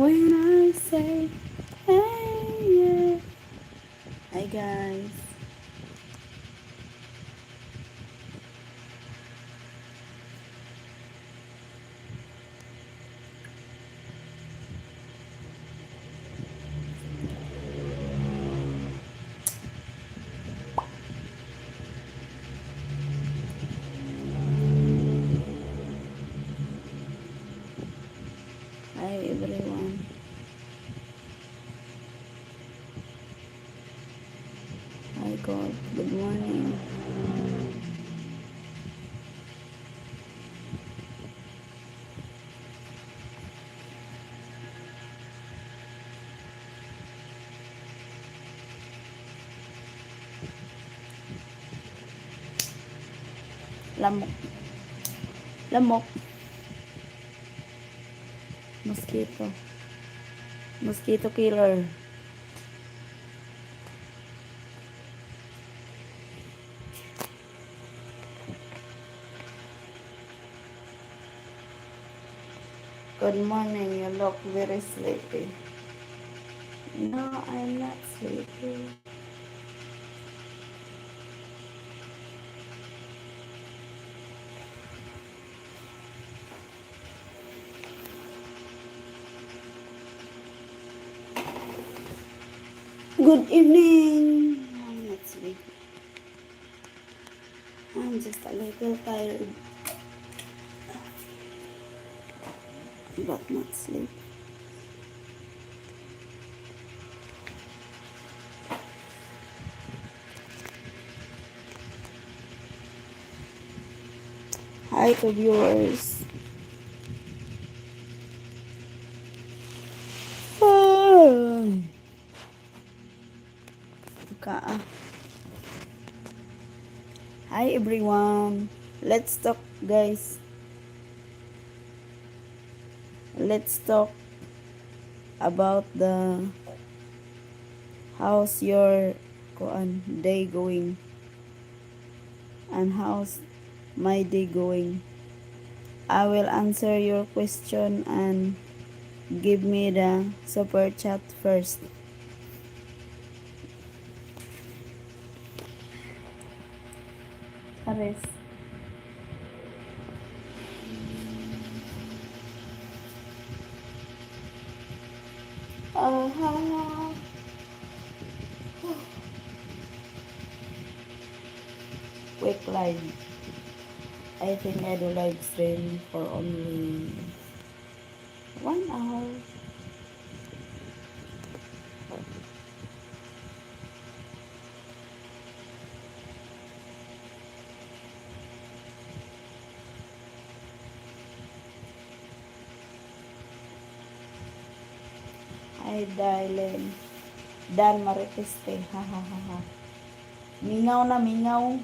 when I say, hey, yeah. Hi, guys. Hi, everyone. Hi, God. Good morning. Lamok. Lamok. Mosquito. Mosquito killer. Good morning. You look very sleepy. No, I'm not sleepy. Good evening. I'm not sleepy. I'm just a little tired, but not sleepy. Hi to viewers. Ka. Hi everyone. Let's talk, guys. Let's talk about the how's your day going and how's my day going. I will answer your question and give me the super chat first. Ares. Quick live. I think I do live stream for only 1 hour. Ay, darling. Dan Maripeste. Ha, ha, ha, ha. Mingaw na, mingaw.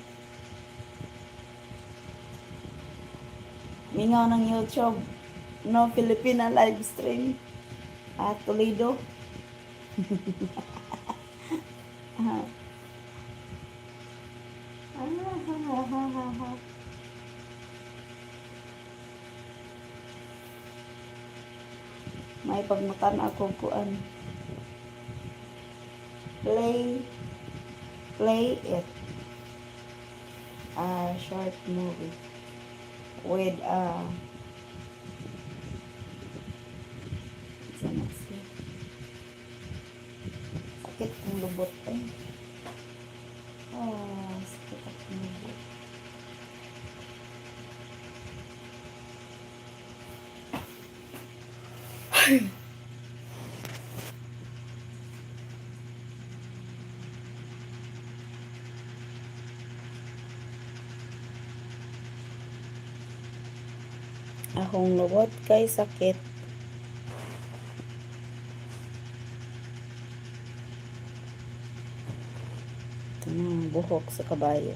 Mingaw ng YouTube. No, Filipina live stream. Toledo. Ah, ha, ha, ha, ha, ha. May pagmutan ako kuan. Play it. A short movie with sakit ng lubot eh. Sakit ng lubot. Akong lubot kay sakit. Ito na, buhok sa kabayo.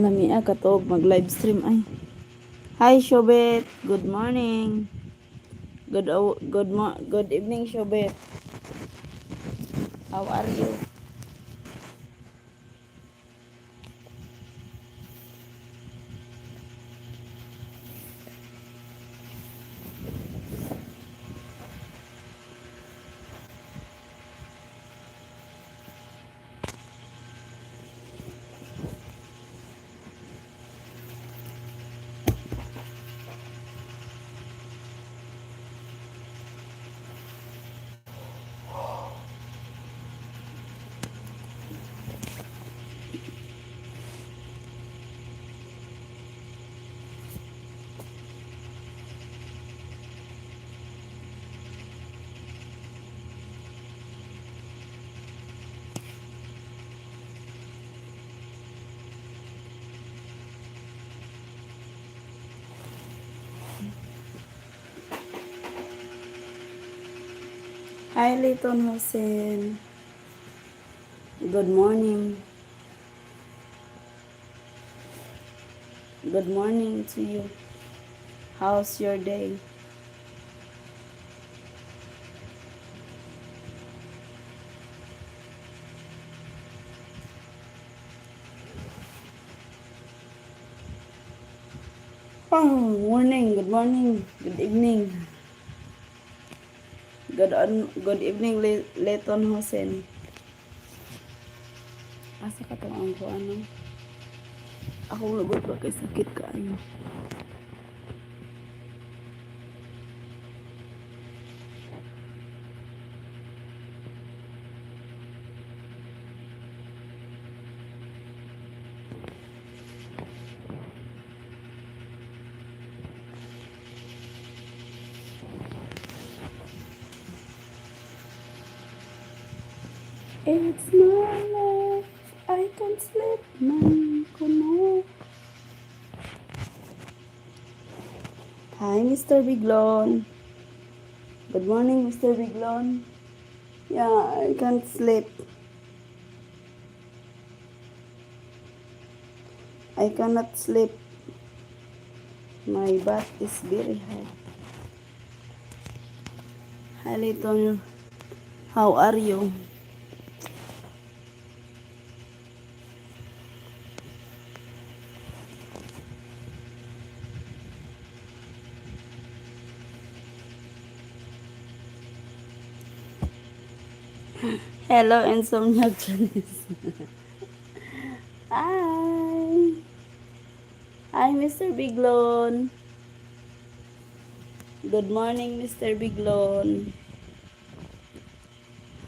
Lamia katog mag-live stream ay. Hi Shobet, good morning. Good evening Shobet. How are you? Hi Leighton Hussein. Good morning. Good morning to you. How's your day? Oh, morning, good morning, good evening. Good evening, Leighton Hussein. Asa ka to ang ko ano? Ako lubot ba kay sakit ka ano? It's my life, I can't sleep, man, kuno. Hi, Mr. Biglon. Good morning, Mr. Biglon. Yeah, I can't sleep. I cannot sleep. My back is very hot. Hi, Leighton. How are you? Hello, Insomnia Janice. Hi. Hi, Mr. Biglon. Good morning, Mr. Biglon.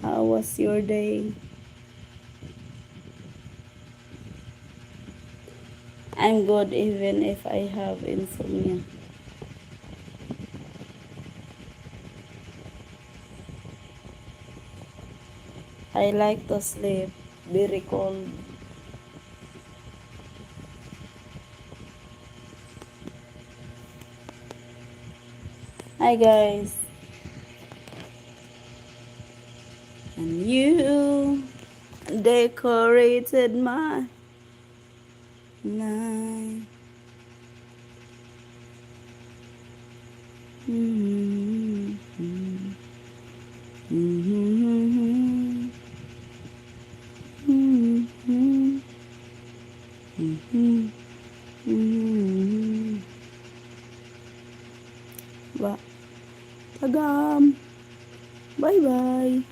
How was your day? I'm good even if I have insomnia. I like to sleep. Very cold. Hi guys. And you decorated my night. Mm-hmm. Mm-hmm. Mm-hmm. Mm-hmm. Mm-hmm. Tagam. Bye-bye.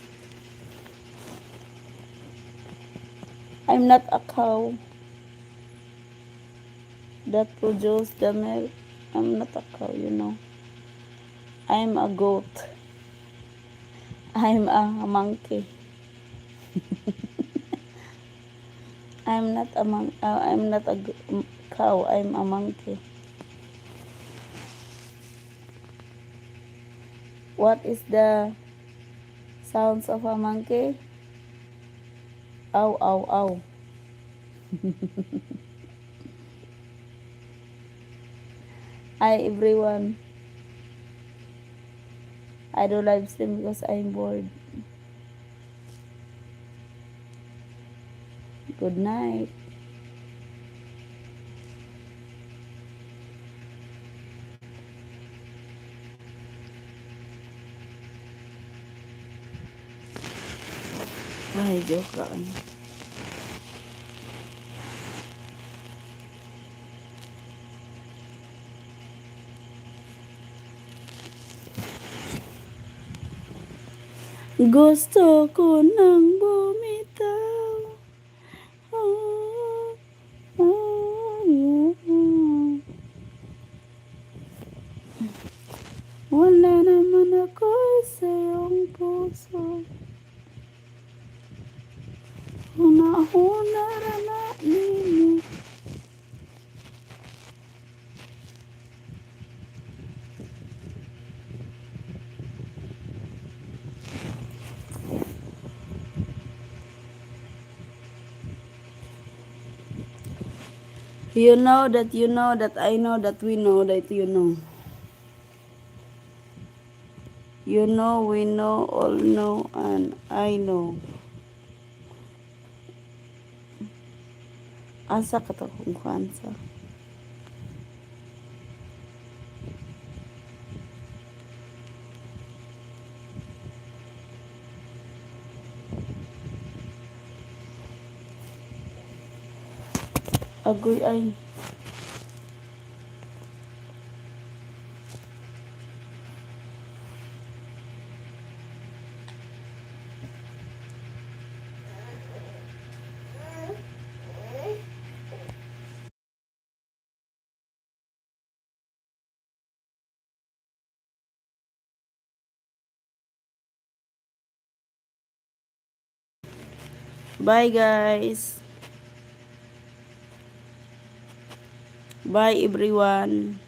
I'm not a cow that produces the milk. I'm not a cow, you know. I'm a goat. I'm a monkey. I'm not a cow. I'm a monkey. What is the sounds of a monkey? Ow, ow, ow. Hi everyone. I do live stream because I'm bored. Good night. Ay, joke lang. Gusto ko nang bumitaw. Oh, oh, yeah. Wala naman ako sa iyong puso. Una-una na nini. You know that I know that we know that you know. You know, we know, all know, and I know. Asa ka to kung kansa? Agoy ay. Bye guys. Bye everyone.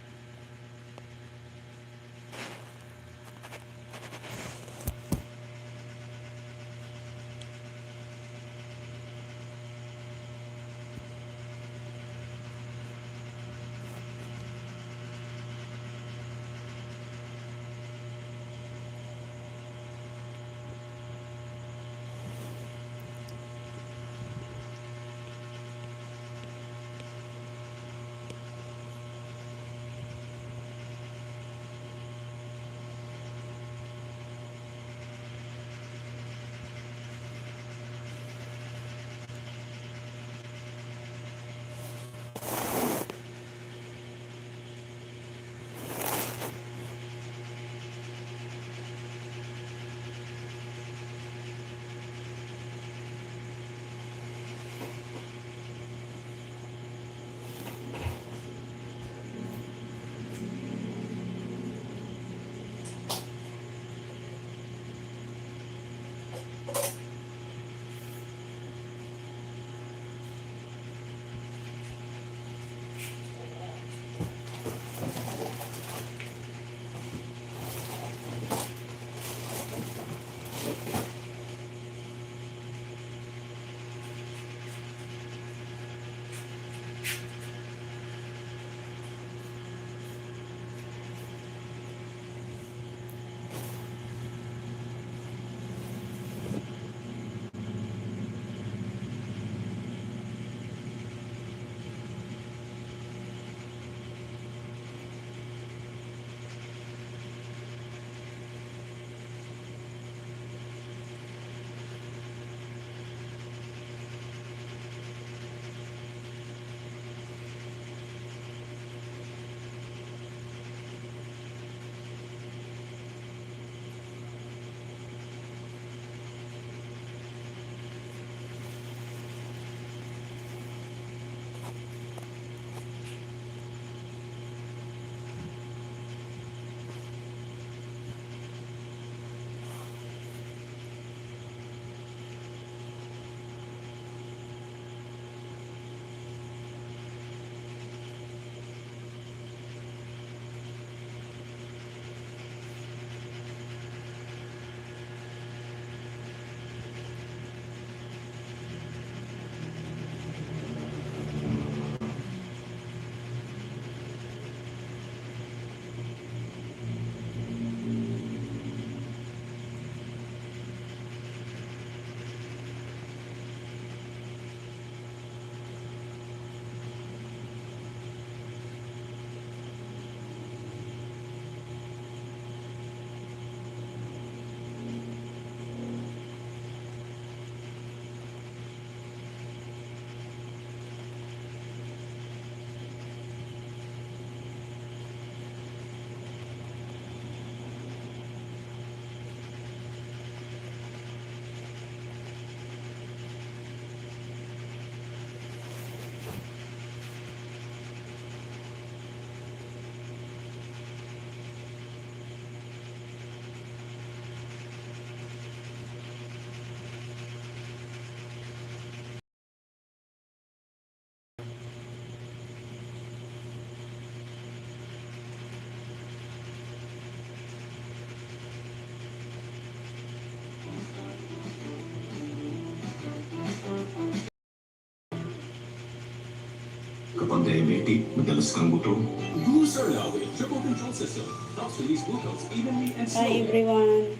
Kapag diabetic, madalas kang gutom. Booster now with a triple control system. Helps release glucose evenly and Hi slowly. everyone.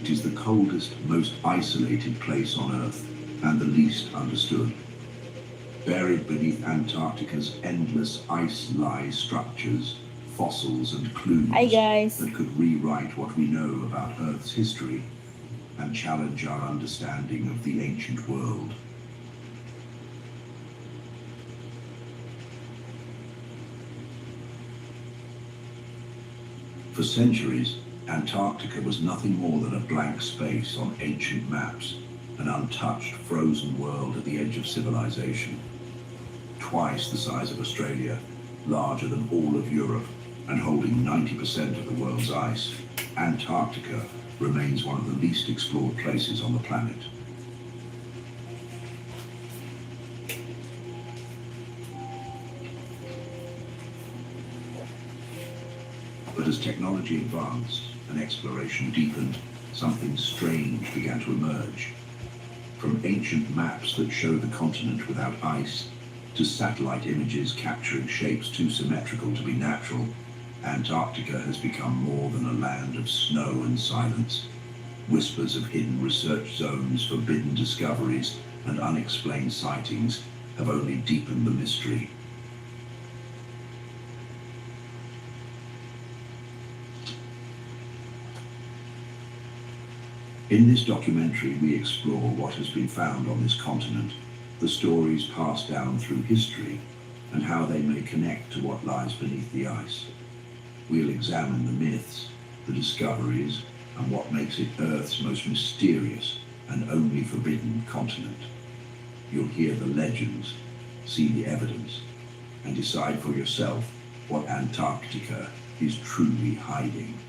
It is the coldest, most isolated place on Earth, and the least understood. Buried beneath Antarctica's endless ice lie structures, fossils and clues Hi guys. that could rewrite what we know about Earth's history and challenge our understanding of the ancient world. For centuries, Antarctica was nothing more than a blank space on ancient maps, an untouched, frozen world at the edge of civilization. Twice the size of Australia, larger than all of Europe, and holding 90% of the world's ice, Antarctica remains one of the least explored places on the planet. But as technology advanced and exploration deepened, something strange began to emerge. From ancient maps that show the continent without ice, to satellite images capturing shapes too symmetrical to be natural, Antarctica has become more than a land of snow and silence. Whispers of hidden research zones, forbidden discoveries, and unexplained sightings have only deepened the mystery. In this documentary, we explore what has been found on this continent, the stories passed down through history, and how they may connect to what lies beneath the ice. We'll examine the myths, the discoveries, and what makes it Earth's most mysterious and only forbidden continent. You'll hear the legends, see the evidence, and decide for yourself what Antarctica is truly hiding.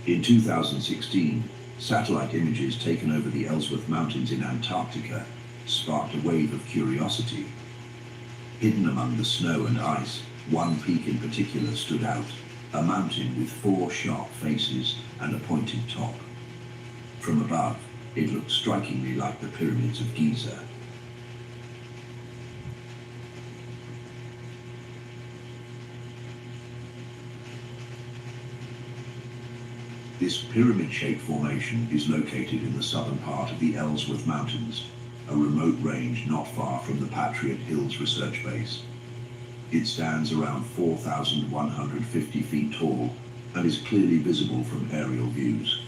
In 2016, satellite images taken over the Ellsworth Mountains in Antarctica sparked a wave of curiosity. Hidden among the snow and ice, one peak in particular stood out, a mountain with 4 sharp faces and a pointed top. From above, it looked strikingly like the pyramids of Giza. This pyramid-shaped formation is located in the southern part of the Ellsworth Mountains, a remote range not far from the Patriot Hills research base. It stands around 4,150 feet tall and is clearly visible from aerial views.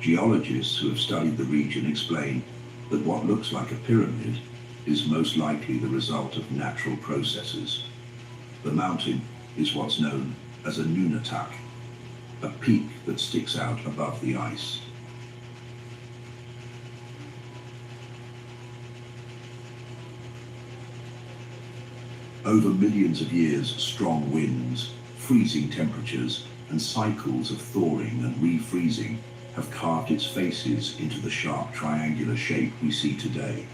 Geologists who have studied the region explain that what looks like a pyramid is most likely the result of natural processes. The mountain is what's known as a nunatak, a peak that sticks out above the ice. Over millions of years, strong winds, freezing temperatures, and cycles of thawing and refreezing have carved its faces into the sharp triangular shape we see today.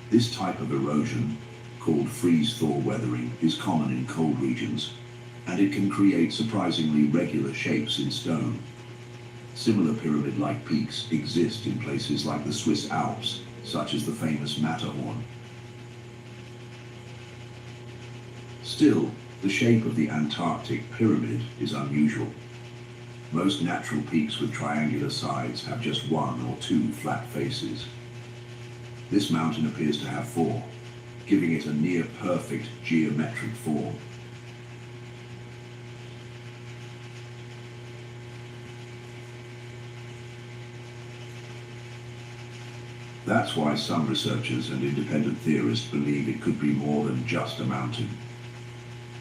This type of erosion, called freeze-thaw weathering, is common in cold regions, and it can create surprisingly regular shapes in stone. Similar pyramid-like peaks exist in places like the Swiss Alps, such as the famous Matterhorn. Still, the shape of the Antarctic pyramid is unusual. Most natural peaks with triangular sides have just 1 or 2 flat faces. This mountain appears to have 4, giving it a near-perfect geometric form. That's why some researchers and independent theorists believe it could be more than just a mountain.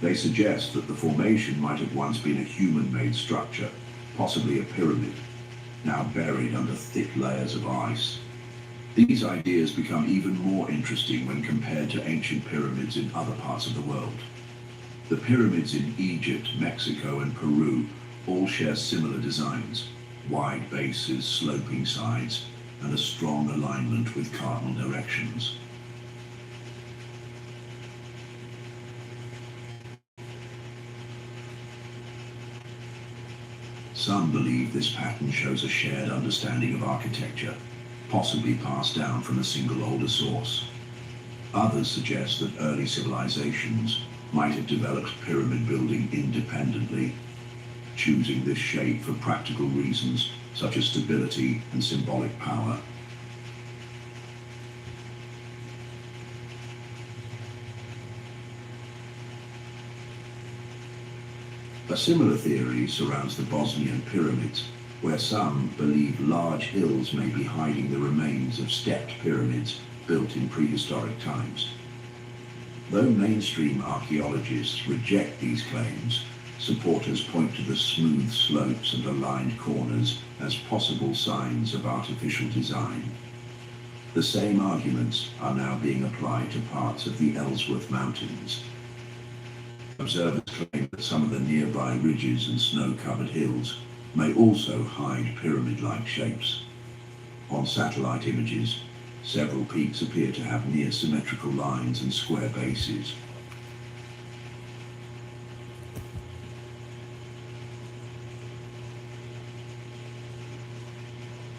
They suggest that the formation might have once been a human-made structure, possibly a pyramid, now buried under thick layers of ice. These ideas become even more interesting when compared to ancient pyramids in other parts of the world. The pyramids in Egypt, Mexico, and Peru all share similar designs: wide bases, sloping sides, and a strong alignment with cardinal directions. Some believe this pattern shows a shared understanding of architecture, possibly passed down from a single older source. Others suggest that early civilizations might have developed pyramid building independently, choosing this shape for practical reasons such as stability and symbolic power. A similar theory surrounds the Bosnian pyramids, where some believe large hills may be hiding the remains of stepped pyramids built in prehistoric times. Though mainstream archaeologists reject these claims, supporters point to the smooth slopes and aligned corners as possible signs of artificial design. The same arguments are now being applied to parts of the Ellsworth Mountains. Observers claim that some of the nearby ridges and snow-covered hills may also hide pyramid-like shapes. On satellite images, several peaks appear to have near-symmetrical lines and square bases.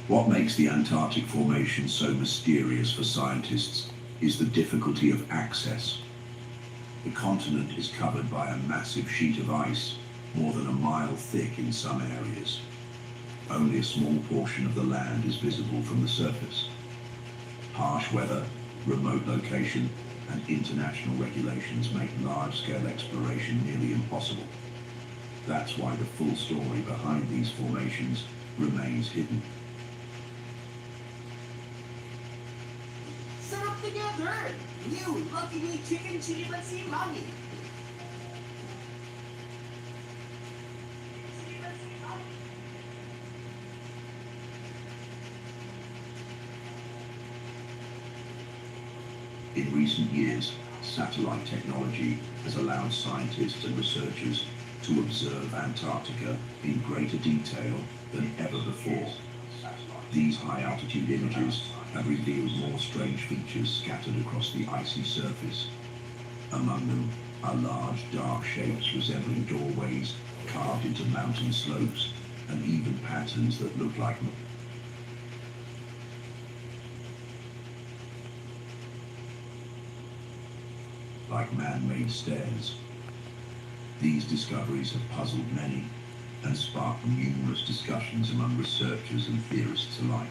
What makes the Antarctic formation so mysterious for scientists is the difficulty of access. The continent is covered by a massive sheet of ice, more than a mile thick in some areas. Only a small portion of the land is visible from the surface. Harsh weather, remote location, and international regulations make large-scale exploration nearly impossible. That's why the full story behind these formations remains hidden. Sit up together! You lucky me chicken chili but see mommy! In recent years, satellite technology has allowed scientists and researchers to observe Antarctica in greater detail than ever before. These high-altitude images have revealed more strange features scattered across the icy surface. Among them are large, dark shapes resembling doorways carved into mountain slopes, and even patterns that look like man-made stairs. These discoveries have puzzled many and sparked numerous discussions among researchers and theorists alike.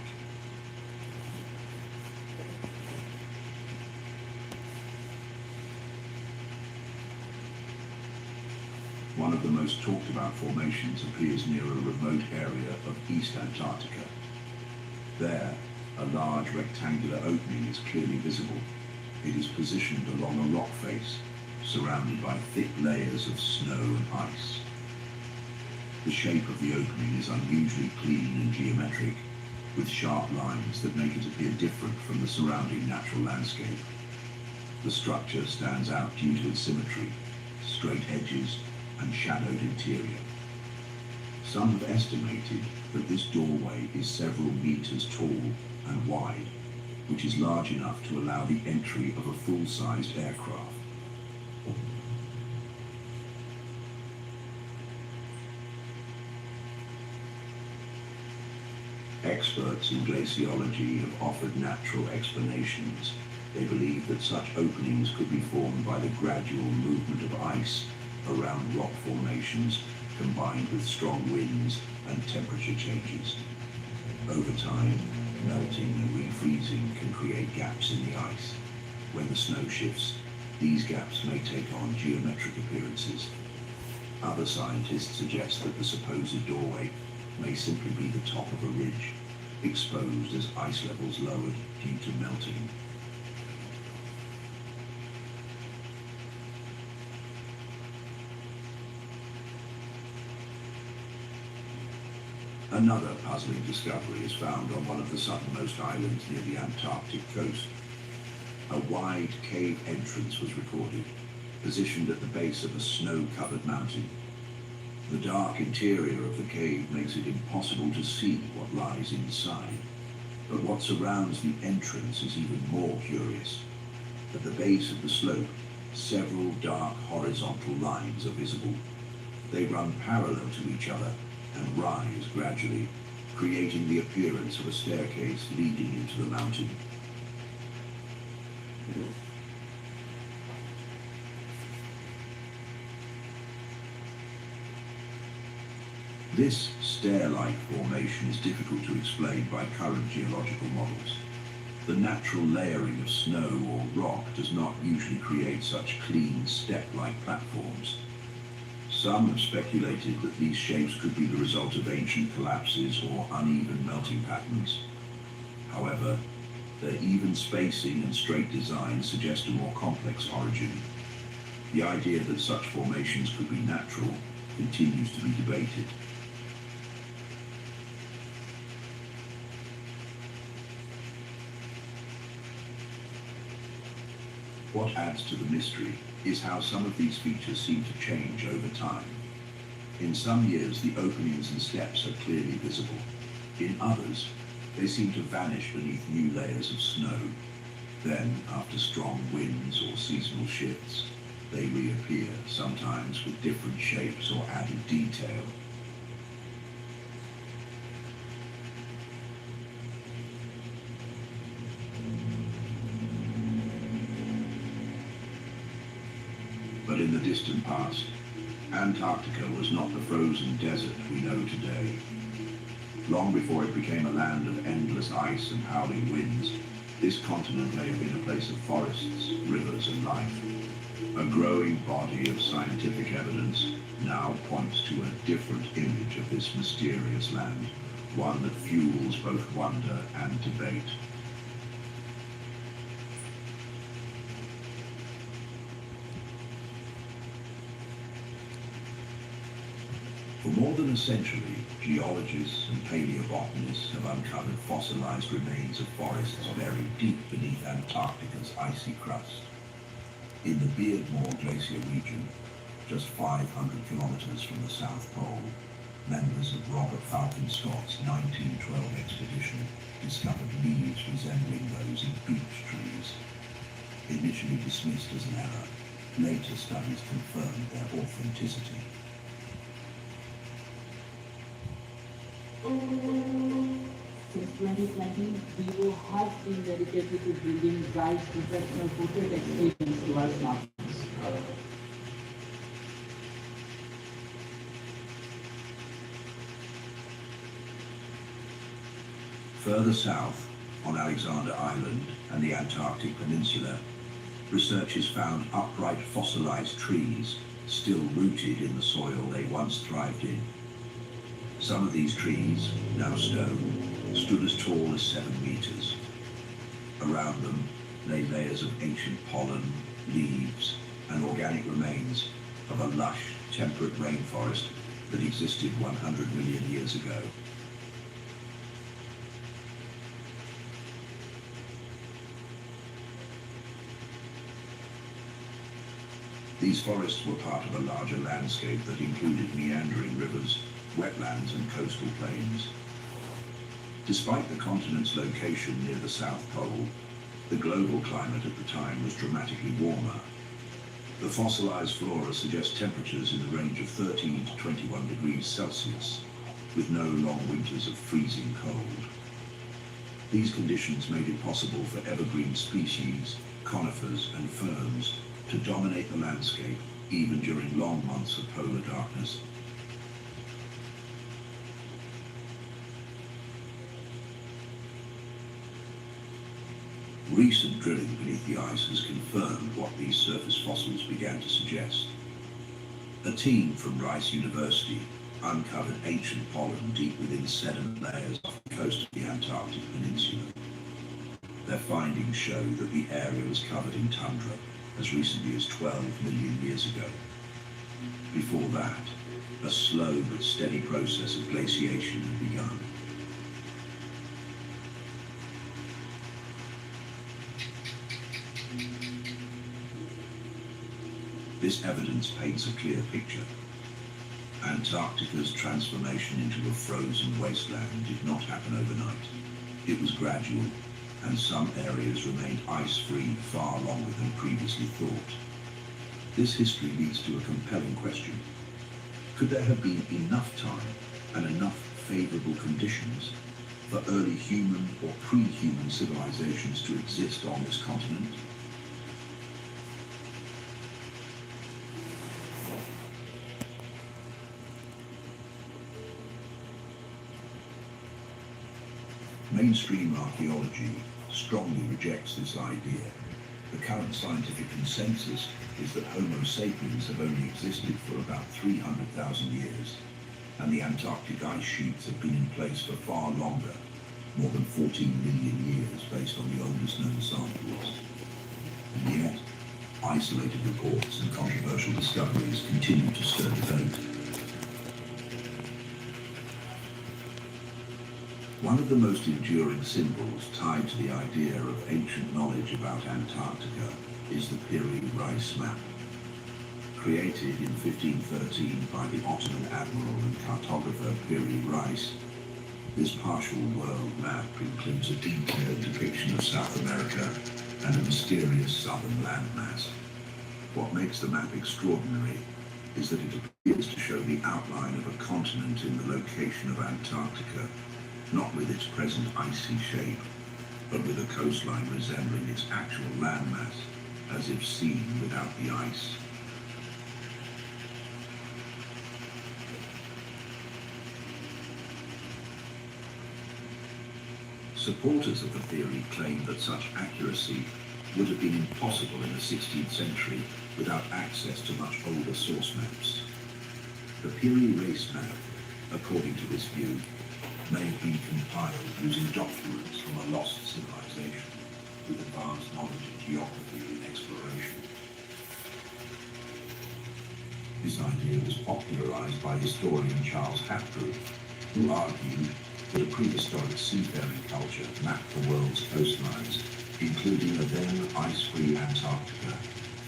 One of the most talked about formations appears near a remote area of East Antarctica. There, a large rectangular opening is clearly visible. It is positioned along a rock face, surrounded by thick layers of snow and ice. The shape of the opening is unusually clean and geometric, with sharp lines that make it appear different from the surrounding natural landscape. The structure stands out due to its symmetry, straight edges, and shadowed interior. Some have estimated that this doorway is several meters tall and wide, which is large enough to allow the entry of a full-sized aircraft. Experts in glaciology have offered natural explanations. They believe that such openings could be formed by the gradual movement of ice around rock formations, combined with strong winds and temperature changes. Over time, melting and refreezing can create gaps in the ice. When the snow shifts, these gaps may take on geometric appearances. Other scientists suggest that the supposed doorway may simply be the top of a ridge, exposed as ice levels lowered due to melting. Another puzzling discovery is found on one of the southernmost islands near the Antarctic coast. A wide cave entrance was recorded, positioned at the base of a snow-covered mountain. The dark interior of the cave makes it impossible to see what lies inside, but what surrounds the entrance is even more curious. At the base of the slope, several dark horizontal lines are visible. They run parallel to each other, and rise gradually, creating the appearance of a staircase leading into the mountain. This stair-like formation is difficult to explain by current geological models. The natural layering of snow or rock does not usually create such clean step-like platforms. Some have speculated that these shapes could be the result of ancient collapses or uneven melting patterns. However, their even spacing and straight design suggest a more complex origin. The idea that such formations could be natural continues to be debated. What adds to the mystery is how some of these features seem to change over time. In some years, the openings and steps are clearly visible. In others, they seem to vanish beneath new layers of snow. Then, after strong winds or seasonal shifts, they reappear, sometimes with different shapes or added detail. But in the distant past, Antarctica was not the frozen desert we know today. Long before it became a land of endless ice and howling winds, this continent may have been a place of forests, rivers, and life. A growing body of scientific evidence now points to a different image of this mysterious land, one that fuels both wonder and debate. For more than a century, geologists and paleobotanists have uncovered fossilized remains of forests buried deep beneath Antarctica's icy crust. In the Byrd glacier region, just 500 kilometers from the South Pole, members of Robert Falcon Scott's 1912 expedition discovered leaves resembling those of beech trees. Initially dismissed as an error, later studies confirmed their authenticity. Since 2020, Vivo has been dedicated to bringing guides professional portrait experience to our mountains. Further south, on Alexander Island and the Antarctic Peninsula, researchers found upright fossilized trees still rooted in the soil they once thrived in. Some of these trees, now stone, stood as tall as 7 meters. Around them lay layers of ancient pollen, leaves, and organic remains of a lush, temperate rainforest that existed 100 million years ago. These forests were part of a larger landscape that included meandering rivers, wetlands, and coastal plains. Despite the continent's location near the South Pole, the global climate at the time was dramatically warmer. The fossilized flora suggests temperatures in the range of 13 to 21 degrees Celsius, with no long winters of freezing cold. These conditions made it possible for evergreen species, conifers, and ferns to dominate the landscape even during long months of polar darkness. Recent drilling beneath the ice has confirmed what these surface fossils began to suggest. A team from Rice University uncovered ancient pollen deep within sediment layers off the coast of the Antarctic Peninsula. Their findings show that the area was covered in tundra as recently as 12 million years ago. Before that, a slow but steady process of glaciation had begun. This evidence paints a clear picture. Antarctica's transformation into a frozen wasteland did not happen overnight. It was gradual, and some areas remained ice-free far longer than previously thought. This history leads to a compelling question. Could there have been enough time and enough favorable conditions for early human or pre-human civilizations to exist on this continent? Mainstream archaeology strongly rejects this idea. The current scientific consensus is that Homo sapiens have only existed for about 300,000 years, and the Antarctic ice sheets have been in place for far longer, more than 14 million years based on the oldest known samples. And yet, isolated reports and controversial discoveries continue to stir debate. One of the most enduring symbols tied to the idea of ancient knowledge about Antarctica is the Piri Reis map. Created in 1513 by the Ottoman admiral and cartographer Piri Reis, this partial world map includes a detailed depiction of South America and a mysterious southern landmass. What makes the map extraordinary is that it appears to show the outline of a continent in the location of Antarctica, not with its present icy shape, but with a coastline resembling its actual landmass, as if seen without the ice. Supporters of the theory claim that such accuracy would have been impossible in the 16th century without access to much older source maps. The Piri Reis map, according to this view, may have been compiled using documents from a lost civilization with advanced knowledge of geography and exploration. This idea was popularized by historian Charles Hapgood, who argued that a prehistoric seafaring culture mapped the world's coastlines, including a then ice-free Antarctica,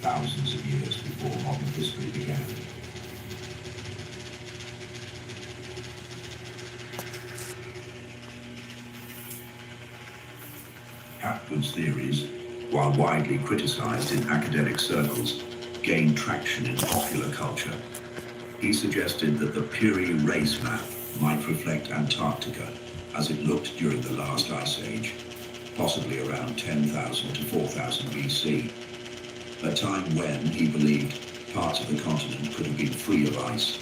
thousands of years before modern history began. Hapgood's theories, while widely criticized in academic circles, gained traction in popular culture. He suggested that the Piri Reis map might reflect Antarctica as it looked during the last ice age, possibly around 10,000 to 4,000 BC, a time when, he believed, parts of the continent could have been free of ice.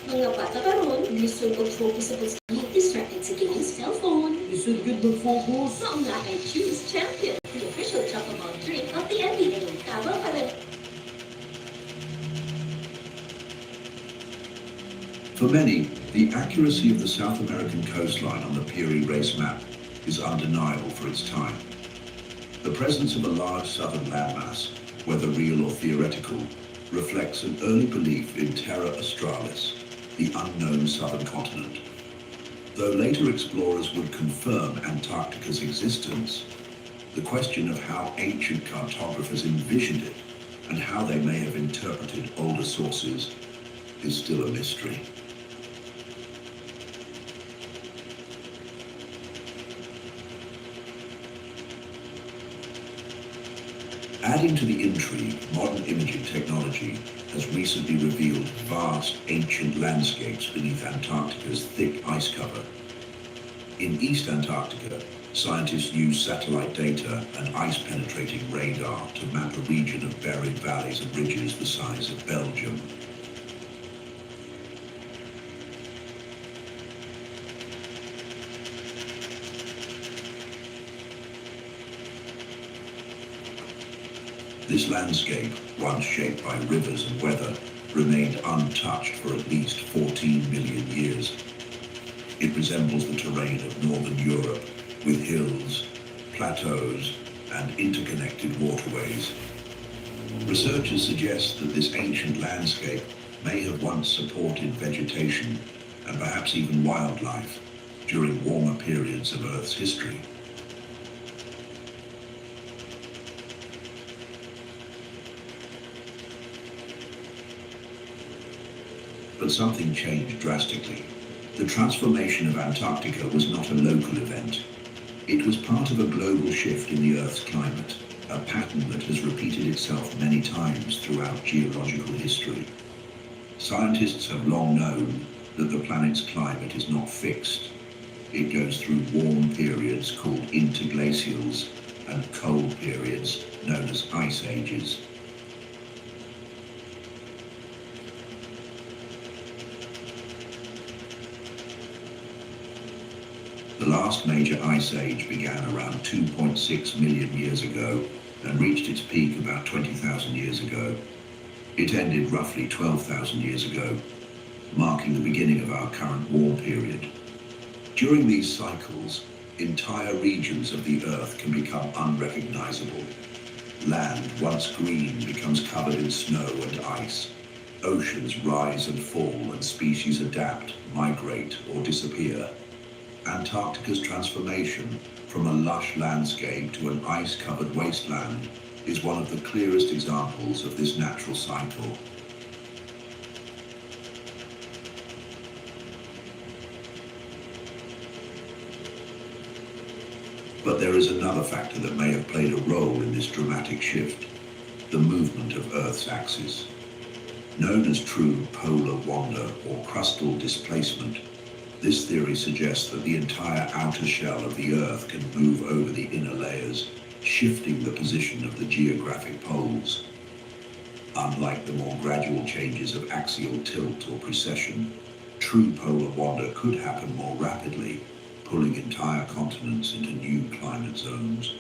Mga bata karon, lisod og focus sa pagsigit, distracted sa games, cellphone. Lisod good mag-focus. Maong nga kay Choose Champion, the official chocolate drink of the NBA. Tama para. For many, the accuracy of the South American coastline on the Piri Reis map is undeniable for its time. The presence of a large southern landmass, whether real or theoretical, reflects an early belief in Terra Australis, the unknown southern continent. Though later explorers would confirm Antarctica's existence, the question of how ancient cartographers envisioned it and how they may have interpreted older sources is still a mystery. Adding to the intrigue, modern imaging technology has recently revealed vast ancient landscapes beneath Antarctica's thick ice cover. In East Antarctica, scientists use satellite data and ice-penetrating radar to map a region of buried valleys and ridges the size of Belgium. This landscape, once shaped by rivers and weather, remained untouched for at least 14 million years. It resembles the terrain of northern Europe, with hills, plateaus, and interconnected waterways. Researchers suggest that this ancient landscape may have once supported vegetation and perhaps even wildlife during warmer periods of Earth's history. But something changed drastically. The transformation of Antarctica was not a local event. It was part of a global shift in the Earth's climate. a pattern that has repeated itself many times throughout geological history. Scientists have long known that the planet's climate is not fixed. It goes through warm periods called interglacials and cold periods known as ice ages. The last major ice age began around 2.6 million years ago and reached its peak about 20,000 years ago. It ended roughly 12,000 years ago, marking the beginning of our current warm period. During these cycles, entire regions of the Earth can become unrecognizable. Land, once green, becomes covered in snow and ice. Oceans rise and fall, and species adapt, migrate, or disappear. Antarctica's transformation from a lush landscape to an ice-covered wasteland is one of the clearest examples of this natural cycle. But there is another factor that may have played a role in this dramatic shift: the movement of Earth's axis. Known as true polar wander or crustal displacement, this theory suggests that the entire outer shell of the Earth can move over the inner layers, shifting the position of the geographic poles. Unlike the more gradual changes of axial tilt or precession, true polar wander could happen more rapidly, pulling entire continents into new climate zones.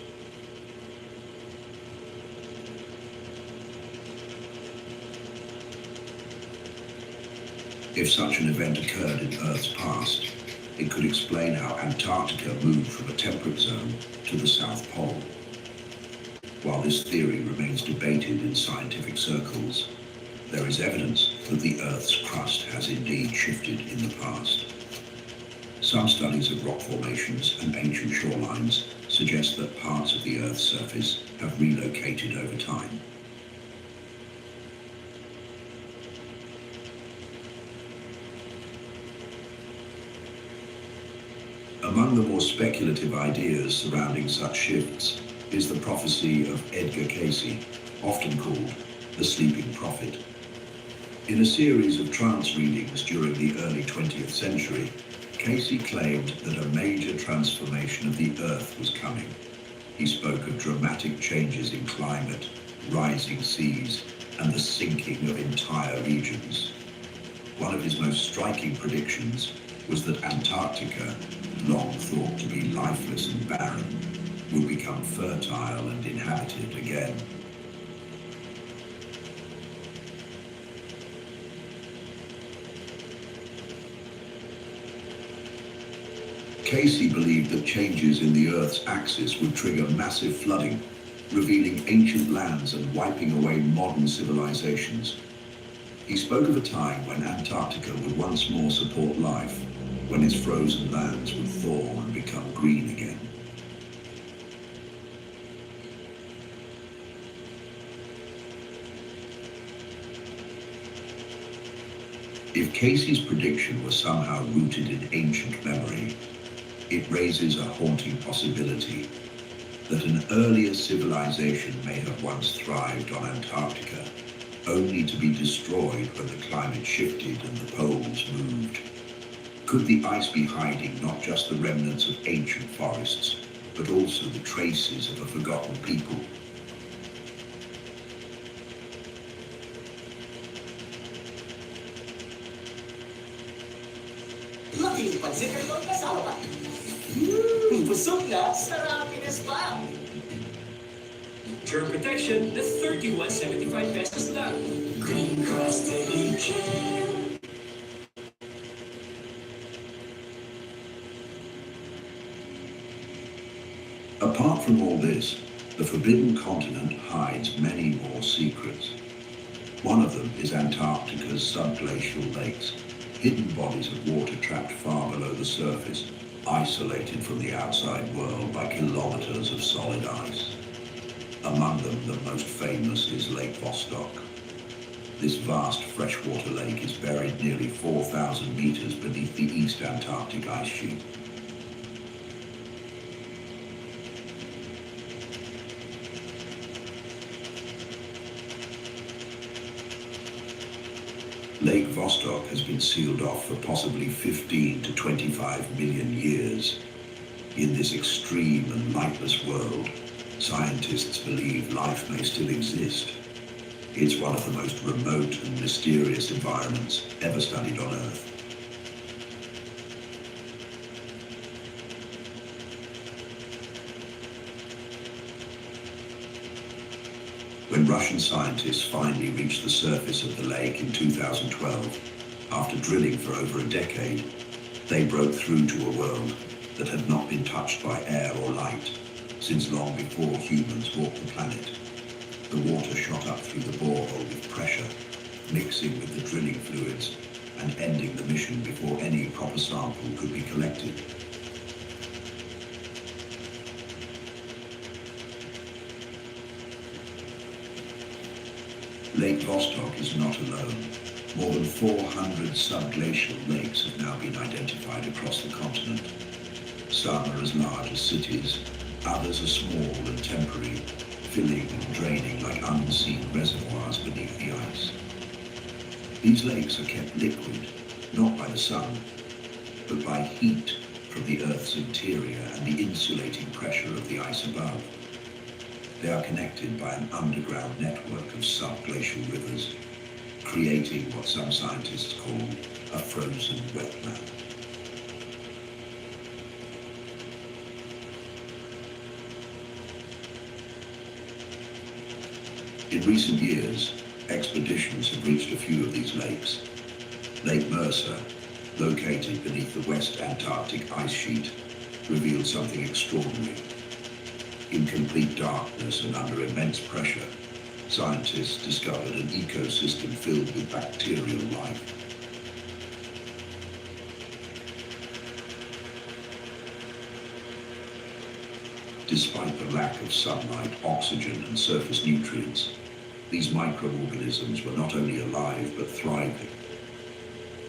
If such an event occurred in Earth's past, it could explain how Antarctica moved from a temperate zone to the South Pole. While this theory remains debated in scientific circles, there is evidence that the Earth's crust has indeed shifted in the past. Some studies of rock formations and ancient shorelines suggest that parts of the Earth's surface have relocated over time. Among the more speculative ideas surrounding such shifts is the prophecy of Edgar Cayce, often called the Sleeping Prophet. In a series of trance readings during the early 20th century, Cayce claimed that a major transformation of the Earth was coming. He spoke of dramatic changes in climate, rising seas, and the sinking of entire regions. One of his most striking predictions was that Antarctica, long thought to be lifeless and barren, would become fertile and inhabited again. Cayce believed that changes in the Earth's axis would trigger massive flooding, revealing ancient lands and wiping away modern civilizations. He spoke of a time when Antarctica would once more support life, when its frozen lands would thaw and become green again. If Cayce's prediction was somehow rooted in ancient memory, it raises a haunting possibility that an earlier civilization may have once thrived on Antarctica, only to be destroyed when the climate shifted and the poles moved. Could the ice be hiding not just the remnants of ancient forests, but also the traces of a forgotten people? Laking pansikan mo ka salamat. Busog na, sarapin na spa. Term protection, the 31.75 pesos lang. Green Costa Rica. Apart from all this, the Forbidden Continent hides many more secrets. One of them is Antarctica's subglacial lakes, hidden bodies of water trapped far below the surface, isolated from the outside world by kilometers of solid ice. Among them, the most famous is Lake Vostok. This vast freshwater lake is buried nearly 4,000 meters beneath the East Antarctic ice sheet. Lake Vostok has been sealed off for possibly 15 to 25 million years. In this extreme and lightless world, scientists believe life may still exist. It's one of the most remote and mysterious environments ever studied on Earth. When Russian scientists finally reached the surface of the lake in 2012, after drilling for over a decade, they broke through to a world that had not been touched by air or light since long before humans walked the planet. The water shot up through the borehole with pressure, mixing with the drilling fluids and ending the mission before any proper sample could be collected. Lake Vostok is not alone. More than 400 subglacial lakes have now been identified across the continent. Some are as large as cities, others are small and temporary, filling and draining like unseen reservoirs beneath the ice. These lakes are kept liquid, not by the sun, but by heat from the Earth's interior and the insulating pressure of the ice above. They are connected by an underground network of subglacial rivers, creating what some scientists call a frozen wetland. In recent years, expeditions have reached a few of these lakes. Lake Mercer, located beneath the West Antarctic ice sheet, revealed something extraordinary. In complete darkness and under immense pressure, scientists discovered an ecosystem filled with bacterial life. Despite the lack of sunlight, oxygen, and surface nutrients, these microorganisms were not only alive but thriving.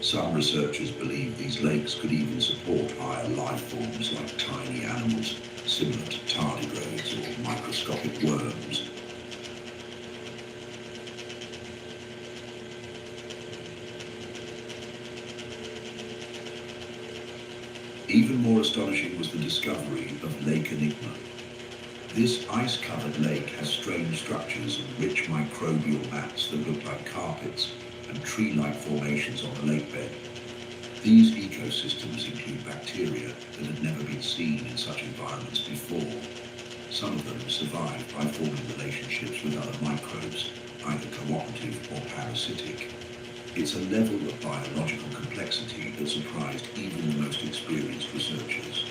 Some researchers believe these lakes could even support higher life forms like tiny animals, similar to tardigrades or microscopic worms. Even more astonishing was the discovery of Lake Enigma. This ice-covered lake has strange structures and rich microbial mats that look like carpets and tree-like formations on the lake bed. These ecosystems include bacteria that had never been seen in such environments before. Some of them survive by forming relationships with other microbes, either cooperative or parasitic. It's a level of biological complexity that surprised even the most experienced researchers.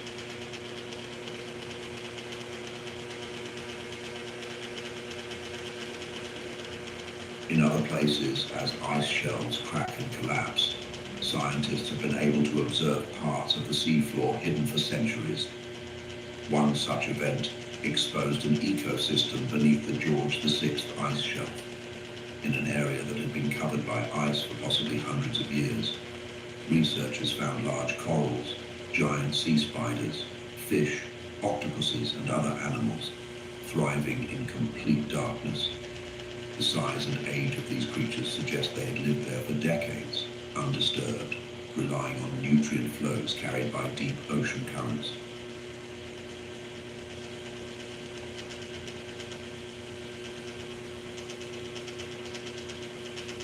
In other places, as ice shelves crack and collapse, scientists have been able to observe parts of the seafloor hidden for centuries. One such event exposed an ecosystem beneath the George VI ice shelf, in an area that had been covered by ice for possibly hundreds of years. Researchers found large corals, giant sea spiders, fish, octopuses, and other animals thriving in complete darkness. The size and age of these creatures suggest they had lived there for decades, undisturbed, relying on nutrient flows carried by deep ocean currents.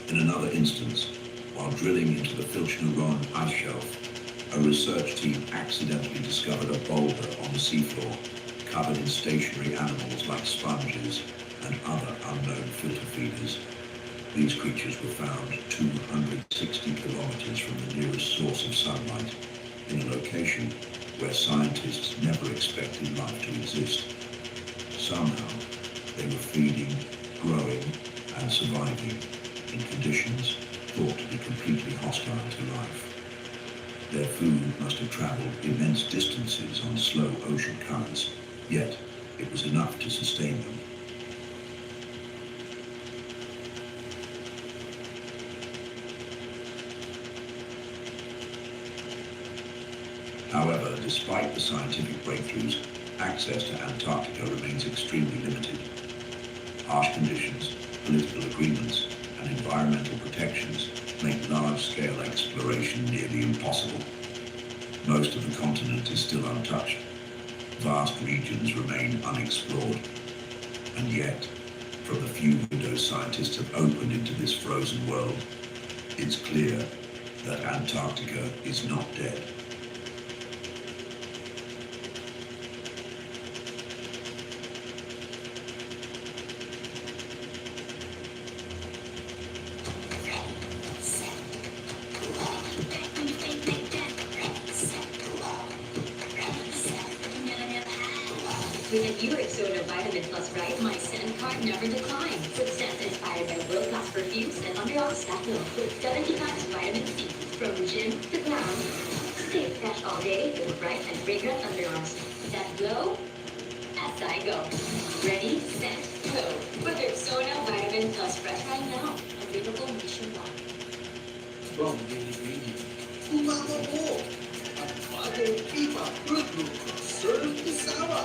In another instance, while drilling into the Filchner-Ronne ice shelf, a research team accidentally discovered a boulder on the seafloor covered in stationary animals like sponges and other unknown filter feeders. These creatures were found 260 kilometers from the nearest source of sunlight, in a location where scientists never expected life to exist. Somehow, they were feeding, growing, and surviving in conditions thought to be completely hostile to life. Their food must have traveled immense distances on slow ocean currents, yet it was enough to sustain them. However, despite the scientific breakthroughs, access to Antarctica remains extremely limited. Harsh conditions, political agreements, and environmental protections make large-scale exploration nearly impossible. Most of the continent is still untouched. Vast regions remain unexplored. And yet, from the few windows scientists have opened into this frozen world, it's clear that Antarctica is not dead. With a new Rexona Vitamin Plus Bright, my scent card never declines. With scents inspired by world-class perfumes and underarm style with 70 times vitamin C. From gym to glam, stay fresh all day with bright and fragrant underarms. That glow, as I go. Ready, set, go. With Rexona Vitamin Plus Fresh right now. Available nationwide. From Pili Umama mo at bagong pipa fruit loop served kasama.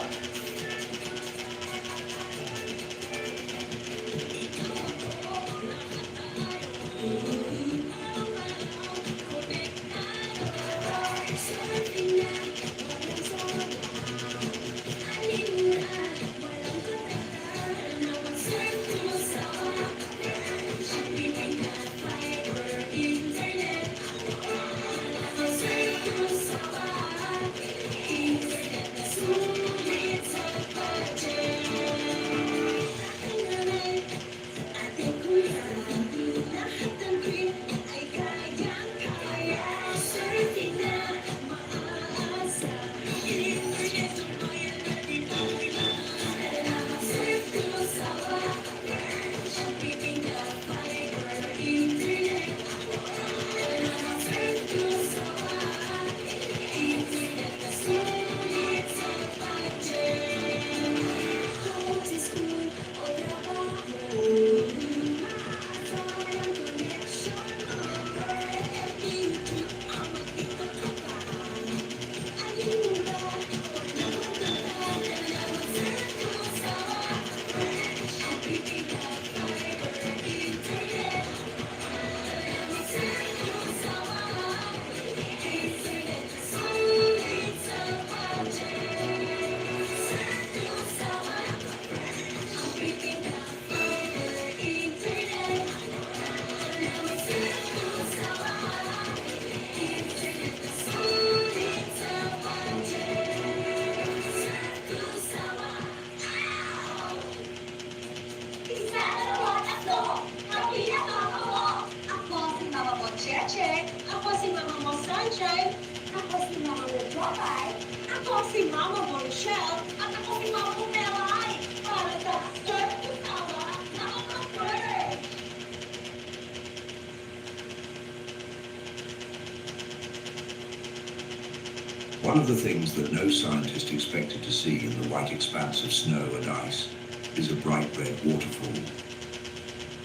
One of the things that no scientist expected to see in the white expanse of snow and ice is a bright red waterfall.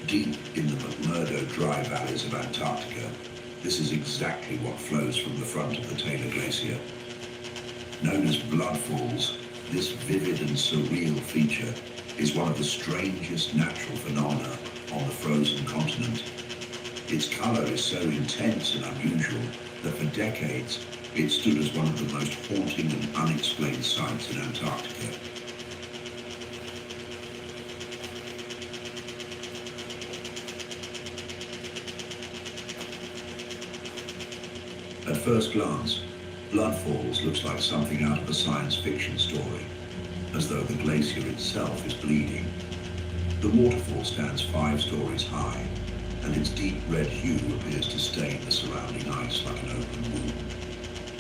Deep in the McMurdo dry valleys of Antarctica, this is exactly what flows from the front of the Taylor Glacier. Known as blood falls, this vivid and surreal feature is one of the strangest natural phenomena on the frozen continent. Its color is so intense and unusual that for decades it stood as one of the most haunting and unexplained sights in Antarctica. At first glance, Blood Falls looks like something out of a science fiction story, as though the glacier itself is bleeding. The waterfall stands 5 stories high, and its deep red hue appears to stain the surrounding ice like an open wound.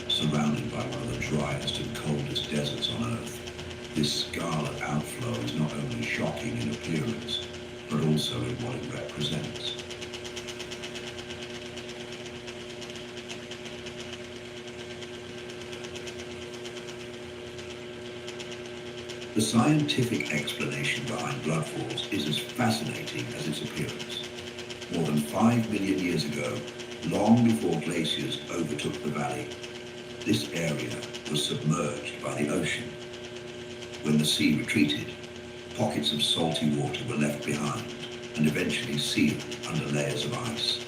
Surrounded by one of the driest and coldest deserts on Earth, this scarlet outflow is not only shocking in appearance, but also in what it represents. The scientific explanation behind blood falls is as fascinating as its appearance. More than 5 million years ago, long before glaciers overtook the valley, this area was submerged by the ocean. When the sea retreated, pockets of salty water were left behind and eventually sealed under layers of ice.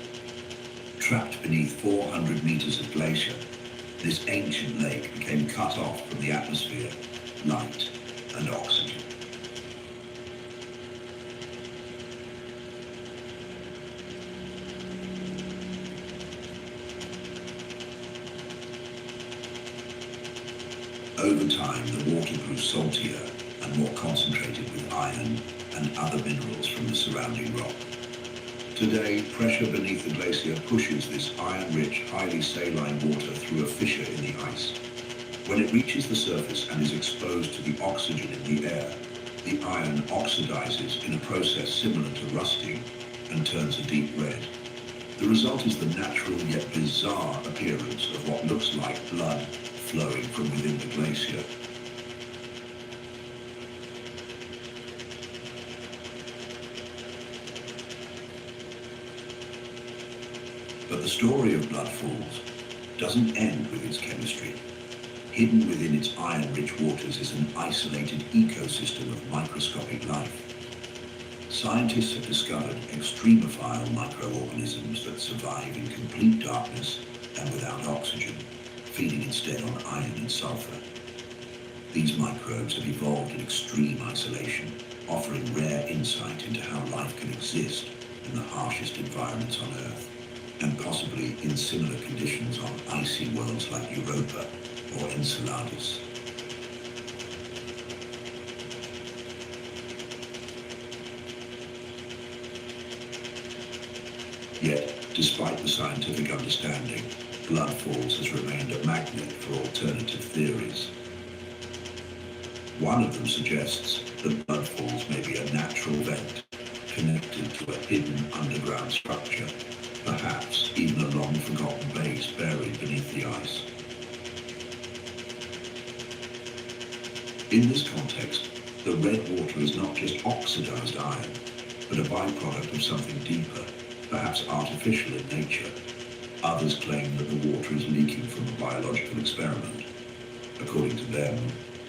Trapped beneath 400 meters of glacier, this ancient lake became cut off from the atmosphere, light, and oxygen. Over time, the water grew saltier and more concentrated with iron and other minerals from the surrounding rock. Today, pressure beneath the glacier pushes this iron-rich, highly saline water through a fissure in the ice. When it reaches the surface and is exposed to the oxygen in the air, the iron oxidizes in a process similar to rusting and turns a deep red. The result is the natural yet bizarre appearance of what looks like blood flowing from within the glacier. But the story of blood falls doesn't end with its chemistry. Hidden within its iron-rich waters is an isolated ecosystem of microscopic life. Scientists have discovered extremophile microorganisms that survive in complete darkness and without oxygen, feeding instead on iron and sulfur. These microbes have evolved in extreme isolation, offering rare insight into how life can exist in the harshest environments on Earth, and possibly in similar conditions on icy worlds like Europa or Enceladus. Yet, despite the scientific understanding, blood falls has remained a magnet for alternative theories. One of them suggests that blood falls may be a natural vent connected to a hidden underground structure, perhaps even a long-forgotten base buried beneath the ice. In this context, the red water is not just oxidized iron, but a byproduct of something deeper, perhaps artificial in nature. Others claim that the water is leaking from a biological experiment. According to them,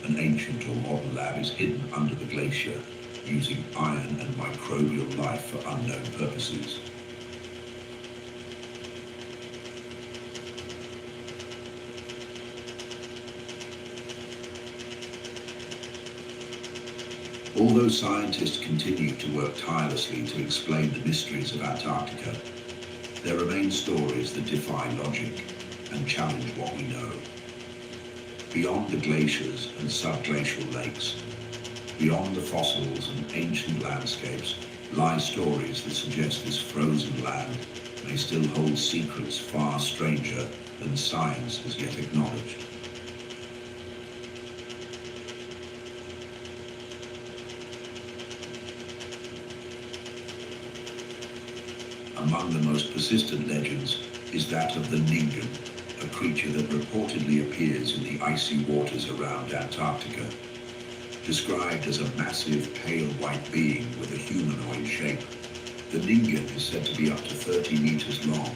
an ancient or modern lab is hidden under the glacier, using iron and microbial life for unknown purposes. Although scientists continue to work tirelessly to explain the mysteries of Antarctica, there remain stories that defy logic and challenge what we know. Beyond the glaciers and subglacial lakes, beyond the fossils and ancient landscapes, lie stories that suggest this frozen land may still hold secrets far stranger than science has yet acknowledged. Among the most persistent legends is that of the Ningen, a creature that reportedly appears in the icy waters around Antarctica. Described as a massive pale white being with a humanoid shape, the Ningen is said to be up to 30 meters long.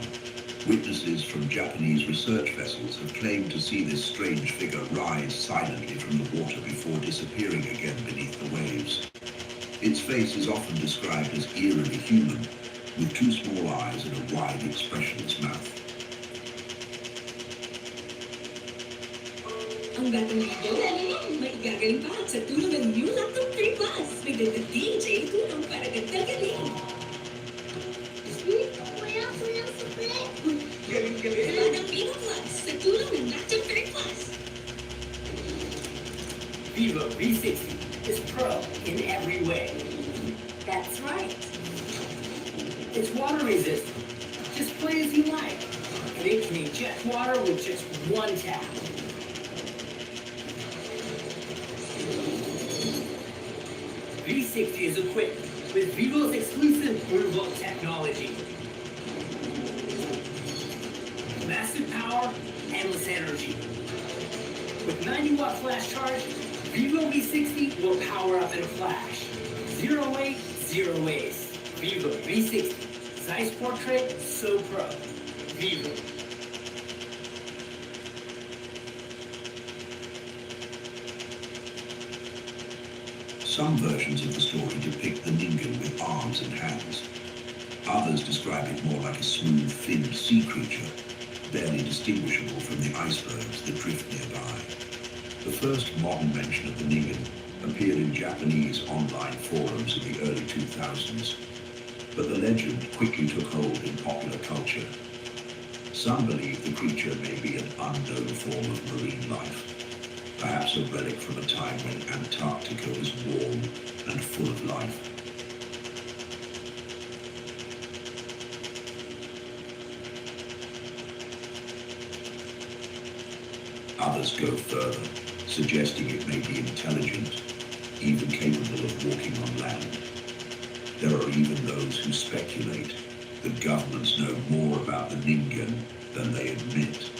Witnesses from Japanese research vessels have claimed to see this strange figure rise silently from the water before disappearing again beneath the waves. Its face is often described as eerily human, with two small eyes and a wide, expressionless mouth. Ang batang video, may gagaling pa sa tulong ng new laptop 3 Plus. May dagdag DJ tulong para gagdagalin. Kuya, supli. Galing-galing. Talagang Vivo Plus sa tulong ng laptop 3 Plus. Vivo V60 is pro in every way. That's right. It's water resistant. Just play as you like. And it can eject water with just one tap. V60 is equipped with Vivo's exclusive Blue Book technology. Massive power, endless energy. With 90-watt flash charge, Vivo V60 will power up in a flash. Zero weight, zero waste. Vivo V60. Size portrait, so pro. Vivo. Some versions of the story depict the Ningen with arms and hands. Others describe it more like a smooth, finned sea creature, barely distinguishable from the icebergs that drift nearby. The first modern mention of the Ningen appeared in Japanese online forums in the early 2000s, but the legend quickly took hold in popular culture. Some believe the creature may be an unknown form of marine life, perhaps a relic from a time when Antarctica was warm and full of life. Others go further, suggesting it may be intelligent, even capable of walking on land. There are even those who speculate that governments know more about the Ningen than they admit,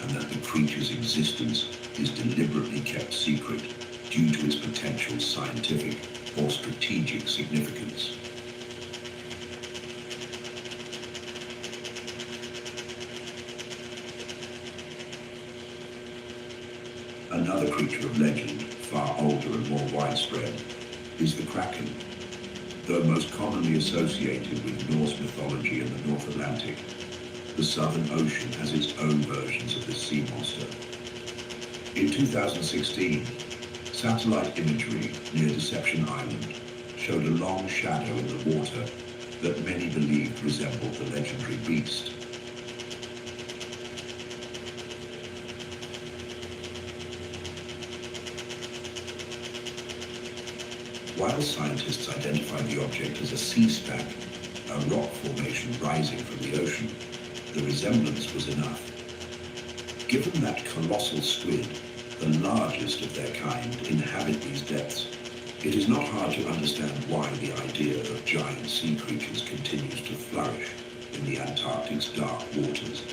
and that the creature's existence is deliberately kept secret due to its potential scientific or strategic significance. Another creature of legend, far older and more widespread, is the Kraken. Though most commonly associated with Norse mythology and the North Atlantic, the Southern Ocean has its own versions of this sea monster. In 2016, satellite imagery near Deception Island showed a long shadow in the water that many believed resembled the legendary beast. While scientists identified the object as a sea stack, a rock formation rising from the ocean, the resemblance was enough. Given that colossal squid, the largest of their kind, inhabit these depths, it is not hard to understand why the idea of giant sea creatures continues to flourish in the Antarctic's dark waters.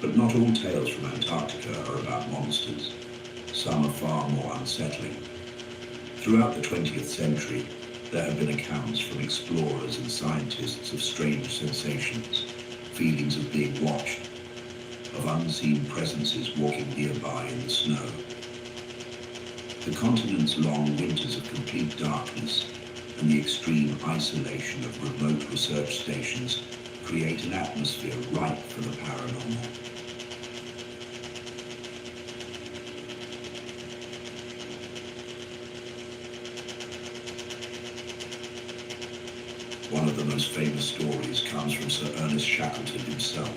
But not all tales from Antarctica are about monsters. Some are far more unsettling. Throughout the 20th century, there have been accounts from explorers and scientists of strange sensations, feelings of being watched, of unseen presences walking nearby in the snow. The continent's long winters of complete darkness and the extreme isolation of remote research stations create an atmosphere ripe for the paranormal. One of the most famous stories comes from Sir Ernest Shackleton himself.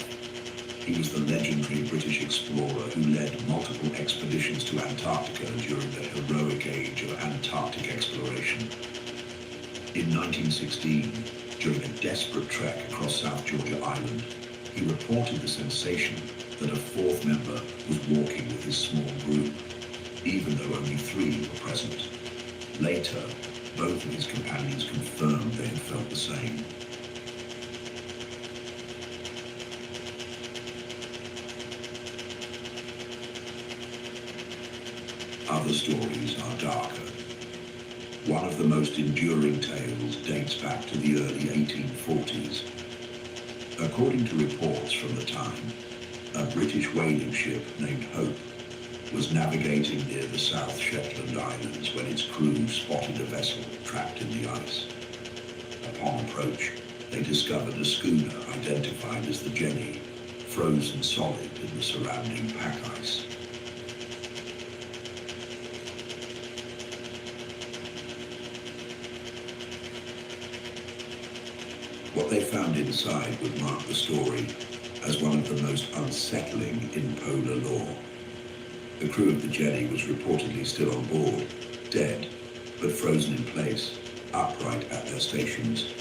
He was the legendary British explorer who led multiple expeditions to Antarctica during the heroic age of Antarctic exploration. In 1916, during a desperate trek across South Georgia Island, he reported the sensation that a fourth member was walking with his small group, even though only 3 were present. Later, both of his companions confirmed they had felt the same. Other stories are darker. One of the most enduring tales dates back to the early 1840s. According to reports from the time, a British whaling ship named Hope was navigating near the South Shetland Islands when its crew spotted a vessel trapped in the ice. Upon approach, they discovered a schooner identified as the Jenny, frozen solid in the surrounding pack ice. What they found inside would mark the story as one of the most unsettling in polar lore. The crew of the Jenny was reportedly still on board, dead, but frozen in place, upright at their stations.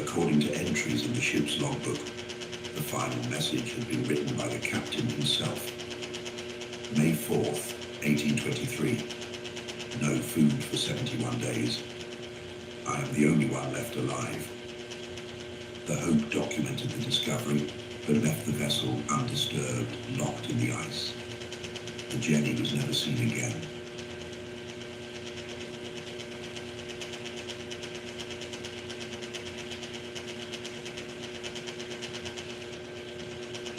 According to entries in the ship's logbook, the final message had been written by the captain himself. May 4th, 1823. No food for 71 days. I am the only one left alive. The Hope documented the discovery, but left the vessel undisturbed, locked in the ice. The Jenny was never seen again.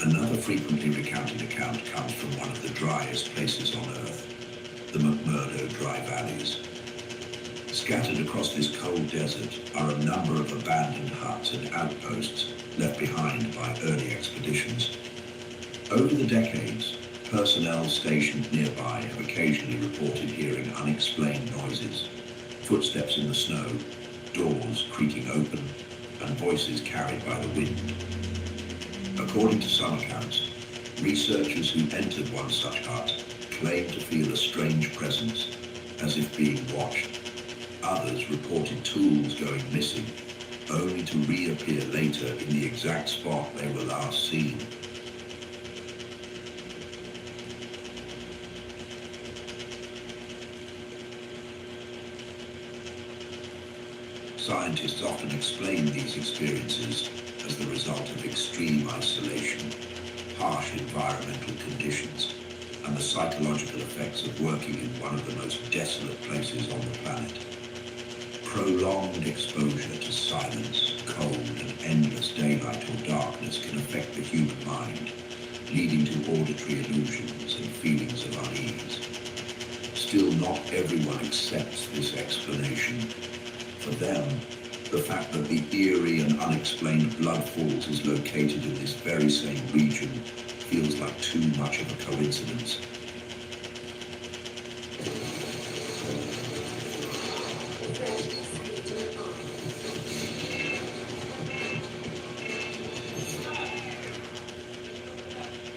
Another frequently recounted account comes from one of the driest places on Earth, the McMurdo Dry Valleys. Scattered across this cold desert are a number of abandoned huts and outposts left behind by early expeditions. Over the decades, personnel stationed nearby have occasionally reported hearing unexplained noises, footsteps in the snow, doors creaking open, and voices carried by the wind. According to some accounts, researchers who entered one such hut claimed to feel a strange presence, as if being watched. Others reported tools going missing, only to reappear later in the exact spot they were last seen. Scientists often explain these experiences as the result of extreme isolation, harsh environmental conditions, and the psychological effects of working in one of the most desolate places on the planet. Prolonged exposure to silence, cold, and endless daylight or darkness can affect the human mind, leading to auditory illusions and feelings of unease. Still, not everyone accepts this explanation. For them, the fact that the eerie and unexplained blood falls is located in this very same region feels like too much of a coincidence.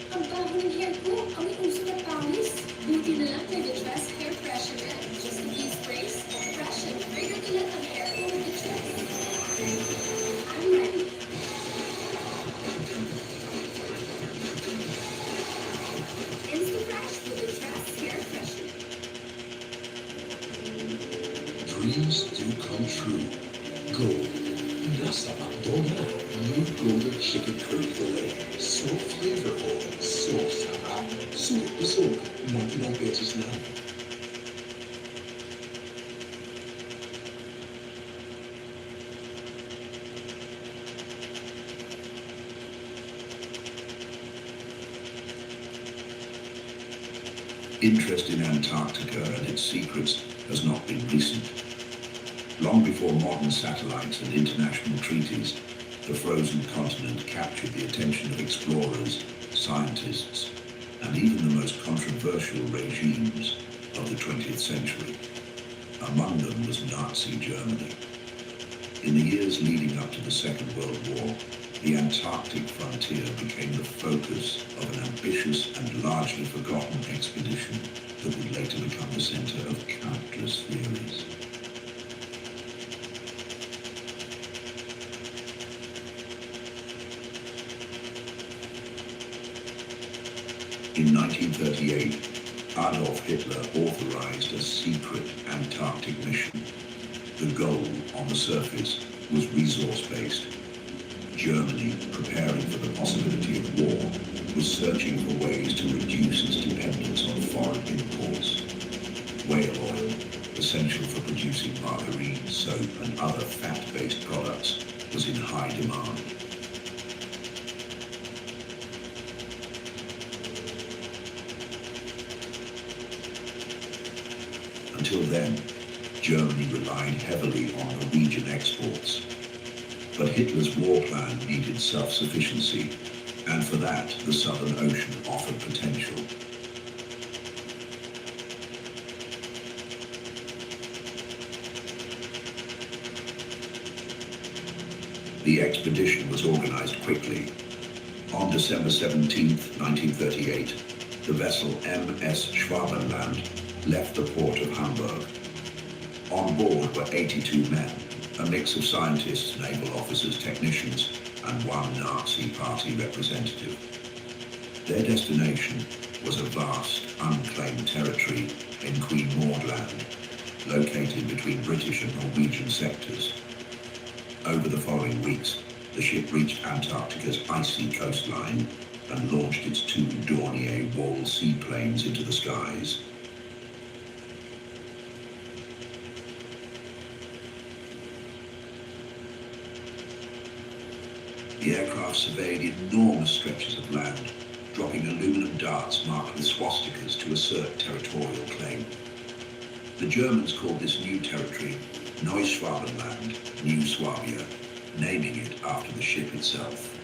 Ang bago ng hair ko, amoy uso na pawis. Buti na lang nag-adjust hair freshener. Just a few sprays, freshen, trigger ulit ang hair ko mag-adjust. I'm ready. Insta-fresh with adjust hair freshener. Dreams do come true. Gold. Nasa McDonald's new golden chicken curry fillet. So flavorful, so sarap. Sulit busog, ilang beses na. Interest in Antarctica and its secrets has not been recent. Long before modern satellites and international treaties, the frozen continent captured the attention of explorers, scientists, and even the most controversial regimes of the 20th century. Among them was Nazi Germany. In the years leading up to the Second World War, the Antarctic frontier became the focus of an ambitious and largely forgotten expedition that would later become the center of countless theories. In 1938, Adolf Hitler authorized a secret Antarctic mission. The goal, on the surface, was resource-based. Germany, preparing for the possibility of war, was searching for ways to reduce its dependence on foreign imports. Whale oil, essential for producing margarine, soap, and other fat-based products, was in high demand. Until then, Germany relied heavily on Norwegian exports. But Hitler's war plan needed self-sufficiency, and for that, the Southern Ocean offered potential. The expedition was organized quickly. On December 17, 1938, the vessel MS Schwabenland left the port of Hamburg. On board were 82 men, a mix of scientists, naval officers, technicians, and one Nazi party representative. Their destination was a vast, unclaimed territory in Queen Maud Land, located between British and Norwegian sectors. Over the following weeks, the ship reached Antarctica's icy coastline and launched its two Dornier Wall seaplanes into the skies. The aircraft surveyed enormous stretches of land, dropping aluminum darts marked with swastikas to assert territorial claim. The Germans called this new territory Neuschwabenland, New Swabia, naming it after the ship itself.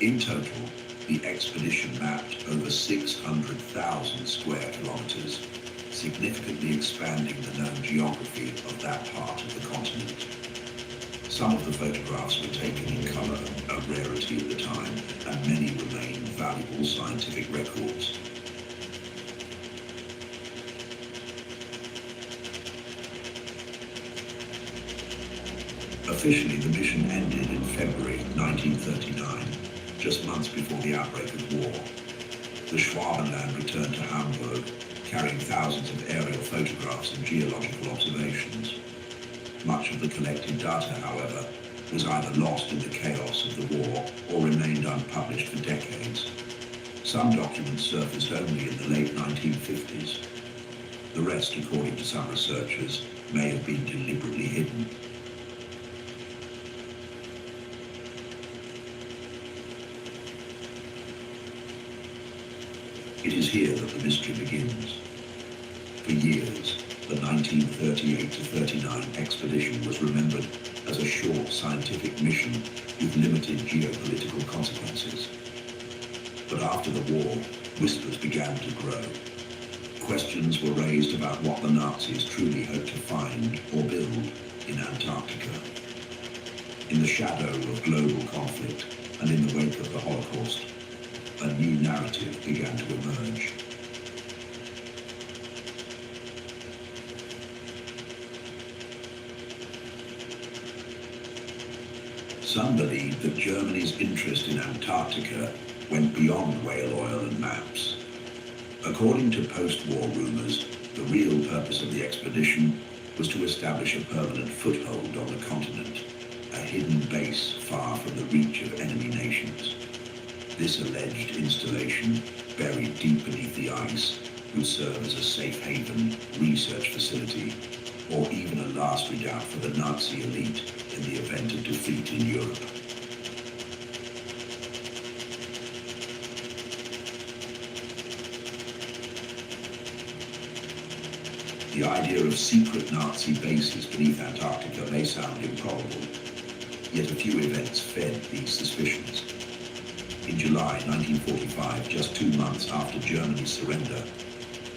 In total, the expedition mapped over 600,000 square kilometers, significantly expanding the known geography of that part of the continent. Some of the photographs were taken in color, a rarity at the time, and many remain valuable scientific records. Officially, the mission ended in February 1939, just months before the outbreak of war. The Schwabenland returned to Hamburg, carrying thousands of aerial photographs and geological observations. Much of the collected data, however, was either lost in the chaos of the war or remained unpublished for decades. Some documents surfaced only in the late 1950s. The rest, according to some researchers, may have been deliberately hidden. It is here that the mystery begins. For years, the 1938-39 expedition was remembered as a short scientific mission with limited geopolitical consequences. But after the war, whispers began to grow. Questions were raised about what the Nazis truly hoped to find or build in Antarctica. In the shadow of global conflict and in the wake of the Holocaust, a new narrative began to emerge. Some believe that Germany's interest in Antarctica went beyond whale oil and maps. According to post-war rumors, the real purpose of the expedition was to establish a permanent foothold on the continent, a hidden base far from the reach of enemy nations. This alleged installation, buried deep beneath the ice, would serve as a safe haven, research facility, or even a last redoubt for the Nazi elite in the event of defeat in Europe. The idea of secret Nazi bases beneath Antarctica may sound improbable, yet a few events fed these suspicions. In July 1945, just 2 months after Germany's surrender,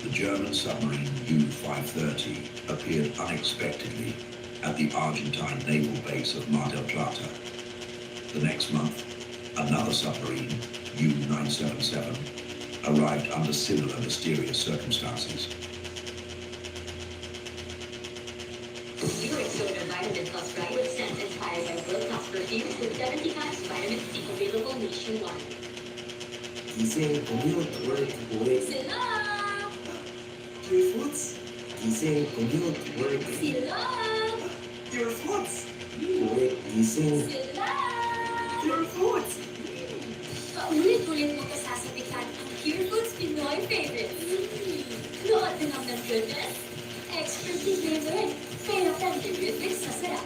the German submarine U-530 appeared unexpectedly at the Argentine naval base of Mar del Plata. The next month, another submarine, U-977, arrived under similar mysterious circumstances. Uric soda vitamin plus right with scent inspired by world-class perfumes with 70 times vitamin C available nationwide. Gising, commute, work, Sila! Your foods? Gising, commute, work, Sila! your foods? Work, gising, Sila! your foods? Paulit-ulit mo kasasabitan ang Pure Foods Pinoy favorites. Load na lang ng goodness, expertly flavored, pero pandemic sa sarap.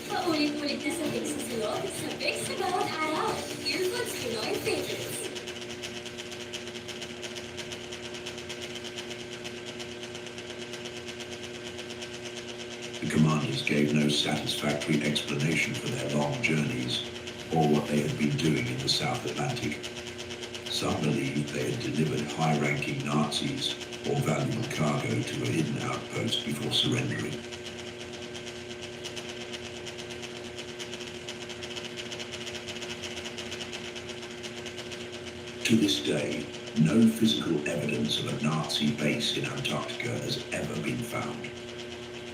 Paulit-ulit na sabik sa silog, sabik sa bawat araw. Pure Foods Pinoy favorites. The commanders gave no satisfactory explanation for their long journeys or what they had been doing in the South Atlantic. Some believed they had delivered high-ranking Nazis or valuable cargo to a hidden outpost before surrendering. To this day, no physical evidence of a Nazi base in Antarctica has ever been found.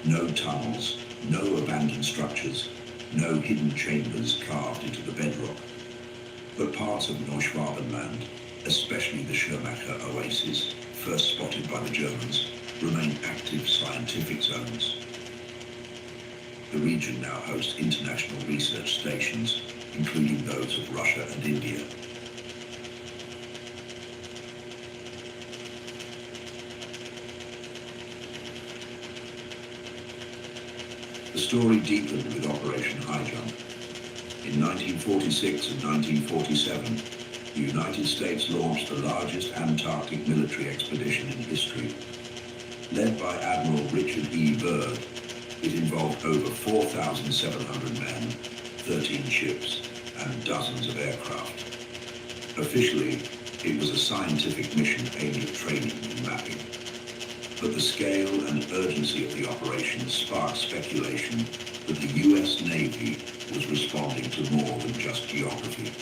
No tunnels, no abandoned structures, no hidden chambers carved into the bedrock. But parts of Neuschwabenland, especially the Schermacher oasis, first spotted by the Germans, remain active scientific zones. The region now hosts international research stations, including those of Russia and India. The story deepened with Operation Highjump. In 1946 and 1947, the United States launched the largest Antarctic military expedition in history. Led by Admiral Richard E. Byrd, it involved over 4,700 men, 13 ships, and dozens of aircraft. Officially, it was a scientific mission aimed at training and mapping. But the scale and urgency of the operation sparked speculation that the US Navy was responding to more than just geography.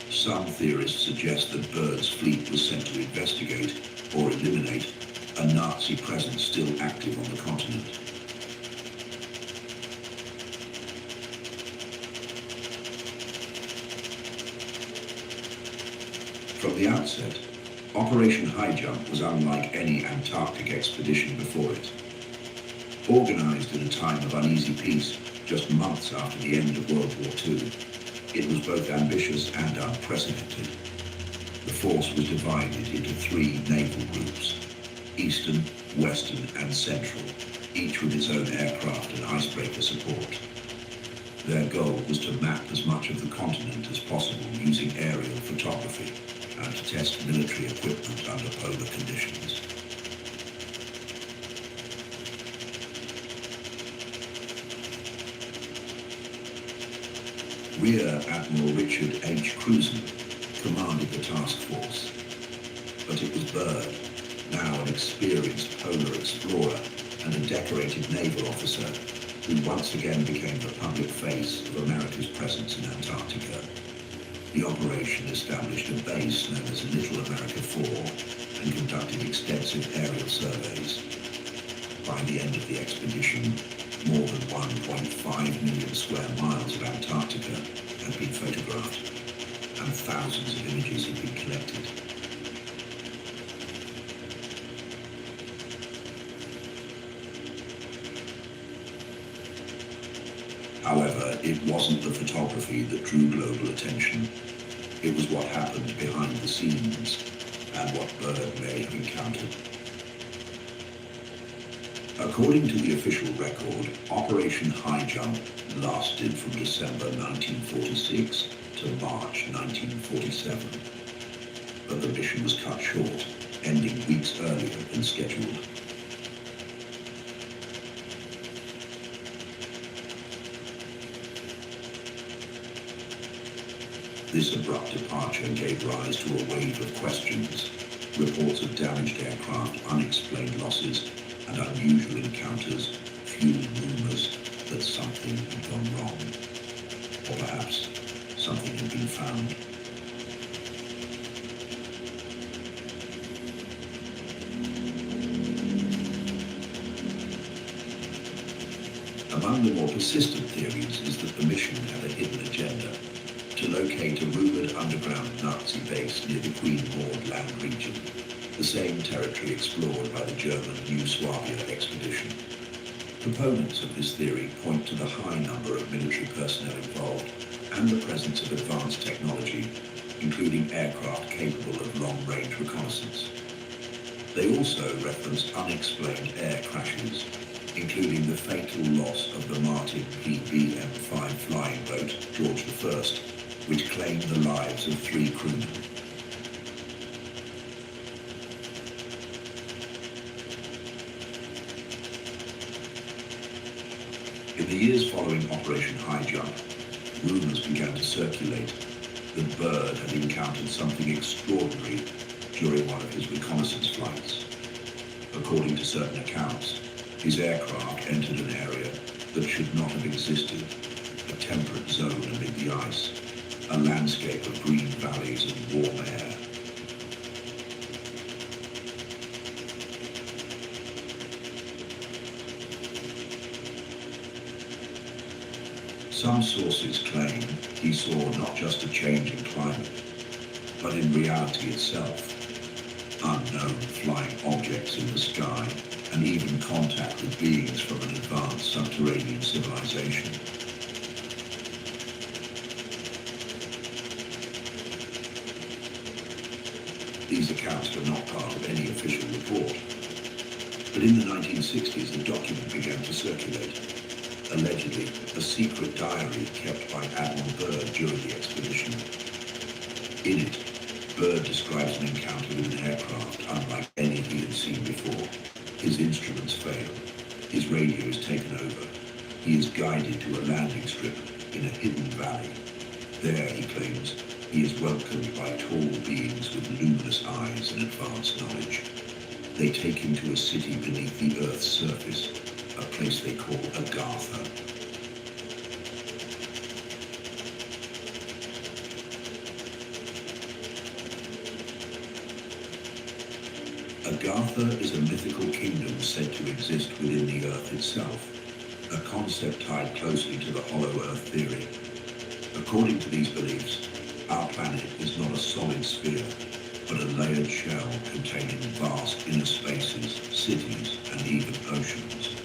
Some theorists suggest that Byrd's fleet was sent to investigate or eliminate a Nazi presence still active on the continent. From the outset, Operation Highjump was unlike any Antarctic expedition before it. Organized in a time of uneasy peace, just months after the end of World War II, it was both ambitious and unprecedented. The force was divided into 3 naval groups: Eastern, Western, and Central, each with its own aircraft and icebreaker support. Their goal was to map as much of the continent as possible using aerial photography and to test military equipment under polar conditions. Rear Admiral Richard H. Crustal commanded the task force, but it was Byrd, now an experienced polar explorer and a decorated naval officer, who once again became the public face of America's presence in Antarctica. The operation established a base known as Little America 4 and conducted extensive aerial surveys. By the end of the expedition, more than 1.5 million square miles of Antarctica had been photographed, and thousands of images had been collected. However, it wasn't the photography that drew global attention. It was what happened behind the scenes, and what Byrd may have encountered. According to the official record, Operation Highjump lasted from December 1946 to March 1947. But the mission was cut short, ending weeks earlier than scheduled. This abrupt departure gave rise to a wave of questions, reports of damaged aircraft, unexplained losses, and unusual encounters, fueling rumors that something had gone wrong. Or perhaps something had been found. Among the more persistent theories is that the mission had a hidden agenda: to locate a rumored underground Nazi base near the Queen Maud land region, the same territory explored by the German New Swabia expedition. Proponents of this theory point to the high number of military personnel involved and the presence of advanced technology, including aircraft capable of long-range reconnaissance. They also reference unexplained air crashes, including the fatal loss of the Martin PBM-5 flying boat George I, which claimed the lives of 3 crewmen. In the years following Operation Highjump, rumors began to circulate that Byrd had encountered something extraordinary during one of his reconnaissance flights. According to certain accounts, his aircraft entered an area that should not have existed, a temperate zone amid the ice, a landscape of green valleys and warm air. Some sources claim he saw not just a change in climate, but in reality itself, unknown flying objects in the sky, and even contact with beings from an advanced subterranean civilization. These accounts were not part of any official report, but in the 1960s a document began to circulate. allegedly a secret diary kept by Admiral Byrd during the expedition. In it, Byrd describes an encounter with an aircraft unlike any he had seen before. His instruments fail. His radio is taken over. He is guided to a landing strip in a hidden valley. There, he claims, he is welcomed by tall beings with luminous eyes and advanced knowledge. They take him to a city beneath the Earth's surface, a place they call Agartha. Agartha is a mythical kingdom said to exist within the Earth itself, a concept tied closely to the hollow Earth theory. According to these beliefs, our planet is not a solid sphere, but a layered shell containing vast inner spaces, cities, and even oceans.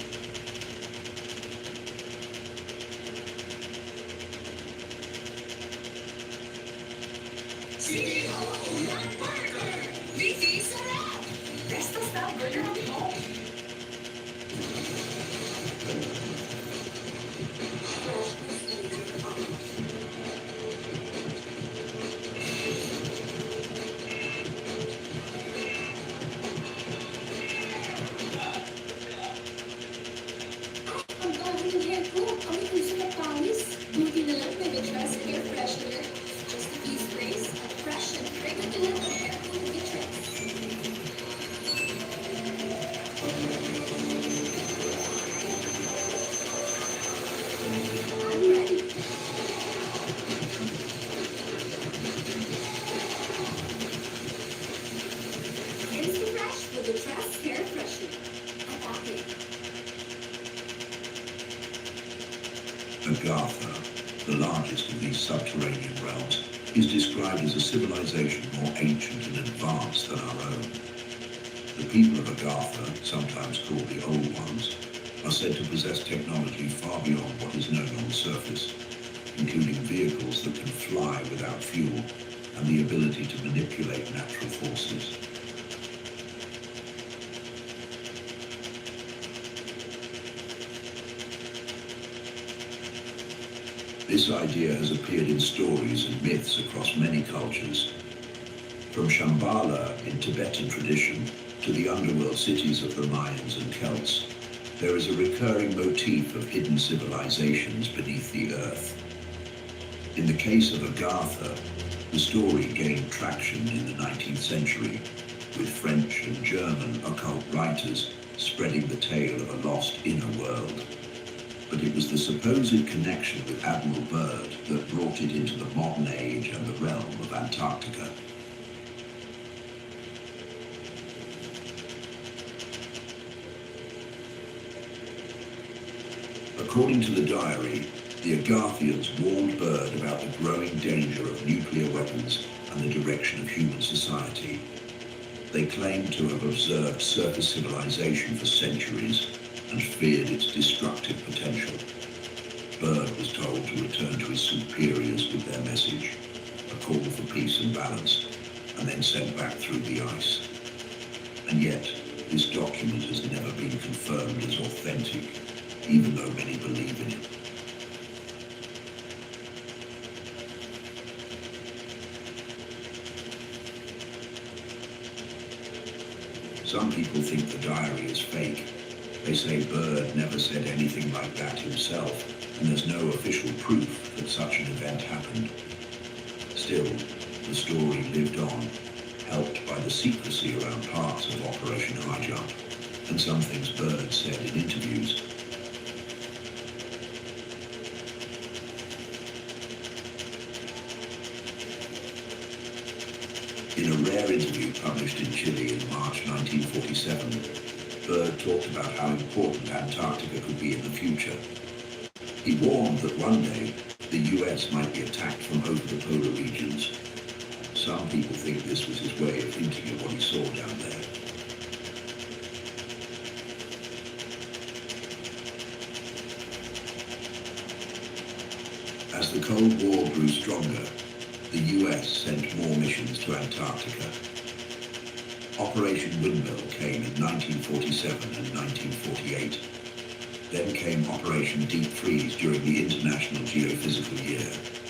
Agartha, the largest of these subterranean realms, is described as a civilization more ancient and advanced than our own. The people of Agartha, sometimes called the Old Ones, are said to possess technology far beyond what is known on the surface, including vehicles that can fly without fuel and the ability to manipulate natural forces. This idea has appeared in stories and myths across many cultures. From Shambhala in Tibetan tradition to the underworld cities of the Mayans and Celts, there is a recurring motif of hidden civilizations beneath the earth. In the case of Agartha, the story gained traction in the 19th century, with French and German occult writers spreading the tale of a lost inner world. But it was the supposed connection with Admiral Byrd that brought it into the modern age and the realm of Antarctica. According to the diary, the Agarthians warned Byrd about the growing danger of nuclear weapons and the direction of human society. They claimed to have observed surface civilization for centuries and feared its destructive potential. Byrd was told to return to his superiors with their message, a call for peace and balance, and then sent back through the ice. And yet, this document has never been confirmed as authentic, even though many believe in it. Some people think the diary is fake. They say Byrd never said anything like that himself, and there's no official proof that such an event happened. Still, the story lived on, helped by the secrecy around parts of Operation Highjump, and some things Byrd said in interviews. In a rare interview published in Chile in March 1947, Byrd talked about how important Antarctica could be in the future. He warned that one day the US might be attacked from over the polar regions. Some people think this was his way of hinting at what he saw down there. As the Cold War grew stronger, the US sent more missions to Antarctica. Operation Windmill came in 1947 and 1948. Then came Operation Deep Freeze during the International Geophysical Year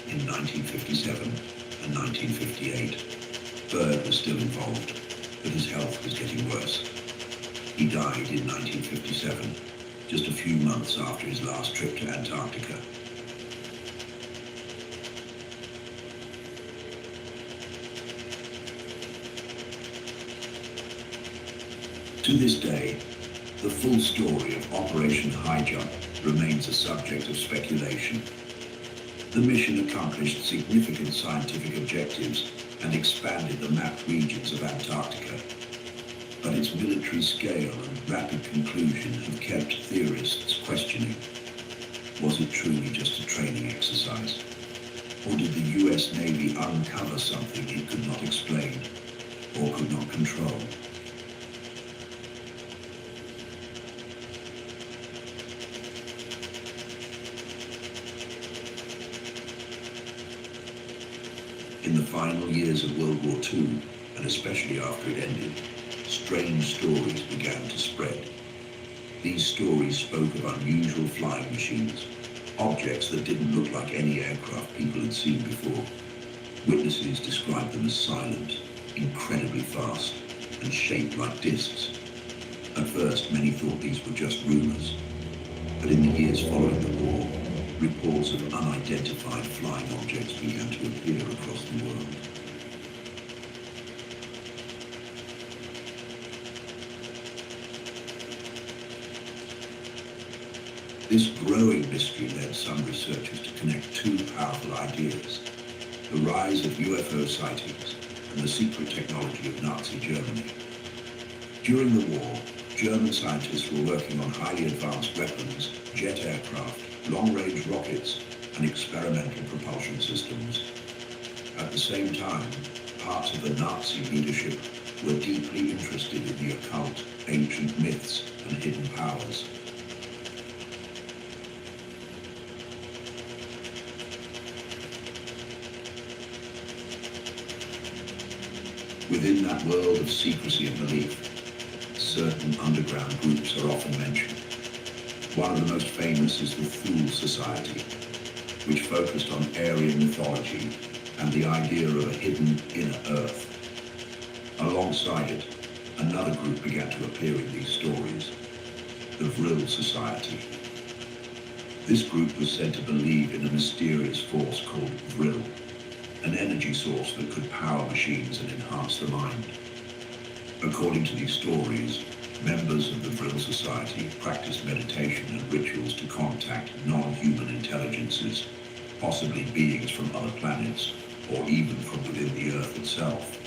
in 1957 and 1958. Byrd was still involved, but his health was getting worse. He died in 1957, just a few months after his last trip to Antarctica. To this day, the full story of Operation Highjump remains a subject of speculation. The mission accomplished significant scientific objectives and expanded the mapped regions of Antarctica. But its military scale and rapid conclusion have kept theorists questioning. Was it truly just a training exercise? Or did the US Navy uncover something it could not explain or could not control? In the final years of World War II, and especially after it ended, strange stories began to spread. These stories spoke of unusual flying machines, objects that didn't look like any aircraft people had seen before. Witnesses described them as silent, incredibly fast, and shaped like discs. At first, many thought these were just rumors, but in the years following the war, reports of unidentified flying objects began to appear across the world. This growing mystery led some researchers to connect two powerful ideas: the rise of UFO sightings and the secret technology of Nazi Germany. During the war, German scientists were working on highly advanced weapons, jet aircraft, long-range rockets, and experimental propulsion systems. At the same time, parts of the Nazi leadership were deeply interested in the occult, ancient myths, and hidden powers. Within that world of secrecy and belief, certain underground groups are often mentioned. One of the most famous is the Thule Society, which focused on Aryan mythology and the idea of a hidden inner earth. Alongside it, another group began to appear in these stories, the Real Society. This group was said to believe in a mysterious force called Vril, an energy source that could power machines and enhance the mind. According to these stories, members of the Vril Society practiced meditation and rituals to contact non-human intelligences, possibly beings from other planets, or even from within the Earth itself.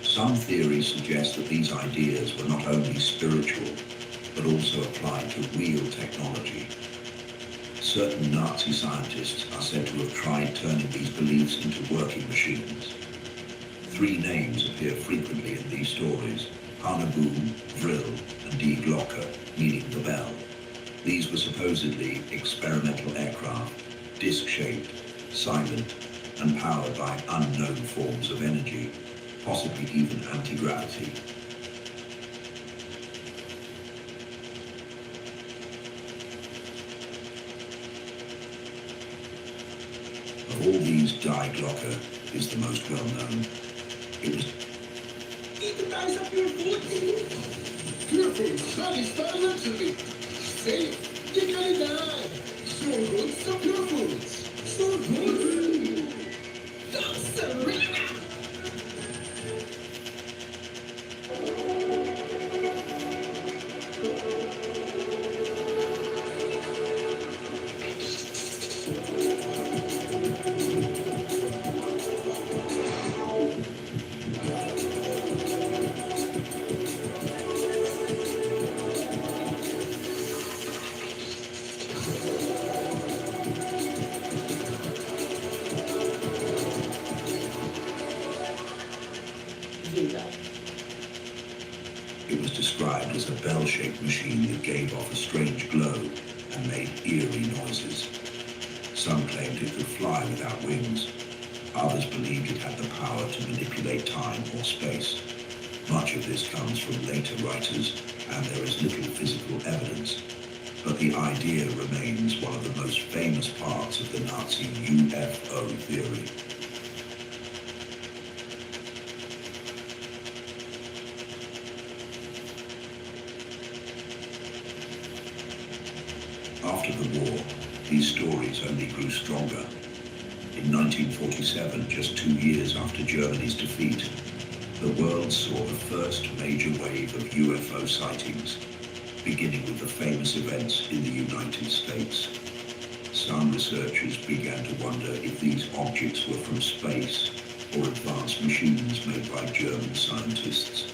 Some theories suggest that these ideas were not only spiritual, but also applied to real technology. Certain Nazi scientists are said to have tried turning these beliefs into working machines. Three names appear frequently in these stories: Hanabu, Vril, and Die Glocke, meaning the bell. These were supposedly experimental aircraft, disc-shaped, silent, and powered by unknown forms of energy, possibly even anti-gravity. Of all these, Die Glocke is the most well-known. It was Pure foods, satisfy naturally. Safe, de calidad. So good, so pure foods. So good. That's Serena. It was described as a bell-shaped machine that gave off a strange glow and made eerie noises. Some claimed it could fly without wings. Others believed it had the power to manipulate time or space. Much of this comes from later writers, and there is little physical evidence. But the idea remains one of the most famous parts of the Nazi UFO theory. After the war, these stories only grew stronger. In 1947, just 2 years after Germany's defeat, the world saw the first major wave of UFO sightings, beginning with the famous events in the United States. Some researchers began to wonder if these objects were from space or advanced machines made by German scientists.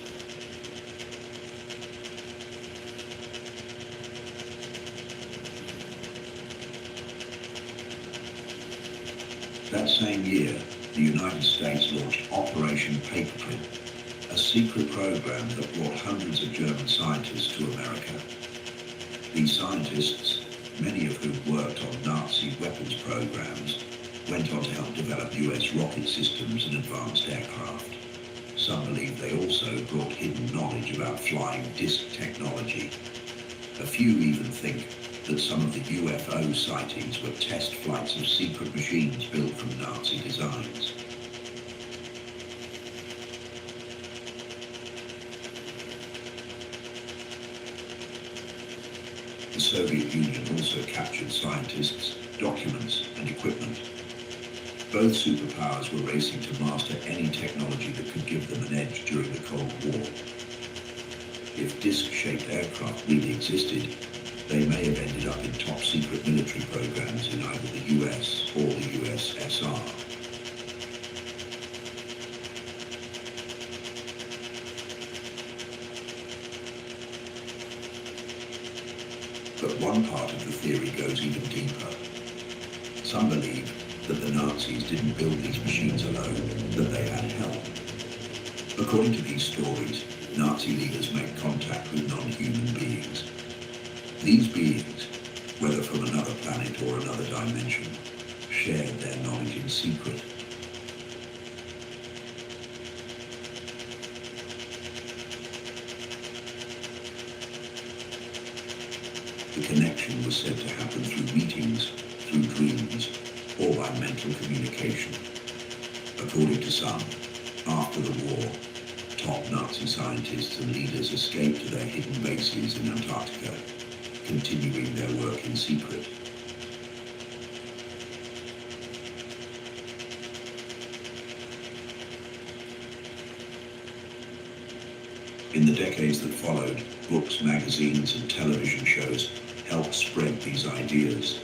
That same year, the United States launched Operation Paperclip, a secret program that brought hundreds of German scientists to America. These scientists, many of whom worked on Nazi weapons programs, went on to help develop US rocket systems and advanced aircraft. Some believe they also brought hidden knowledge about flying disc technology. A few even think that some of the UFO sightings were test flights of secret machines built from Nazi designs. The Soviet Union also captured scientists, documents, and equipment. Both superpowers were racing to master any technology that could give them an edge during the Cold War. If disc-shaped aircraft really existed, they may have ended up in top-secret military programs in either the US or the USSR. But one part of the theory goes even deeper. Some believe that the Nazis didn't build these machines alone, that they had help. According to these stories, Nazi leaders made contact with non-human beings. These beings, whether from another planet or another dimension, shared their knowledge in secret. The connection was said to happen through meetings, through dreams, or by mental communication. According to some, after the war, top Nazi scientists and leaders escaped to their hidden bases in Antarctica, continuing their work in secret. In the decades that followed, books, magazines, and television shows helped spread these ideas.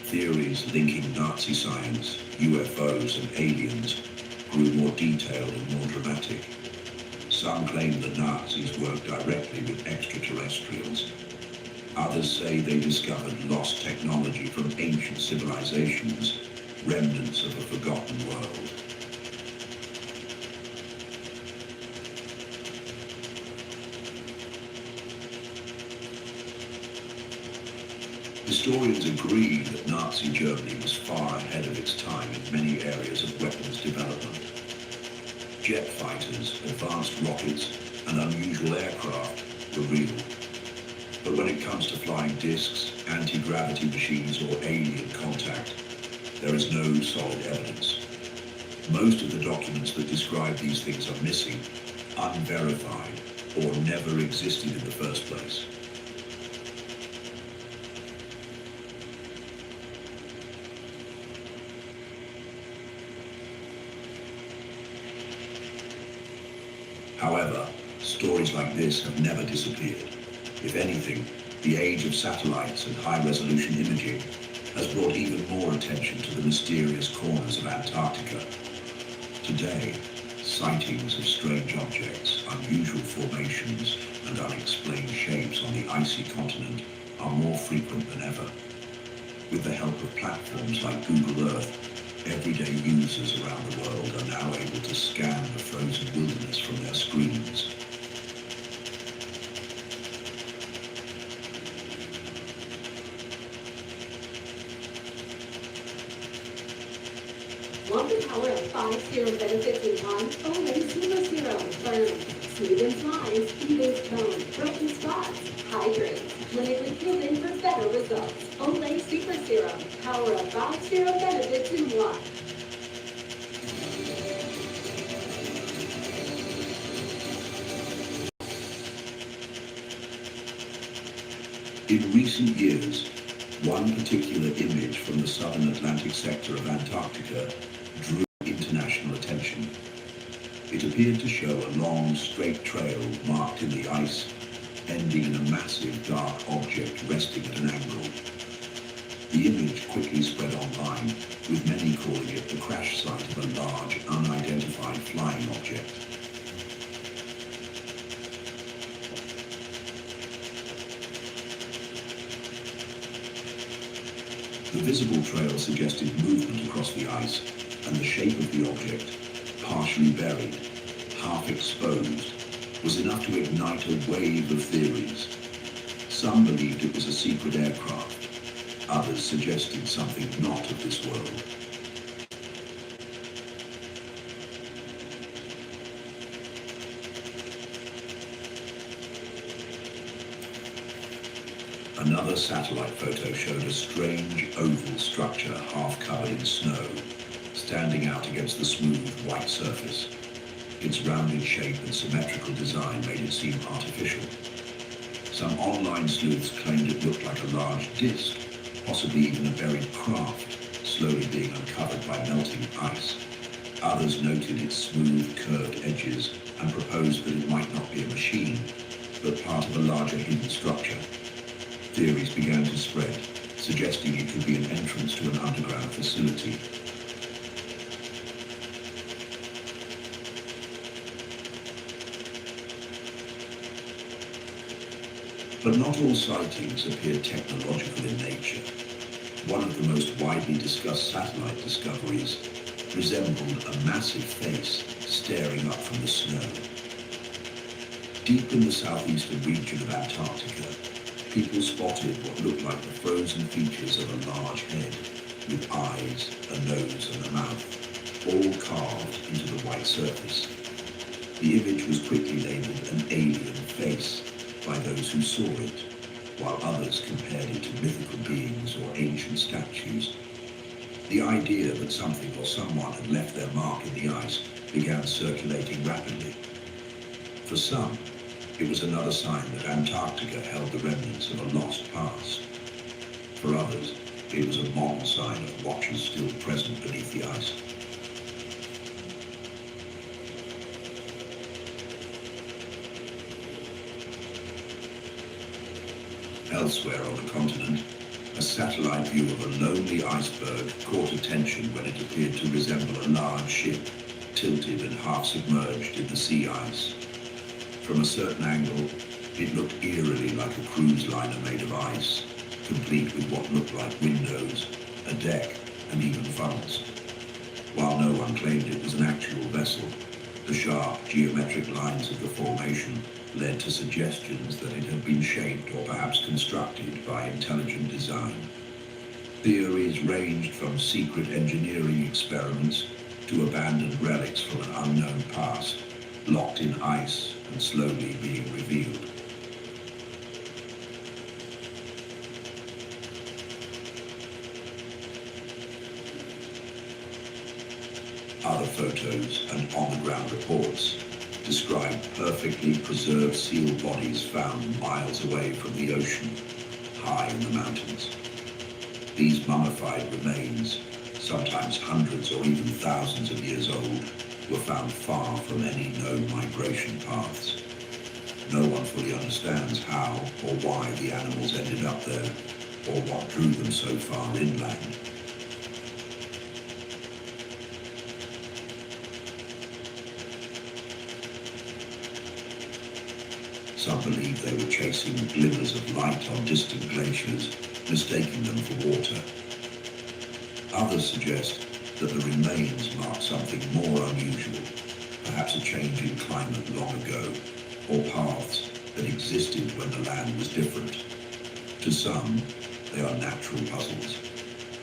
Theories linking Nazi science, UFOs, and aliens grew more detailed and more dramatic. Some claim the Nazis worked directly with extraterrestrials. Others say they discovered lost technology from ancient civilizations, remnants of a forgotten world. Historians agree that Nazi Germany was far ahead of its time in many areas of weapons development. Jet fighters, advanced rockets, and unusual aircraft were real. But when it comes to flying discs, anti-gravity machines, or alien contact, there is no solid evidence. Most of the documents that describe these things are missing, unverified, or never existed in the first place. However, stories like this have never disappeared. If anything, the age of satellites and high-resolution imaging has brought even more attention to the mysterious corners of Antarctica. Today, sightings of strange objects, unusual formations, and unexplained shapes on the icy continent are more frequent than ever. With the help of platforms like Google Earth, everyday users around the world are now able to scan the frozen wilderness from their screens. Want the power of 5 serum benefits in one? Olay Super Serum. Burn. Smooth and slides. Evens tone. Broken spots. Hydrate. Clinically proven for better results. Olay Super Serum. Power of 5 serum benefits in one. In recent years, one particular image from the southern Atlantic sector of Antarctica drew international attention. It appeared to show a long, straight trail marked in the ice, ending in a massive, dark object resting at an angle. The image quickly spread online, with many calling it the crash site of a large, unidentified flying object. The visible trail suggested movement across the ice, and the shape of the object, partially buried, half exposed, was enough to ignite a wave of theories. Some believed it was a secret aircraft. Others suggested something not of this world. Another satellite photo showed a strange oval structure half covered in snow, standing out against the smooth white surface. Its rounded shape and symmetrical design made it seem artificial. Some online sleuths claimed it looked like a large disc, possibly even a buried craft, slowly being uncovered by melting ice. Others noted its smooth, curved edges and proposed that it might not be a machine, but part of a larger hidden structure. Theories began to spread, suggesting it could be an entrance to an underground facility. But not all sightings appeared technological in nature. One of the most widely discussed satellite discoveries resembled a massive face staring up from the snow. Deep in the southeastern region of Antarctica, people spotted what looked like the frozen features of a large head, with eyes, a nose and a mouth, all carved into the white surface. The image was quickly labeled an alien face by those who saw it, while others compared it to mythical beings or ancient statues. The idea that something or someone had left their mark in the ice began circulating rapidly. For some, it was another sign that Antarctica held the remnants of a lost past. For others, it was a modern sign of watchers still present beneath the ice. Elsewhere on the continent, a satellite view of a lonely iceberg caught attention when it appeared to resemble a large ship, tilted and half submerged in the sea ice. From a certain angle, it looked eerily like a cruise liner made of ice, complete with what looked like windows, a deck, and even funnels. While no one claimed it was an actual vessel, the sharp geometric lines of the formation led to suggestions that it had been shaped or perhaps constructed by intelligent design. Theories ranged from secret engineering experiments to abandoned relics from an unknown past, locked in ice and slowly being revealed. Other photos and on-the-ground reports described perfectly preserved seal bodies found miles away from the ocean, high in the mountains. These mummified remains, sometimes hundreds or even thousands of years old, were found far from any known migration paths. No one fully understands how or why the animals ended up there, or what drew them so far inland. Some believe they were chasing glimmers of light on distant glaciers, mistaking them for water. Others suggest that the remains mark something more unusual, perhaps a change in climate long ago, or paths that existed when the land was different. To some, they are natural puzzles.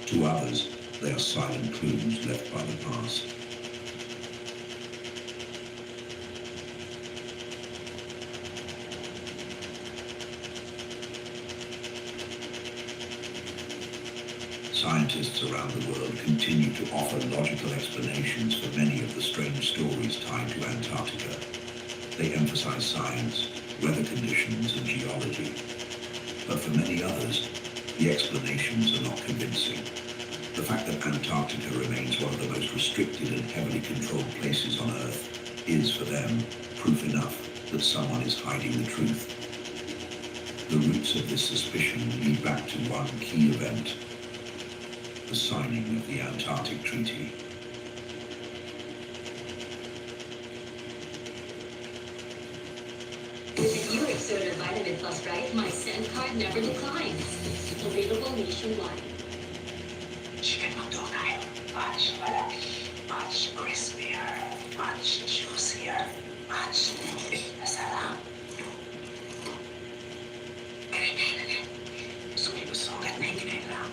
To others, They are silent clues left by the past. Scientists around the world continue to offer logical explanations for many of the strange stories tied to Antarctica. They emphasize science, weather conditions, and geology. But for many others, the explanations are not convincing. The fact that Antarctica remains one of the most restricted and heavily controlled places on Earth is, for them, proof enough that someone is hiding the truth. The roots of this suspicion lead back to one key event: the signing of the Antarctic Treaty. With the Uric Soda Vitamin Plus Right, my send card never declines. Available nationwide. Chicken McDonald, much malaki, much crispier, much juicier, much masarap. Kailangan, suminusugat na yung kailangan.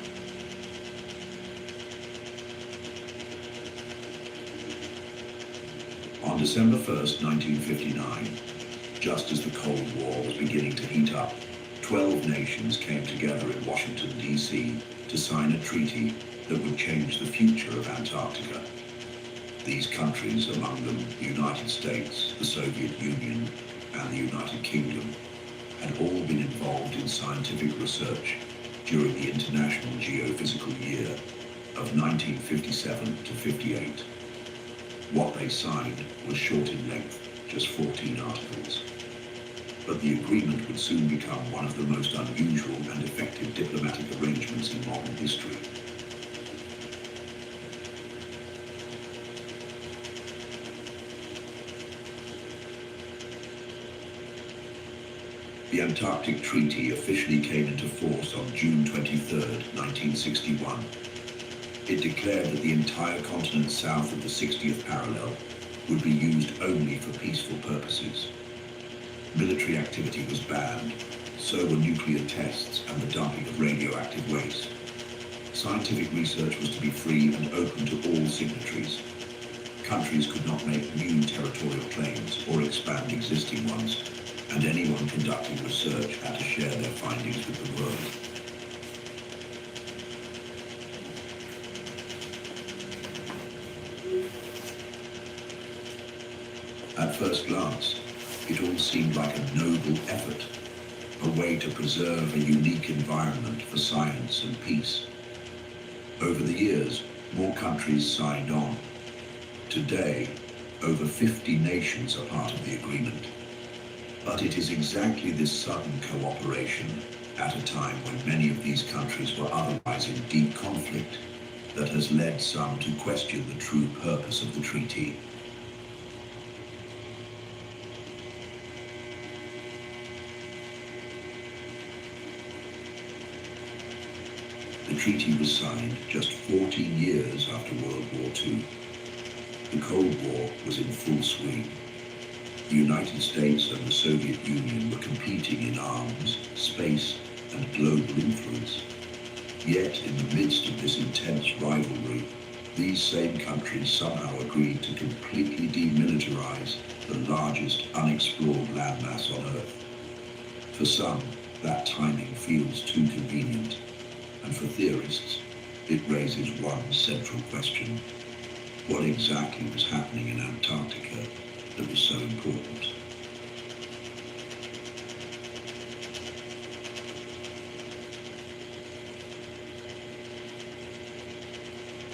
On December 1st, 1959, just as the Cold War was beginning to heat up, 12 nations came together in Washington, D.C. to sign a treaty that would change the future of Antarctica. These countries, among them the United States, the Soviet Union, and the United Kingdom, had all been involved in scientific research during the International Geophysical Year of 1957 to 58. What they signed was short in length, just 14 articles. But the agreement would soon become one of the most unusual and effective diplomatic arrangements in modern history. The Antarctic Treaty officially came into force on June 23, 1961. It declared that the entire continent south of the 60th parallel would be used only for peaceful purposes. Military activity was banned, so were nuclear tests and the dumping of radioactive waste. Scientific research was to be free and open to all signatories. Countries could not make new territorial claims or expand existing ones, and anyone conducting research had to share their findings with the world. At first glance, it all seemed like a noble effort, a way to preserve a unique environment for science and peace. Over the years, more countries signed on. Today, over 50 nations are part of the agreement. But it is exactly this sudden cooperation, at a time when many of these countries were otherwise in deep conflict, that has led some to question the true purpose of the treaty. The treaty was signed just 14 years after World War II. The Cold War was in full swing. The United States and the Soviet Union were competing in arms, space, and global influence. Yet, in the midst of this intense rivalry, these same countries somehow agreed to completely demilitarize the largest unexplored landmass on Earth. For some, that timing feels too convenient, and for theorists, it raises one central question. What exactly was happening in Antarctica that was so important?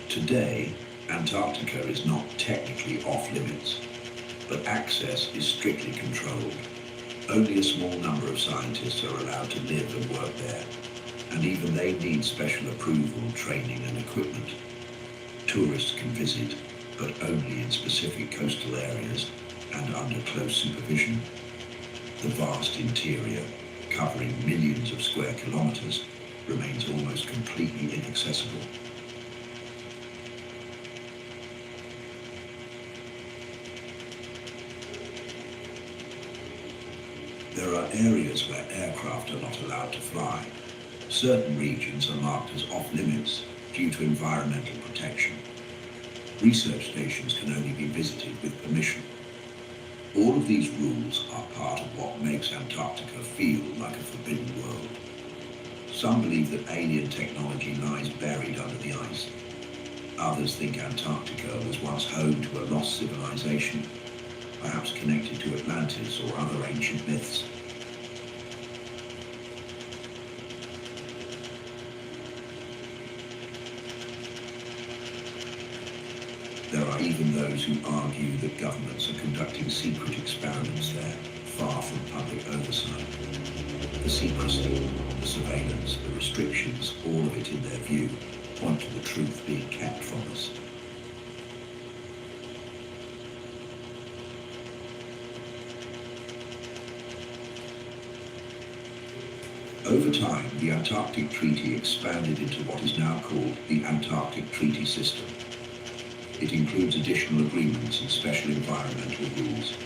Today, Antarctica is not technically off limits, but access is strictly controlled. Only a small number of scientists are allowed to live and work there, and even they need special approval, training, and equipment. Tourists can visit, but only in specific coastal areas and under close supervision. The vast interior, covering millions of square kilometers, remains almost completely inaccessible. There are areas where aircraft are not allowed to fly. Certain regions are marked as off-limits, due to environmental protection. Research stations can only be visited with permission. All of these rules are part of what makes Antarctica feel like a forbidden world. Some believe that alien technology lies buried under the ice. Others think Antarctica was once home to a lost civilization, perhaps connected to Atlantis or other ancient myths. There are even those who argue that governments are conducting secret experiments there, far from public oversight. The secrecy, the surveillance, the restrictions, all of it in their view, point to the truth being kept from us. Over time, the Antarctic Treaty expanded into what is now called the Antarctic Treaty System. It includes additional agreements and special environmental rules.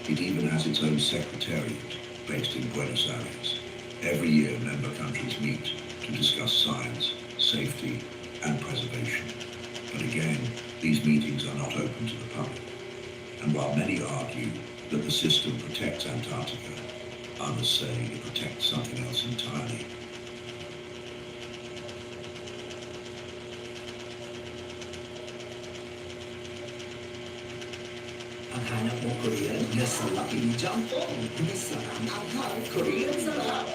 It even has its own secretariat, based in Buenos Aires. Every year, member countries meet to discuss science, safety, and preservation. But again, these meetings are not open to the public. And while many argue that the system protects Antarctica, others say it protects something else entirely. Ang hanap mo Korean, nasa laking jampong. Masarap ang Korean sarap.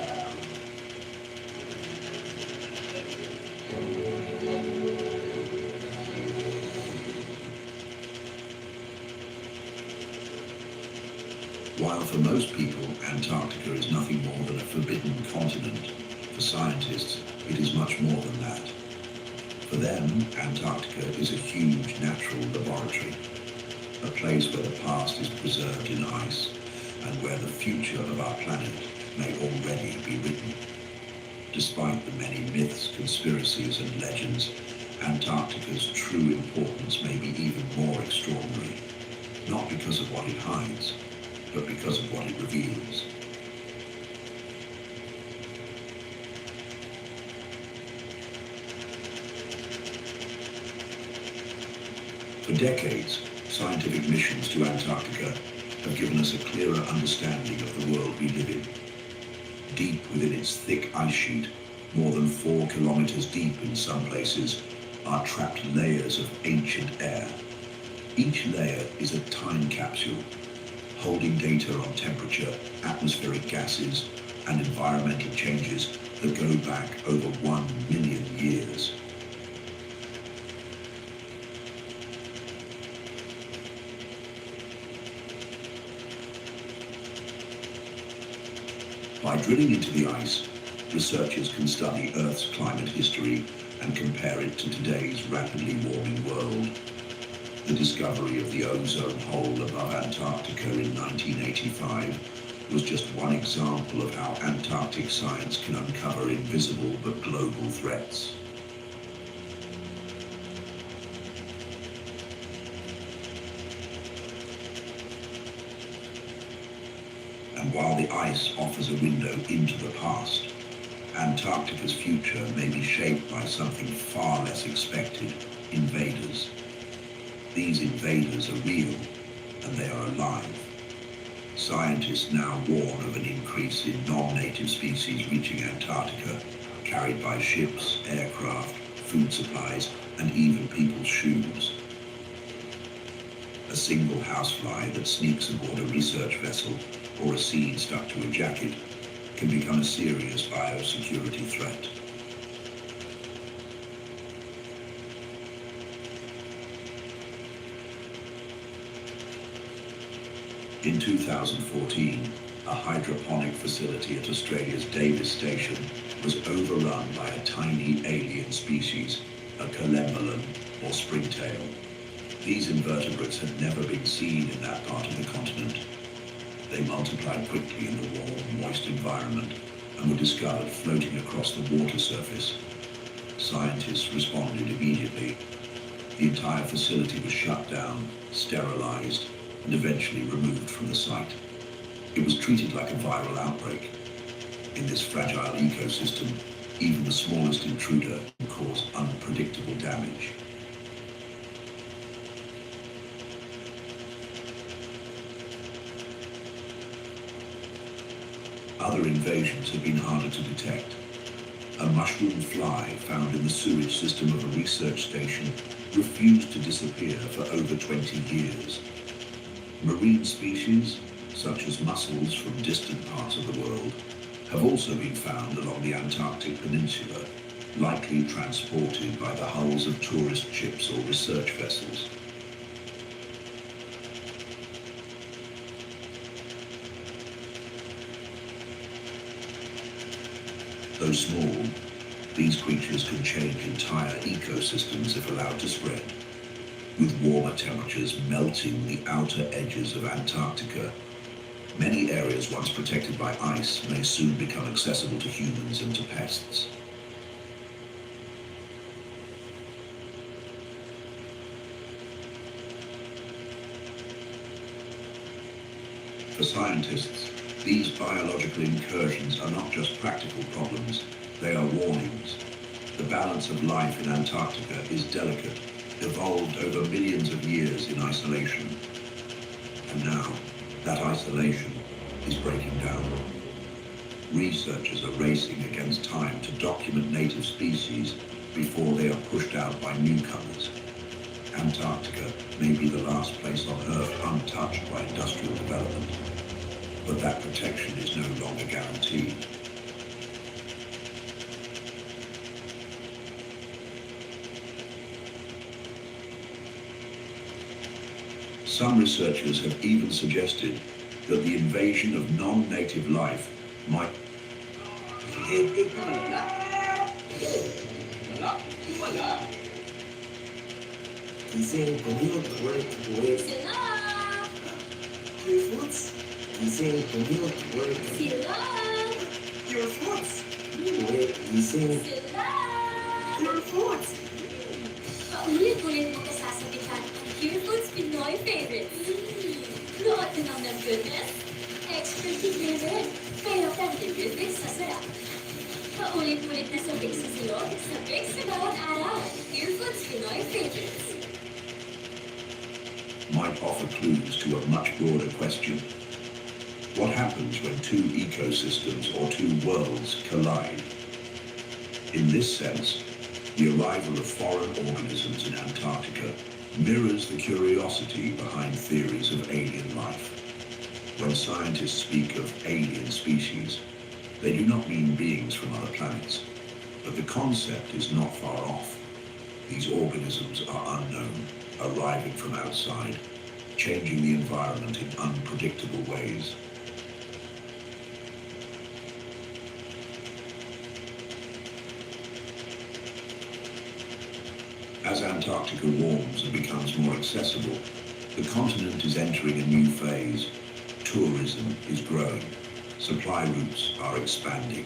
While for most people, Antarctica is nothing more than a forbidden continent, for scientists, it is much more than that. For them, Antarctica is a huge natural laboratory, a place where the past is preserved in ice and where the future of our planet may already be written. Despite the many myths, conspiracies and legends, Antarctica's true importance may be even more extraordinary, not because of what it hides, but because of what it reveals. For decades, scientific missions to Antarctica have given us a clearer understanding of the world we live in. Deep within its thick ice sheet, more than 4 kilometers deep in some places, are trapped layers of ancient air. Each layer is a time capsule, holding data on temperature, atmospheric gases, and environmental changes that go back over 1 million years. By drilling into the ice, researchers can study Earth's climate history and compare it to today's rapidly warming world. The discovery of the ozone hole above Antarctica in 1985 was just one example of how Antarctic science can uncover invisible but global threats. And while the ice offers a window into the past, Antarctica's future may be shaped by something far less expected: invaders. These invaders are real, and they are alive. Scientists now warn of an increase in non-native species reaching Antarctica, carried by ships, aircraft, food supplies, and even people's shoes. A single housefly that sneaks aboard a research vessel or a seed stuck to a jacket can become a serious biosecurity threat. In 2014, a hydroponic facility at Australia's Davis Station was overrun by a tiny alien species, a Collembolan or springtail. These invertebrates had never been seen in that part of the continent. They multiplied quickly in the warm, moist environment and were discovered floating across the water surface. Scientists responded immediately. The entire facility was shut down, sterilized, and eventually removed from the site. It was treated like a viral outbreak. In this fragile ecosystem, Even the smallest intruder can cause unpredictable damage. Other invasions have been harder to detect. A mushroom fly found in the sewage system of a research station refused to disappear for over 20 years. Marine species, such as mussels from distant parts of the world, have also been found along the Antarctic Peninsula, likely transported by the hulls of tourist ships or research vessels. Though small, these creatures can change entire ecosystems if allowed to spread, with warmer temperatures melting the outer edges of Antarctica. Many areas once protected by ice may soon become accessible to humans and to pests. For scientists, these biological incursions are not just practical problems, they are warnings. The balance of life in Antarctica is delicate, evolved over millions of years in isolation. And now, that isolation is breaking down. Researchers are racing against time to document native species before they are pushed out by newcomers. Antarctica may be the last place on Earth untouched by industrial development, but that protection is no longer guaranteed. Some researchers have even suggested that the invasion of non-native life might Ulit-ulit mo kasasabihan ang Pure Foods Pinoy favorites. Loot din ang ng goodness, extra tignan, pero pagdibig sa sarap. Paulit-ulit na sabik sa silog, sabik sa bawat araw. Pure Foods Pinoy favorites. might offer clues to a much broader question. What happens when two ecosystems or two worlds collide? In this sense, the arrival of foreign organisms in Antarctica mirrors the curiosity behind theories of alien life. When scientists speak of alien species, they do not mean beings from other planets, but the concept is not far off. These organisms are unknown, arriving from outside, changing the environment in unpredictable ways. As Antarctica warms and becomes more accessible, the continent is entering a new phase. Tourism is growing. Supply routes are expanding.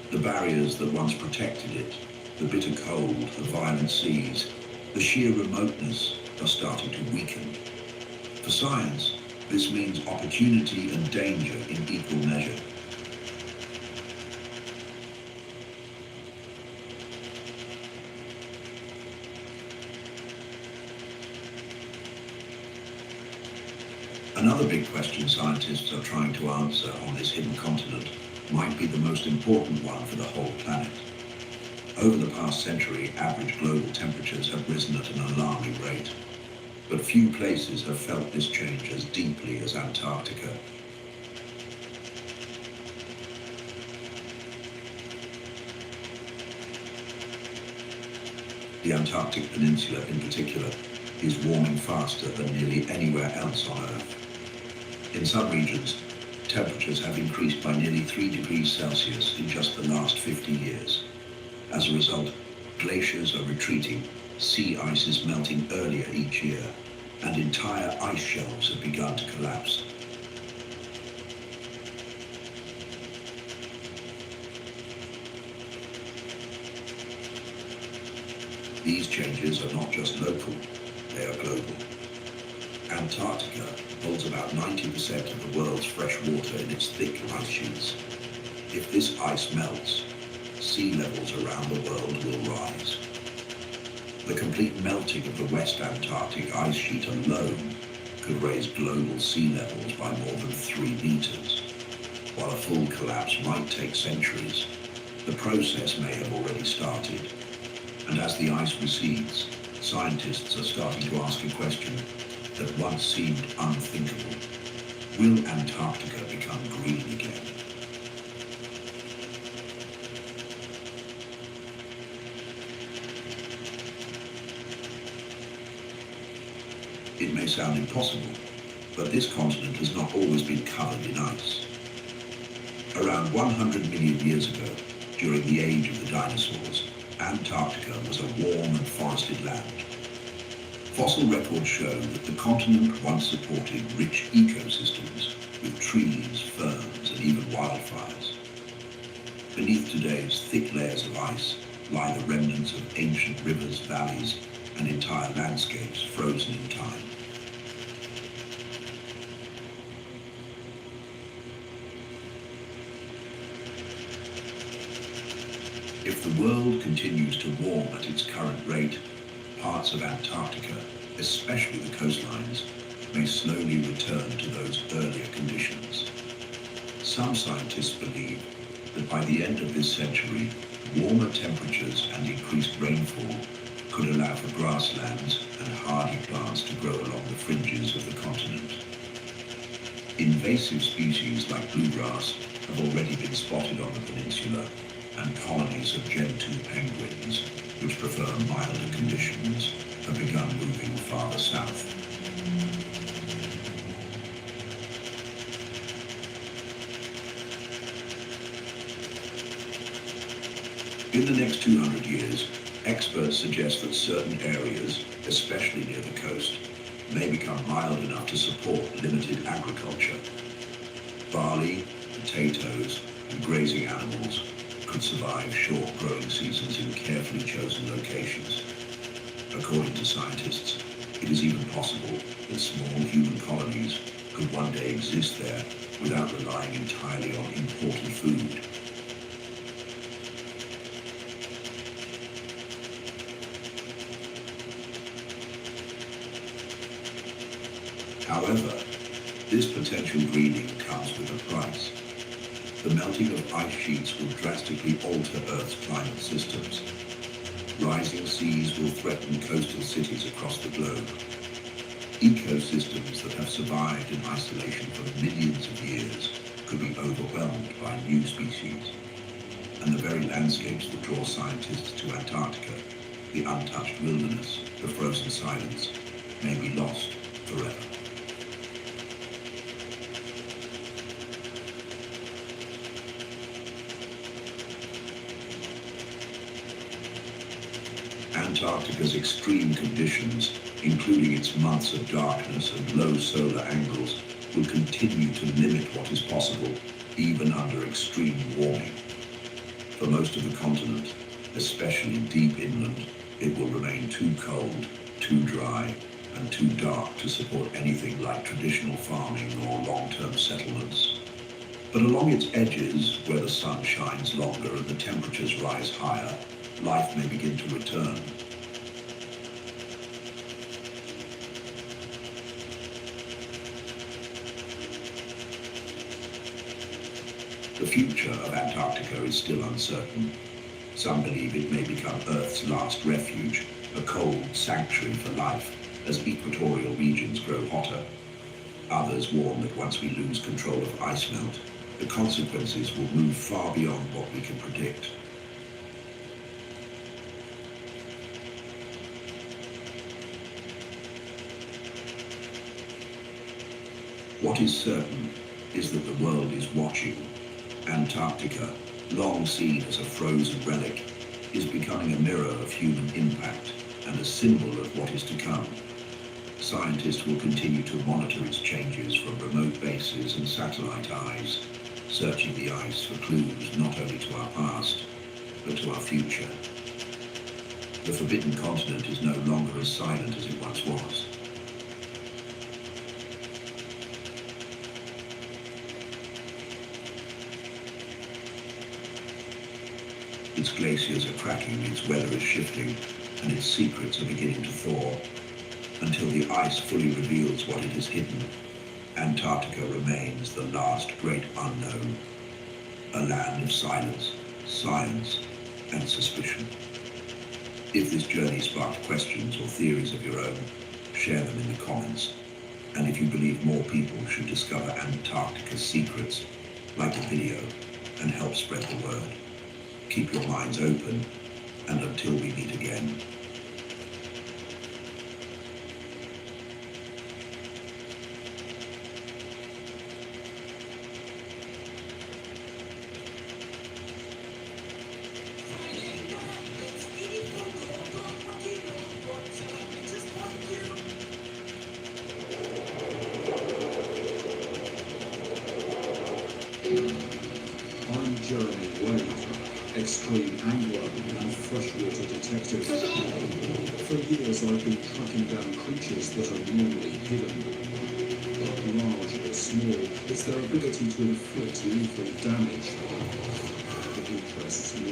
The barriers that once protected it, the bitter cold, the violent seas, the sheer remoteness are starting to weaken. For science, this means opportunity and danger in equal measure. Another big question scientists are trying to answer on this hidden continent might be the most important one for the whole planet. Over the past century, average global temperatures have risen at an alarming rate, but few places have felt this change as deeply as Antarctica. The Antarctic Peninsula in particular is warming faster than nearly anywhere else on Earth. In some regions, temperatures have increased by nearly 3 degrees Celsius in just the last 50 years. As a result, glaciers are retreating, sea ice is melting earlier each year, and entire ice shelves have begun to collapse. These changes are not just local, they are global. Antarctica holds about 90% of the world's fresh water in its thick ice sheets. If this ice melts, sea levels around the world will rise. The complete melting of the West Antarctic ice sheet alone could raise global sea levels by more than 3 meters. While a full collapse might take centuries, the process may have already started. And as the ice recedes, scientists are starting to ask a question that once seemed unthinkable. Will Antarctica become green again? It may sound impossible, but this continent has not always been covered in ice. Around 100 million years ago, during the age of the dinosaurs, Antarctica was a warm and forested land. Fossil records show that the continent once supported rich ecosystems with trees, ferns, and even wildflowers. Beneath today's thick layers of ice lie the remnants of ancient rivers, valleys, and entire landscapes frozen in time. If the world continues to warm at its current rate, parts of Antarctica, especially the coastlines, may slowly return to those earlier conditions. Some scientists believe that by the end of this century, warmer temperatures and increased rainfall could allow for grasslands and hardy plants to grow along the fringes of the continent. Invasive species like bluegrass have already been spotted on the peninsula, and colonies of Gentoo penguins, which prefer milder conditions, have begun moving farther south. In the next 200 years, experts suggest that certain areas, especially near the coast, may become mild enough to support limited agriculture. Barley, potatoes, and grazing animals could survive short growing seasons in carefully chosen locations. According to scientists, it is even possible that small human colonies could one day exist there without relying entirely on imported food. However, this potential greening comes with a price. The melting of ice sheets will drastically alter Earth's climate systems. Rising seas will threaten coastal cities across the globe. Ecosystems that have survived in isolation for millions of years could be overwhelmed by new species. And the very landscapes that draw scientists to Antarctica, the untouched wilderness, the frozen silence, may be lost forever. Antarctica's extreme conditions, including its months of darkness and low solar angles, will continue to limit what is possible, even under extreme warming. For most of the continent, especially deep inland, it will remain too cold, too dry, and too dark to support anything like traditional farming or long-term settlements. But along its edges, where the sun shines longer and the temperatures rise higher, life may begin to return. The future of Antarctica is still uncertain. Some believe it may become Earth's last refuge, a cold sanctuary for life as equatorial regions grow hotter. Others warn that once we lose control of ice melt, the consequences will move far beyond what we can predict. What is certain is that the world is watching. Antarctica, long seen as a frozen relic, is becoming a mirror of human impact and a symbol of what is to come. Scientists will continue to monitor its changes from remote bases and satellite eyes, searching the ice for clues not only to our past, but to our future. The forbidden continent is no longer as silent as it once was. Its glaciers are cracking, its weather is shifting, and its secrets are beginning to thaw. Until the ice fully reveals what it has hidden, Antarctica remains the last great unknown. A land of silence, science, and suspicion. If this journey sparked questions or theories of your own, share them in the comments. And if you believe more people should discover Antarctica's secrets, like the video and help spread the word. Keep your minds open, and until we meet again. I'm Jeremy Wade, extreme angler and freshwater detective. For years I've been tracking down creatures that are normally hidden. But large or small, it's their ability to inflict lethal damage that interests me.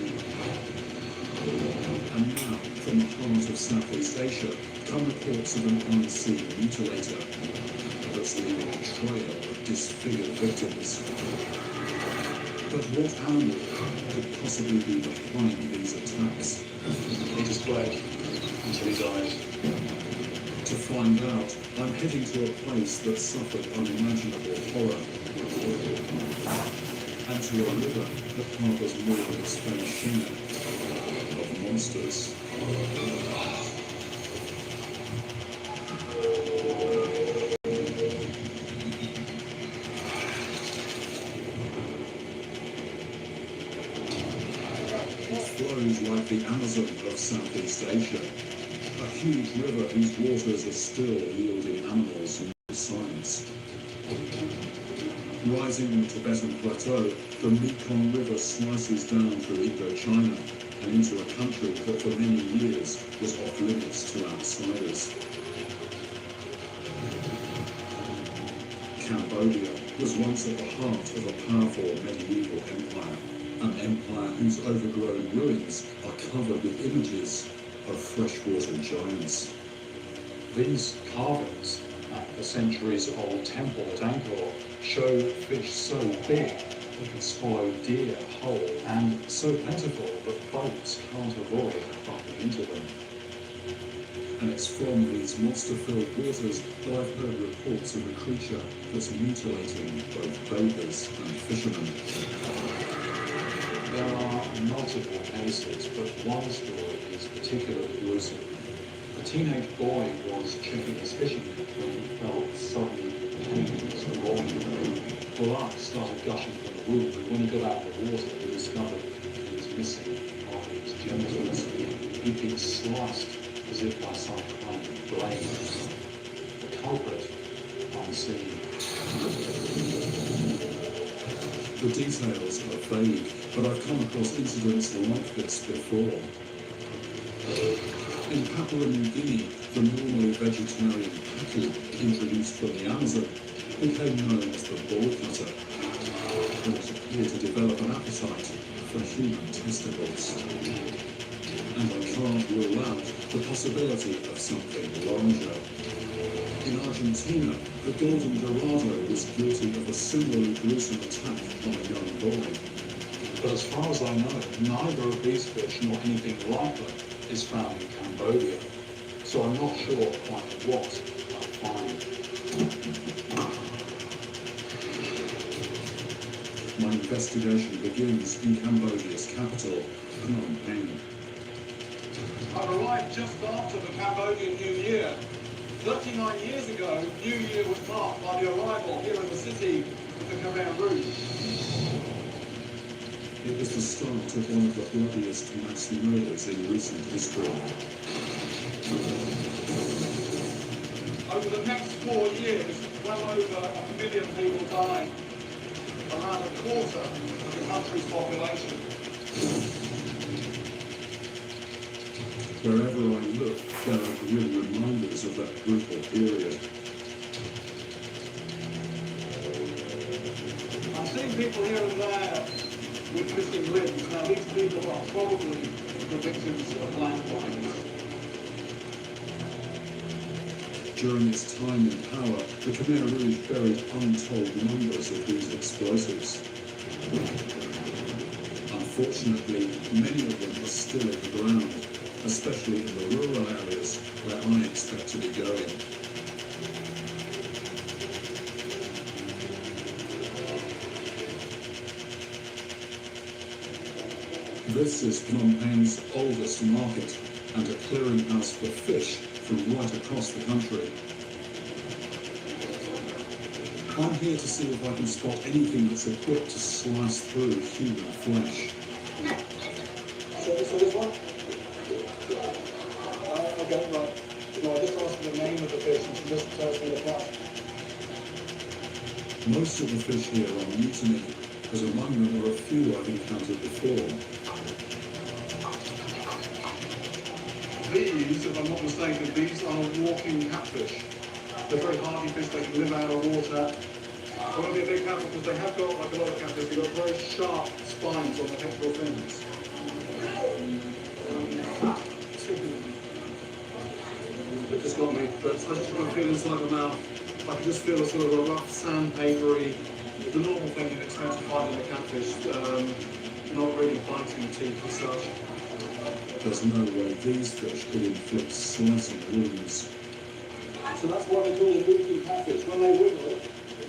And now, from the heart of Southeast Asia, come reports of an unseen mutilator that's leaving a trail of disfigured victims. But what animal could possibly be behind these attacks? He just bled until he died. To find out, I'm heading to a place that suffered unimaginable horror. And to a river that harbours more than its fair share of monsters. Flows like the Amazon of Southeast Asia, a huge river whose waters are still yielding animals and science. Rising on the Tibetan plateau, the Mekong River slices down through Indochina and into a country that for many years was off limits to outsiders. Cambodia was once at the heart of a powerful medieval empire. An empire whose overgrown ruins are covered with images of freshwater giants. These carvings at the centuries-old temple at Angkor show fish so big they can swallow deer whole and so plentiful that boats can't avoid bumping into them. And it's from these monster-filled waters that I've heard reports of a creature that's mutilating both bathers and fishermen. There are multiple cases, but one story is particularly gruesome. A teenage boy was checking his fishing net when he felt suddenly pains along. Blood started gushing from the wound, and when he got out of the water, he discovered he was missing part of his genitals. He'd been sliced as if by some kind of blade. The culprit unseen. The details are vague, but I've come across incidents like this before. In Papua New Guinea, the normally vegetarian pacu, introduced from the Amazon, became known as the ball cutter, and it appeared to develop an appetite for human testicles. And I can't rule out the possibility of something larger. In Argentina, the golden dorado was guilty of a similarly gruesome attack on a young boy. But as far as I know, neither of these fish nor anything like them is found in Cambodia. So I'm not sure quite what I'll find. My investigation begins in Cambodia's capital, Phnom Penh. I arrived just after the Cambodian New Year. 39 years ago, New Year was marked by the arrival here in the city of the Khmer Rouge. It was the start of one of the bloodiest mass murders in recent history. Over the next 4 years, well over 1 million people died, around a quarter of the country's population. Wherever I look, there are grim reminders of that brutal period. I'm seeing people here and there with fishing limbs. Now, these people are probably the victims of landmines. During its time in power, the Khmer Rouge buried untold numbers of these explosives. Unfortunately, many of them are still in the ground, especially in the rural areas where I expect to be going. This is Phnom Penh's oldest market and a clearinghouse for fish from right across the country. I'm here to see if I can spot anything that's equipped to slice through human flesh. So this one? Okay, right. No, I just asked for the name of the fish and she just tells me the price. Most of the fish here are new to me, as among them are a few I've encountered before. These, if I'm not mistaken, these are walking catfish. They're very hardy fish, they can live out of water. They won't be a big catfish because they have got, like a lot of catfish, they've got very sharp spines on the pectoral fins. They've just got me, but I just want to feel inside the mouth. I can just feel a sort of a rough, sandpapery, the normal thing you'd expect to find in a catfish, not really biting teeth as such. There's no way these fish could inflict slicing wounds. So that's why they call them walking catfish. When they wiggle,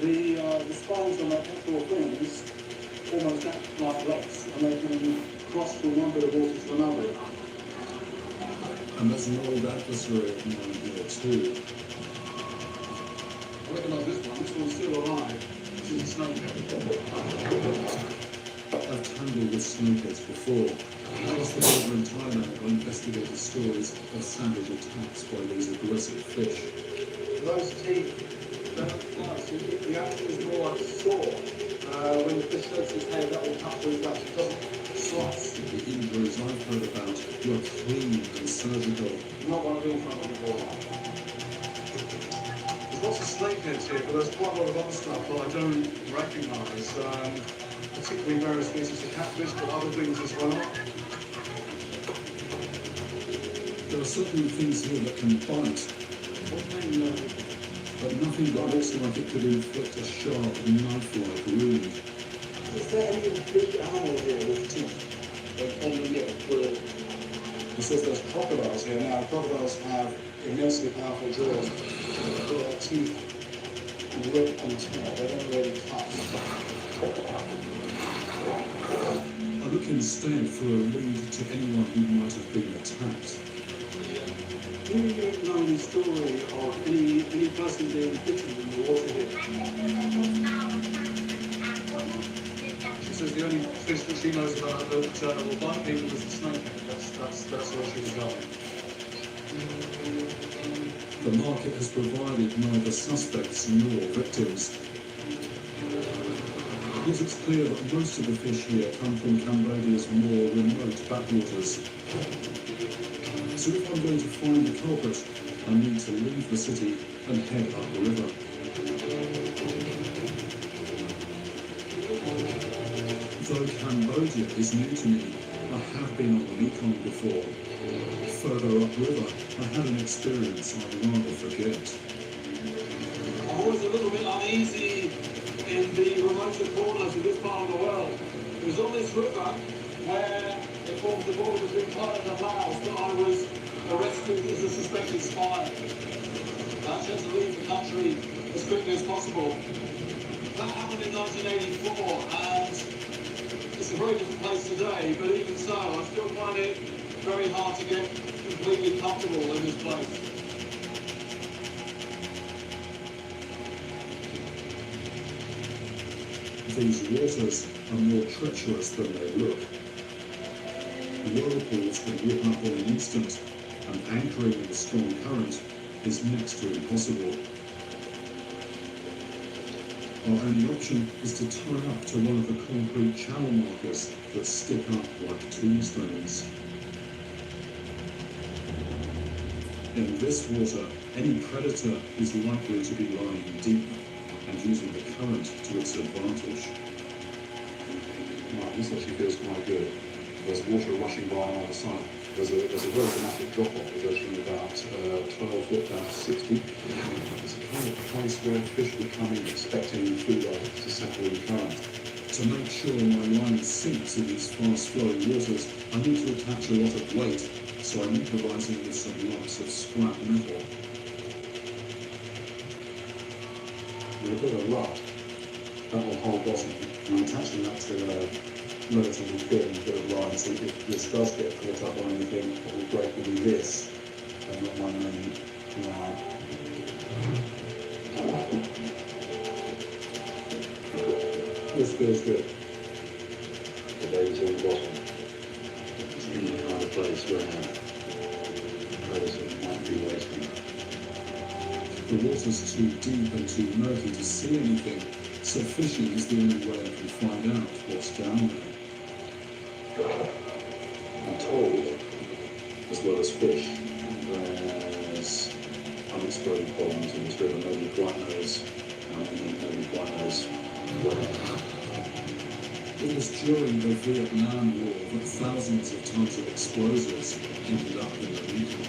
the spines on their pectoral fins almost act like legs, and they can cross from one bit of water to another. And there's an old adversary of mine here too. I recognise this one. This one's still alive. This is a snakehead. I've tangled with snakeheads before. Across the border in Thailand, I investigated stories of savage attacks by these aggressive fish. Those teeth, the action is more like a saw. When the fish shakes its head, that will cut through that. It doesn't slice. The injuries I've heard about were clean and surgical. Not what I've been from before. There's lots of snakeheads here, but there's quite a lot of other stuff that I don't recognise. Particularly various species of catfish, but other things as well. There are certainly things here that can bite, but nothing that looks like it could inflict a sharp, knife-like wound. Is there any big animal here with teeth? On the lip, where it says there's crocodiles here. Now, crocodiles have immensely powerful jaws. Their teeth rip and tear. They don't really cut. I look instead for a lead to anyone who might have been attacked. Do you know any story of any person being bitten in the water here? She says the only fish that she knows about that will bite people is the snakehead. That's where she was going. The market has provided neither suspects nor victims. Yet it's clear that most of the fish here come from Cambodia's more remote backwaters. So if I'm going to find the culprit, I need to leave the city and head up the river. Though Cambodia is new to me, I have been on the Mekong before. Further upriver, I had an experience I'd rather forget. I'm always a little bit uneasy in the remoter corners of this part of the world. It was on this river where it formed the border between Thailand and Laos that I was arrested as a suspected spy. I had to leave the country as quickly as possible. That happened in 1984, and it's a very different place today, but even so, I still find it very hard to get completely comfortable in this place. These waters are more treacherous than they look. Whirlpools can whip up on an instant, and anchoring in a strong current is next to impossible. Our only option is to tie up to one of the concrete channel markers that stick up like tombstones. In this water, any predator is likely to be lying deep and using the current to its advantage. My This actually feels quite good. There's water rushing by on either side. There's a very dramatic drop-off. It goes from about 12 foot down to 60. It's a kind of place where fish would come in expecting food to settle in current. To make sure my line sinks in these fast-flowing waters, I need to attach a lot of weight, so I'm improvising with some lumps of scrap metal. With a bit of rut, that will hold bottom. I'm attaching that to a relatively thin bit of line, so if this does get caught up on anything, what will break will be this, and not my main line. This feels good. The baby's on the bottom. It's in the kind of place where predators might be waiting. The water's too deep and too murky to see anything, so fishing is the only way I can find out what's down there. I'm told, as well as fish, there's unexploded bombs in this river. Nobody quite knows how many, nobody quite knows where. It was during the Vietnam War that thousands of tons of explosives ended up in the region.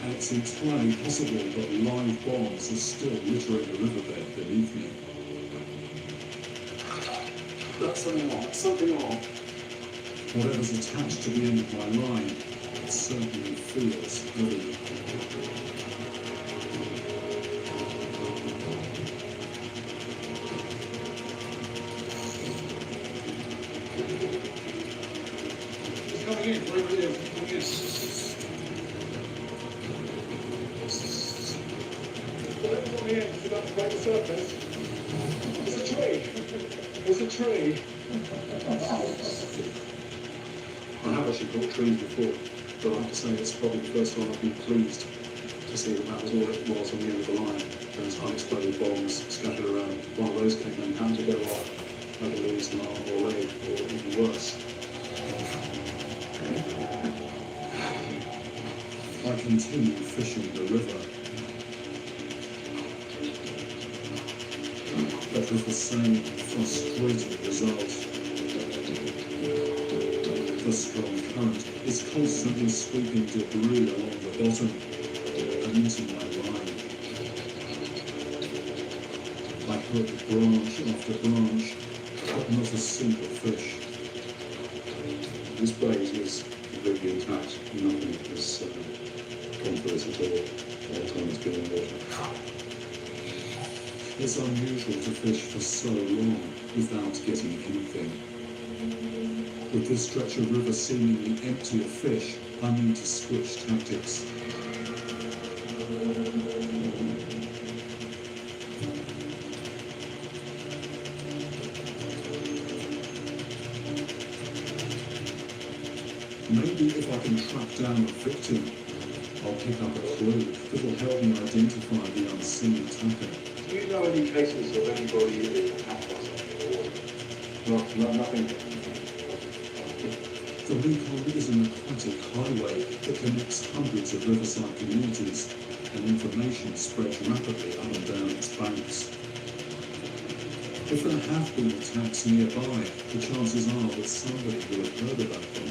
And it's entirely possible that live bombs are still littering the riverbed beneath me. That's something on. Whatever's attached to the end of my line, it certainly feels heavy. Coming in, right there, coming in. Coming in, it's about to break the surface. There's a tree. There's a tree. I have actually caught trees before, but I have to say it's probably the first time I've been pleased to see that that was all it was on the end of the line. Those unexploded bombs scattered around. One of those came and had to go off. I lose an arm or leg, or even worse. I continue fishing the river, but with the same frustrating result. The strong current is constantly sweeping debris along the bottom and into my line. I hook branch after branch, but not a single fish. This blaze was completely intact. Nothing was gone through it at all. All the time it's been in water. It's unusual to fish for so long without getting anything. With this stretch of river seemingly empty of fish, I need to switch tactics. Maybe if I can track down a victim, I'll pick up a clue that will help me identify the unseen attacker. Do you know any cases of anybody being attacked by something? No, nothing. The Mekong is an aquatic highway that connects hundreds of riverside communities, and information spreads rapidly up and down its banks. If there have been attacks nearby, the chances are that somebody will have heard about them.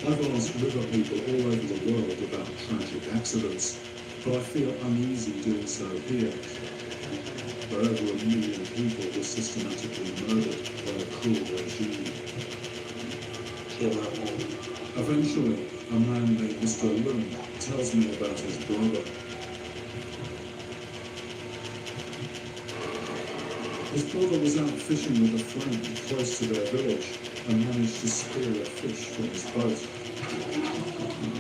I've asked river people all over the world about tragic accidents, but I feel uneasy doing so here. Where over 1 million people were systematically murdered by a cruel regime. Eventually, a man named Mr. Lung tells me about his brother. His brother was out fishing with a friend close to their village and managed to spear a fish from his boat.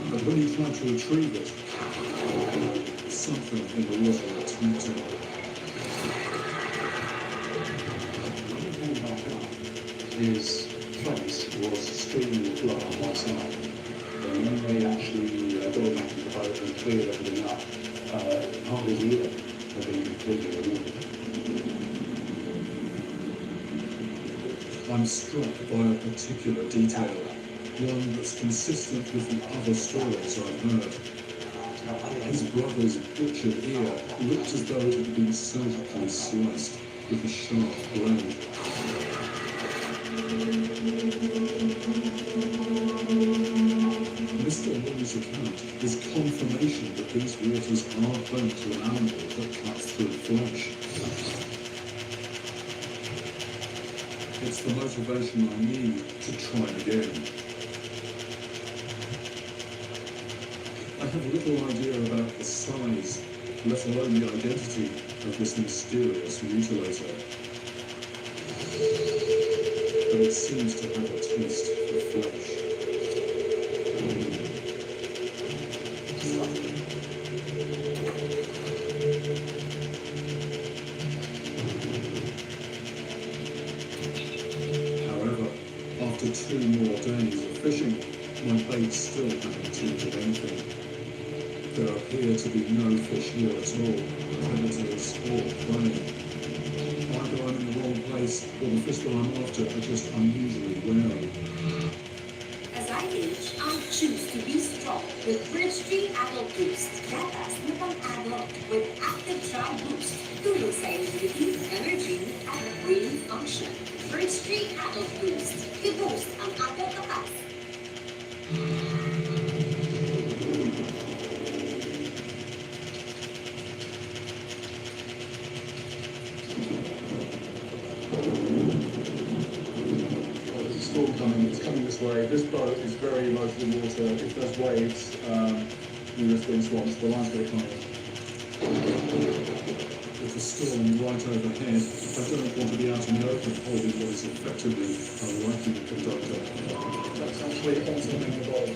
But when he tried to retrieve it, something in the water attacked him. His face was streaming with blood on one side. And when they actually got him back to the boat and cleared everything up, half his ear had been completely removed. I'm struck by a particular detail, one that's consistent with the other stories I've heard. His brother's butchered ear looked as though it had been surgically sliced with a sharp blade. Mr. Long's account is confirmation that these waters are home to an animal that cuts through flesh. It's the motivation I need to try again. I have little idea about the size, let alone the identity of this mysterious mutilator. But it seems to have a taste for flesh. However, after 2 more days of fishing, my bait still hadn't tilted anything. There appear to be no fish here at all, predators or prey. Either I'm in the wrong place, or the fish that I'm after are just unusually wary. As I age, I choose to be strong with Bridge 3 Adult Boost. Gatas na pang-adult with active trial boost. Tulong sa immunity, energy, at brain function. Bridge 3 Adult Boost. I-boost ang adult kapas. It's coming this way. This boat is very low to the water. If there's waves, we risk being swamped. The line's very coming. With the storm right overhead, I don't want to be out in the open holding what is effectively a lightning conductor. That's actually consuming the boat.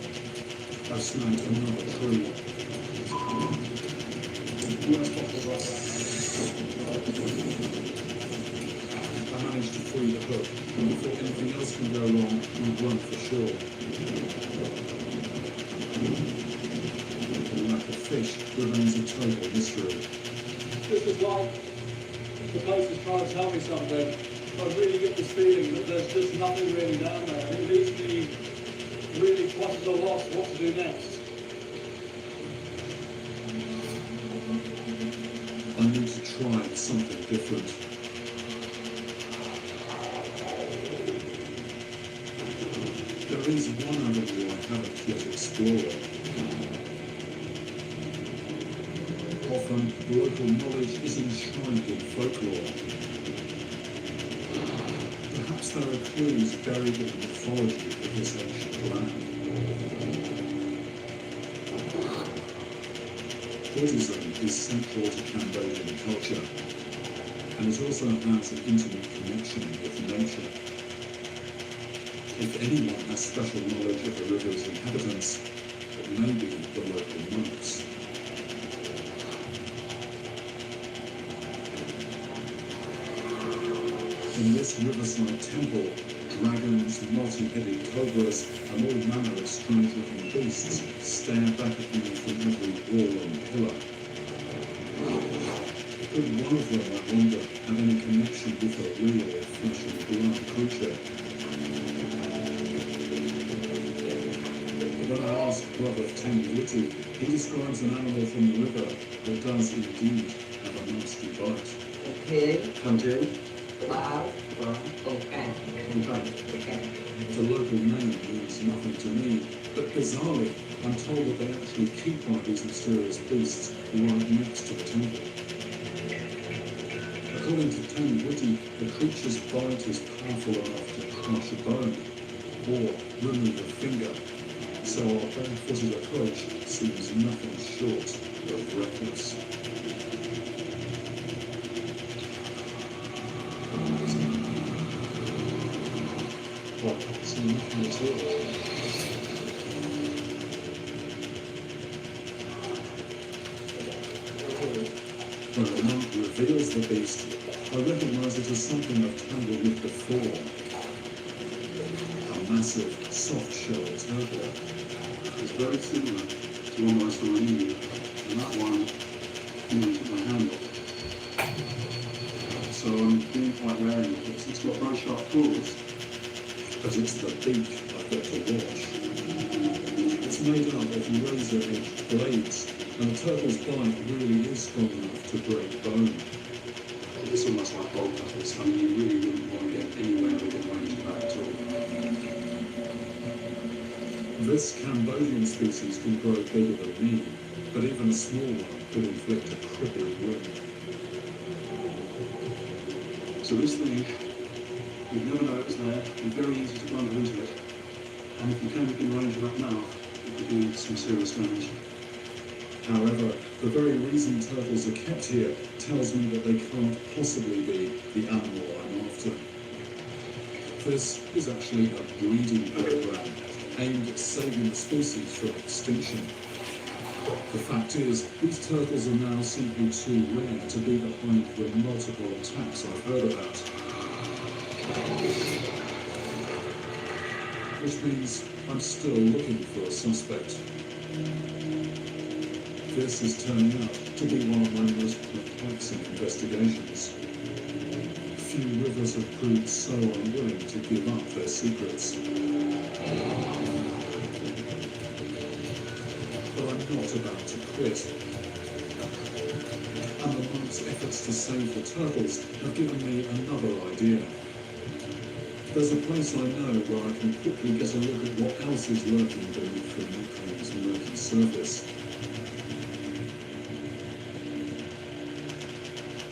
I've snagged another tree. I managed to free the hook, and before anything else can go wrong, we'll run for shore. The lack of fish remains a total mystery. This is like the place is trying to tell me something. I really get this feeling that there's just nothing really down there. And it leaves me really quite at a loss what to do next. I need to try something different. There is one avenue I haven't yet explored. Often, local knowledge is enshrined in folklore. Perhaps there are clues buried in the mythology of this ancient land. Buddhism is central to Cambodian culture, and it also has an intimate connection with nature. If anyone has special knowledge of the river's inhabitants, it may be the local monks. In this riverside temple, dragons, multi-headed cobras, and all manner of strange-looking beasts stare back at me from every wall and pillar. Could one of them, I wonder, have any connection with a real flesh and blood creature? When I ask Brother Witty, he describes an animal from the river that does indeed have a nasty bite. Okay. Hunting? Wow. Okay. The local name means nothing to me, but bizarrely, I'm told that they actually keep one of these mysterious beasts right next to the temple. According to Witty, the creature's bite is powerful enough to crush a bone or remove a finger. So our barefooted approach seems nothing short of reckless. Well, it's nothing at all. When the monk reveals the beast, I recognize it as something I've tangled with before. A massive, soft-shelled turtle. It's very similar to one I saw in India, and that one took my hand off. So I'm being quite wary of this. It's got very sharp claws. But it's the beak I've got to watch. It's made up of razor-edged blades, and the turtle's bite really is strong enough to break bone. It's almost like bolt cutters. I mean, you really wouldn't want to get anywhere within range of that at all. This Cambodian species can grow bigger than me, but even a small one could inflict a crippling wound. So this thing, you'd never know it was there. It'd be very easy to blunder into it. And if you came within range of that mouth, it could do some serious damage. However, the very reason turtles are kept here tells me that they can't possibly be the animal I'm after. This is actually a breeding program aimed at saving the species from extinction. The fact is, these turtles are now simply too rare to be behind the multiple attacks I've heard about. Which means I'm still looking for a suspect. This is turning out to be one of my most perplexing investigations. Few rivers have proved so unwilling to give up their secrets. But I'm not about to quit. And the month's efforts to save the turtles have given me another idea. There's a place I know where I can quickly get a look at what else is lurking beneath the Mekong's murky surface.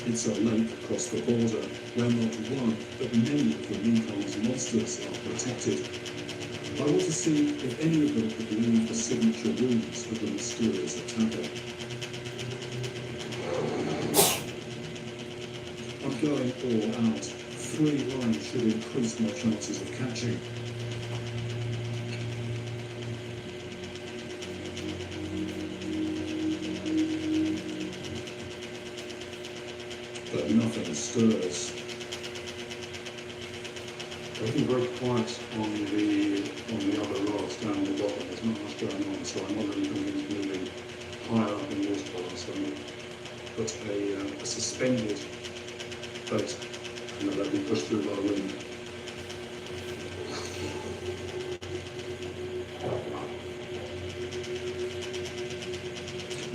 It's a lake across the border where not one, but many of the Mekong's monsters are protected. I want to see if any of them could leave the signature wounds of the mysterious attacker. I'm going all out. 3 lines should increase my chances of catching. But nothing stirs. They've been very quiet on the other rods down the bottom. There's not much going on, so I'm wondering if anything's moving higher up in the water column. So I'm going to put a suspended bait, and that'll be pushed through by the wind.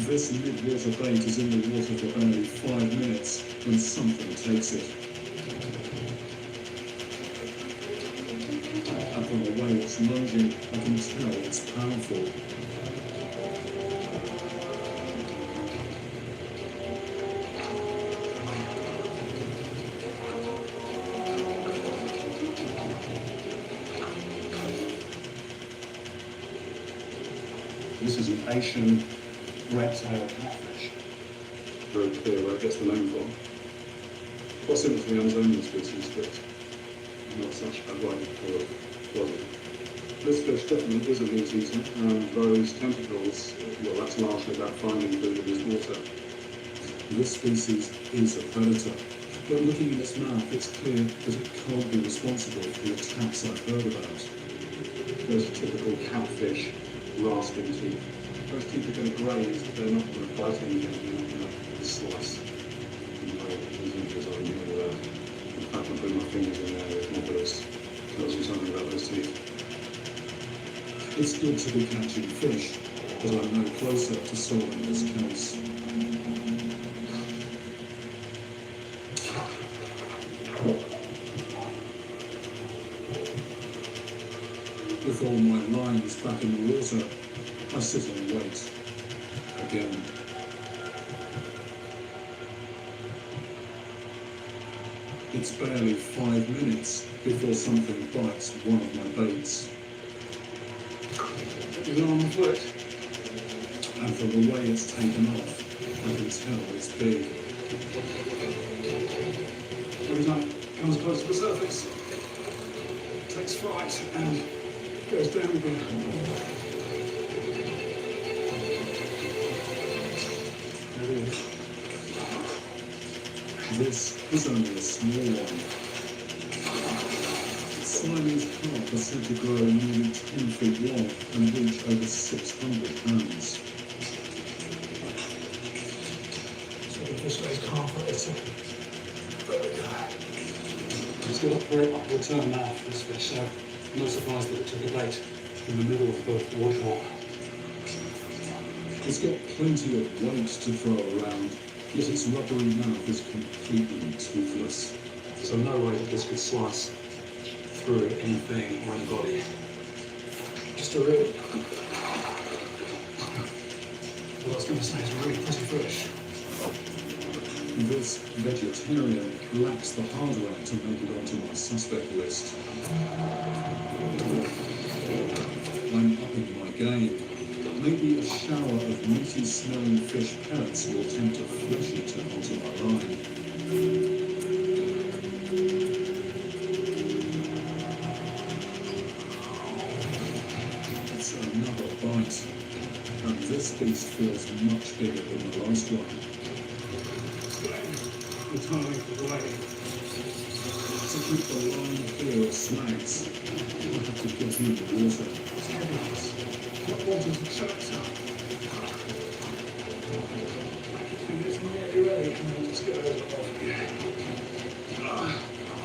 This mid-water bait is in the water for only 5 minutes when something takes it. And from the way it's lunging, I can tell it's powerful. This is an Asian reptile catfish. Very clear where it gets the name from. Quite similar to the Insomnia species, but not such a wide body. This fish definitely is a meat eater, and those tentacles, well, that's largely about finding food in his water. This species is a predator, but looking at its mouth, it's clear that it can't be responsible for the attacks I've heard about. Those typical catfish rasping teeth. Those teeth are going to graze, but they're not going to bite anything. They're not going to slice. As I knew that. In fact, I'm putting my fingers in there with Humorous. Tells you something about those teeth. It's good to be catching fish, but I'm no closer to solving this case. With all my lines back in the water, I sit and wait. Again. It's barely 5 minutes before something bites one of my baits. Is it on the foot? And from the way it's taken off, I can tell it's big. Every time it comes close to the surface, it takes fright and goes down again. There it is. This is only a small one. Siamese carp are said to grow nearly 10 feet long and reach over 600 pounds. So this way is carp, it's got a very upward turn mouth, this fish, so no surprise that it took a bait in the middle of the waterhole. It's got plenty of weight to throw around, yet its rubbery mouth is completely toothless. So no way that this could slice through anything or anybody. Just a really... Well, I was going to say it's really pretty fish. This vegetarian lacks the hardware to make it onto my suspect list. I'm upping my game. Maybe a shower of meaty smelling fish pellets will tempt a flesh eater onto my line. It's another bite, and this beast feels much bigger than the last one. The timing of the way. To keep the line clear of snags, I have to get in the water. What water's the chapter? It's nearly ready, and we'll just get over off.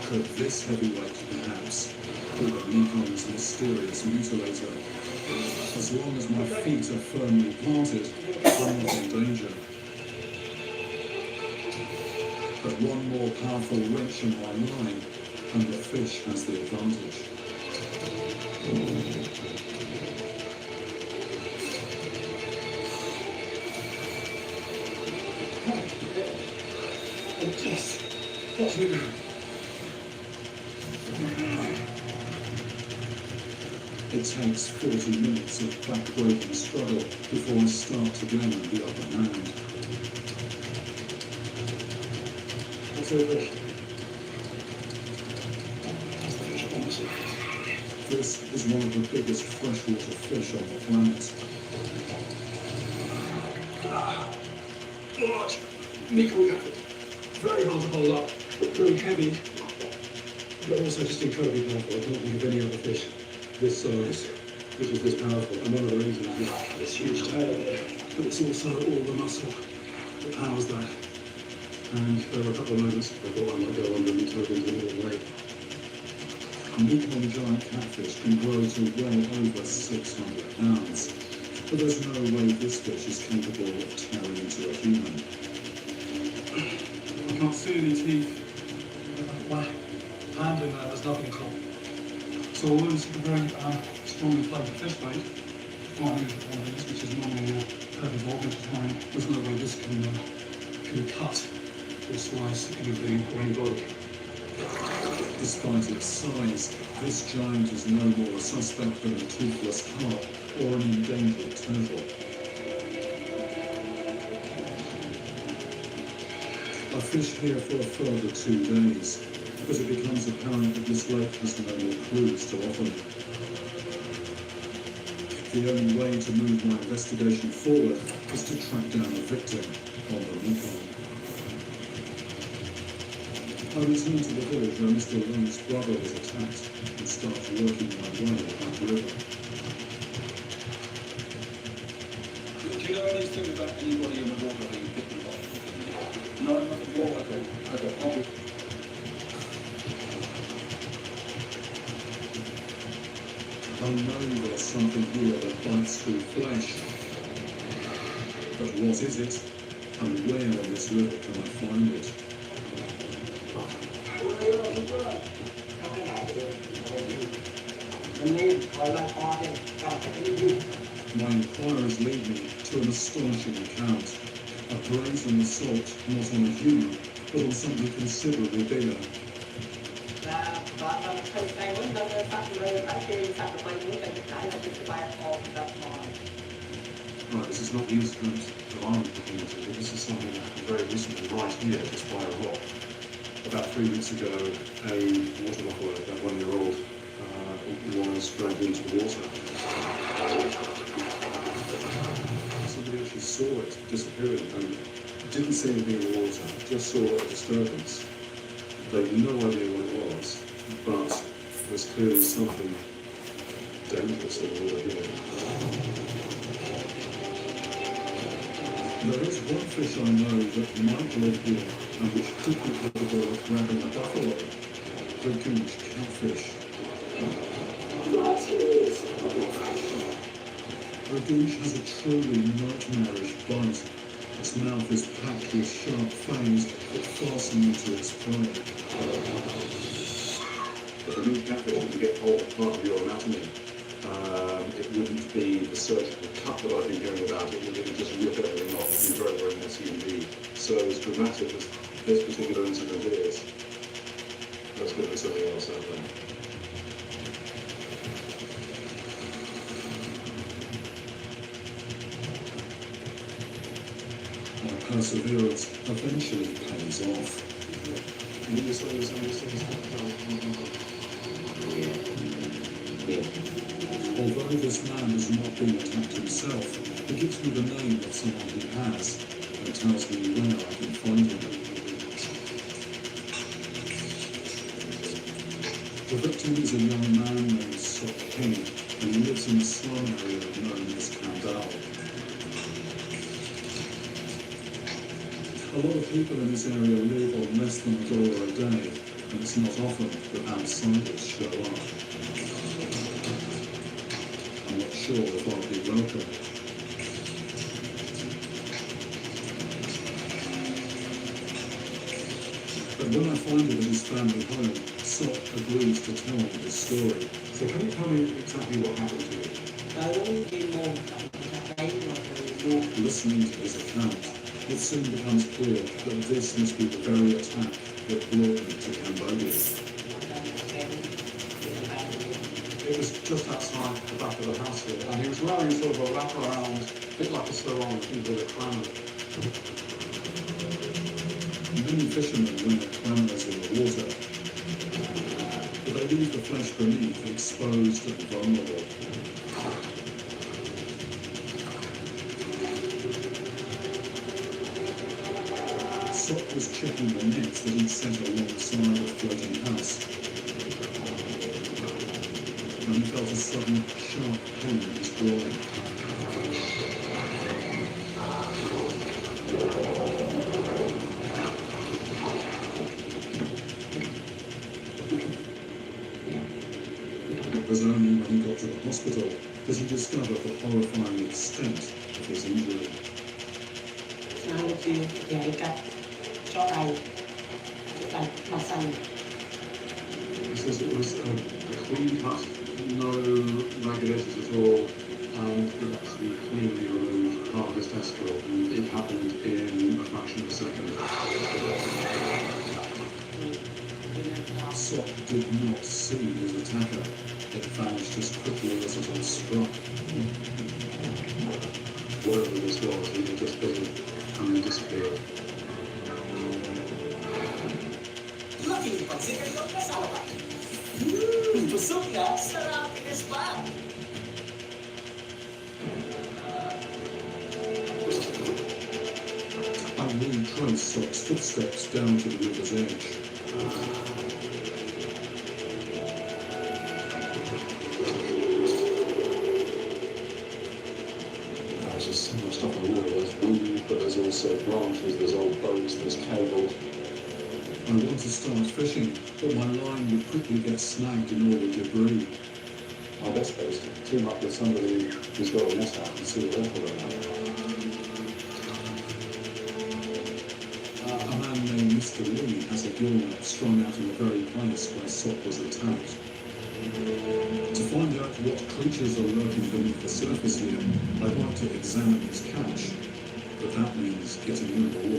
Could this heavyweight, perhaps, be the Mekong's mysterious mutilator? As long as my feet are firmly planted, I'm not in danger. But one more powerful wrench on my line, and the fish has the advantage. It takes 40 minutes of back-breaking struggle before I start to gain the upper hand. This is one of the biggest freshwater fish on the planet. Mekong effort. Very hard to hold up, very heavy, but also just incredibly powerful. I can't think of any other fish this size, which is this powerful. And one of the reasons is this huge tail there, but it's also all the muscle that powers that. And there were a couple of moments I thought I might go under and turn into a little lake. Mekong giant catfish can grow to well over 600 pounds, but there's no way this fish is capable of tearing into a human. I can't see any teeth. My hand in there, there's nothing called. So although this is a very strongly flavored fish bait, one of these, which is normally a herbivore vegetarian, there's no way this can cut or slice anything or anybody. Despite its size, this giant is no more a suspect than a toothless carp or an endangered turtle. I fish here for a further 2 days, but it becomes apparent that this lake has no more clues to offer me. The only way to move my investigation forward is to track down a victim on the Mekong. I return to the village where Mr. Long's brother was attacked and start working my way up the river. Do you know anything about anybody in the water being bitten by? No, nothing more. Okay. I know there's something here that bites through flesh. But what is it? And where on this river can I find it? My inquiries lead me to an astonishing account. A brazen assault not on a human, but on something considerably bigger. Right, this is not the incident that I'm looking into. This is something that happened very recently, right here, just by a rock. About 3 weeks ago, a water buffalo, about 1 year old, was dragged into the water. Somebody actually saw it disappearing and didn't see anything in the water, just saw a disturbance. They had no idea what it was, but there's clearly something dangerous in the water here. There is one fish I know that might live here and which could be capable of grabbing a buffalo, the goose catfish. The goose has a truly nightmarish bite. Its mouth is packed with sharp fangs that fasten into its prey. But the new catfish wouldn't get hold of part of your anatomy. It wouldn't be the surgical cut that I've been hearing about. It would just rip everything off. It would be very, very messy indeed. So as dramatic as this particular incident is, there's going to be something else out there. Our perseverance eventually pays off. Although this man has not been attacked himself, he gives me the name of someone he has and tells me where I can find him. The victim is a young man named King, and he lives in a slum area known as Cambodian. A lot of people in this area live on less than $1 a day, and it's not often that outsiders show up. I'm not sure if I'll be welcome. But when I find him in his family home, Sok agrees to tell me his story. So can you tell me exactly what happened to you? Listening to his account, it soon becomes clear that this must be the very attack that brought me to Cambodia. It was just outside the back of the house here, and he was wearing sort of a wraparound, a bit like a sarong, with a crown. Many fishermen wear cameras in the water, but they leave the flesh beneath exposed and vulnerable. Sok was checking the nets that he'd set alongside the floating house, and he felt a sudden sharp pain in his groin. It was only when he got to the hospital that he discovered the horrifying extent of his injury. He says it was a clean cut, no ragged edges at all, and that's the cleanly removed part of his testicle. And it happened in a fraction of a second. Sok did not see his attacker. It vanished as quickly as it had struck. Whatever this was, he had just been and disappeared. Busog na, sarap is bad. I retraced Sok's footsteps down to the river's edge. There's just so much stuff on the water. There's weed, but there's also branches, there's old boats, there's cables. I want to start fishing, but my line would quickly get snagged in all the debris. Our best bet is to team up with somebody who's got a net out and see what they're pulling out. A man named Mr. Lee has a gill net strung out in the very place where Sok was attacked. To find out what creatures are lurking beneath the surface here, I'd like to examine his catch, but that means getting in the water.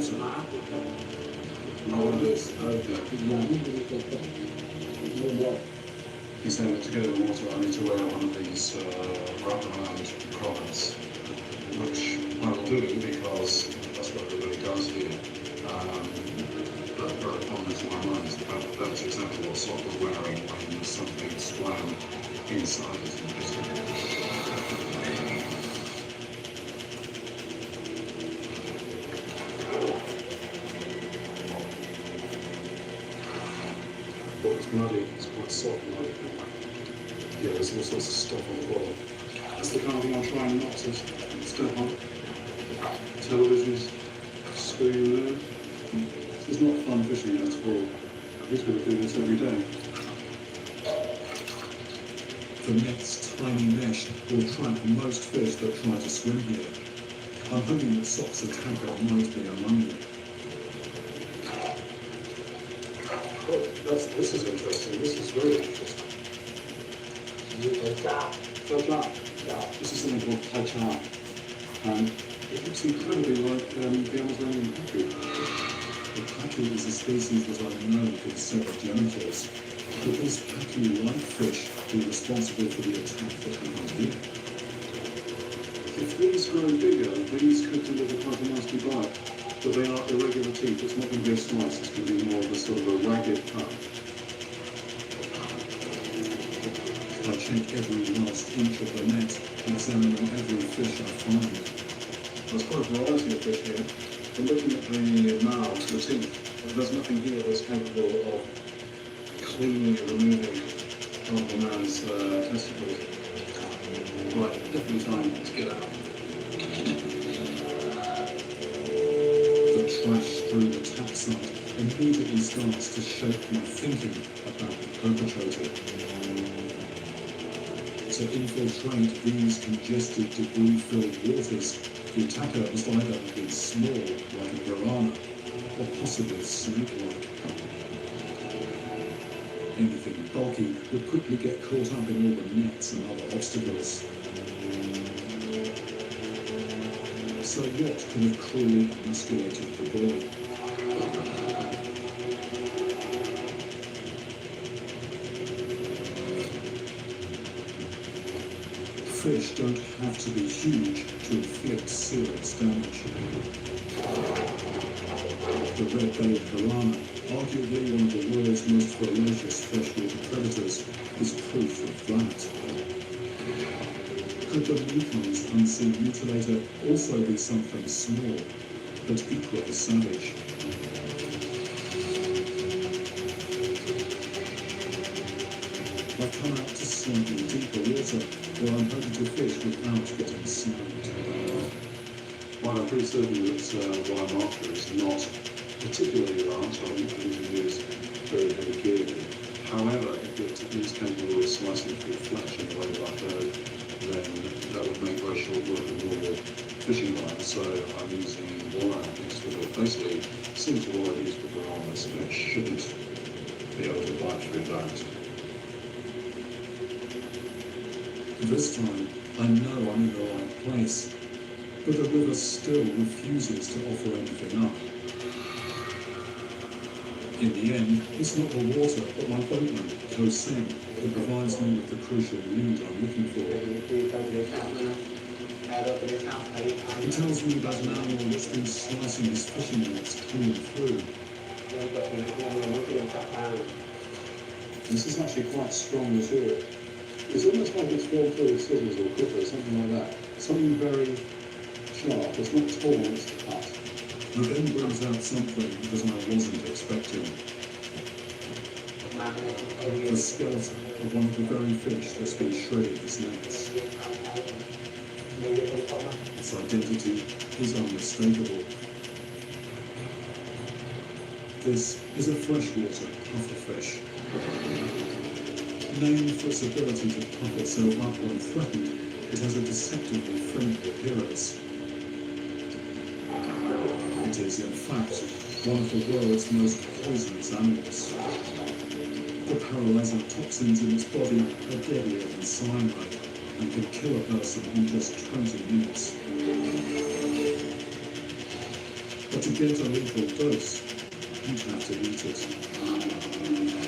He's saying that to get in the water, I need to wear one of these wraparound collars, which I will do because that's what everybody does here. But very prominent in my mind is the fact that that's exactly what Sok was wearing when something swam inside his intestine. It's muddy, it's quite soft muddy. Yeah, there's all sorts of stuff on the bottom. That's the kind of thing I'm trying not to step on. Televisions, spoon there. It's not fun fishing at all. He's going to do this every day. The next tiny mesh will trap most fish that try to swim here. I'm hoping that Sock's attacker might be among them. Oh, this is interesting. This is very interesting. Fer-de-Lance. This is something called Highjump. And it looks incredibly like the Amazonian pacu. The pacu is a species that I know can sever genitals. But this pacu-like fish be responsible for the attack that happened here? If these grow bigger, these could deliver quite a nasty bite. But they are irregular teeth. It's not going to be a slice. It's going to be more of a sort of a ragged cut. I check every last inch of the net, examining every fish I find. There's quite a variety of fish here. I'm looking at the mouths, the teeth. There's nothing here that's capable of cleanly removing one of the man's testicles. Right, definitely time to get out. The trash through the tap site immediately starts to shape my thinking about the perpetrator. To infiltrate these congested, debris-filled waters, the attacker must either be small, like a piranha, or possibly snake-like. Anything bulky would quickly get caught up in all the nets and other obstacles. So what could have cruelly emasculated the boy? Fish don't have to be huge to inflict serious damage. The red-bellied piranha, arguably one of the world's most ferocious freshwater predators, is proof of that. Could the Mekong's unseen mutilator also be something small, but equally savage? I come out to slightly deeper water, where I'm hoping to fish without getting snagged. Well, I'm pretty certain that what I'm after is not particularly large. I think I need to use very heavy gear. However, if it is capable of slicing through flesh in the way that I've heard, then that would make very short work of normal fishing line. So I'm using wire instead of basically similar to what I use for piranhas, and it shouldn't be able to bite through that. This time, I know I'm in the right place, but the river still refuses to offer anything up. In the end, it's not the water, but my boatman, Cosem, that provides me with the crucial lead I'm looking for. He tells me about an animal that's been slicing his fishing nets clean through. This is actually quite strong material. It's almost like it's gone through with scissors or clippers, something like that. Something very sharp. It's not torn, it's cut. The then brings out something that I wasn't expecting. The skeleton of one of the very fish that's been shredding his nets. Its identity is unmistakable. This is a freshwater pufferfish. Named for its ability to puff itself up when threatened, it has a deceptively friendly appearance. It is, in fact, one of the world's most poisonous animals. The paralyzing toxins in its body are deadlier than cyanide and can kill a person in just 20 minutes. But to get a lethal dose, you'd have to eat it.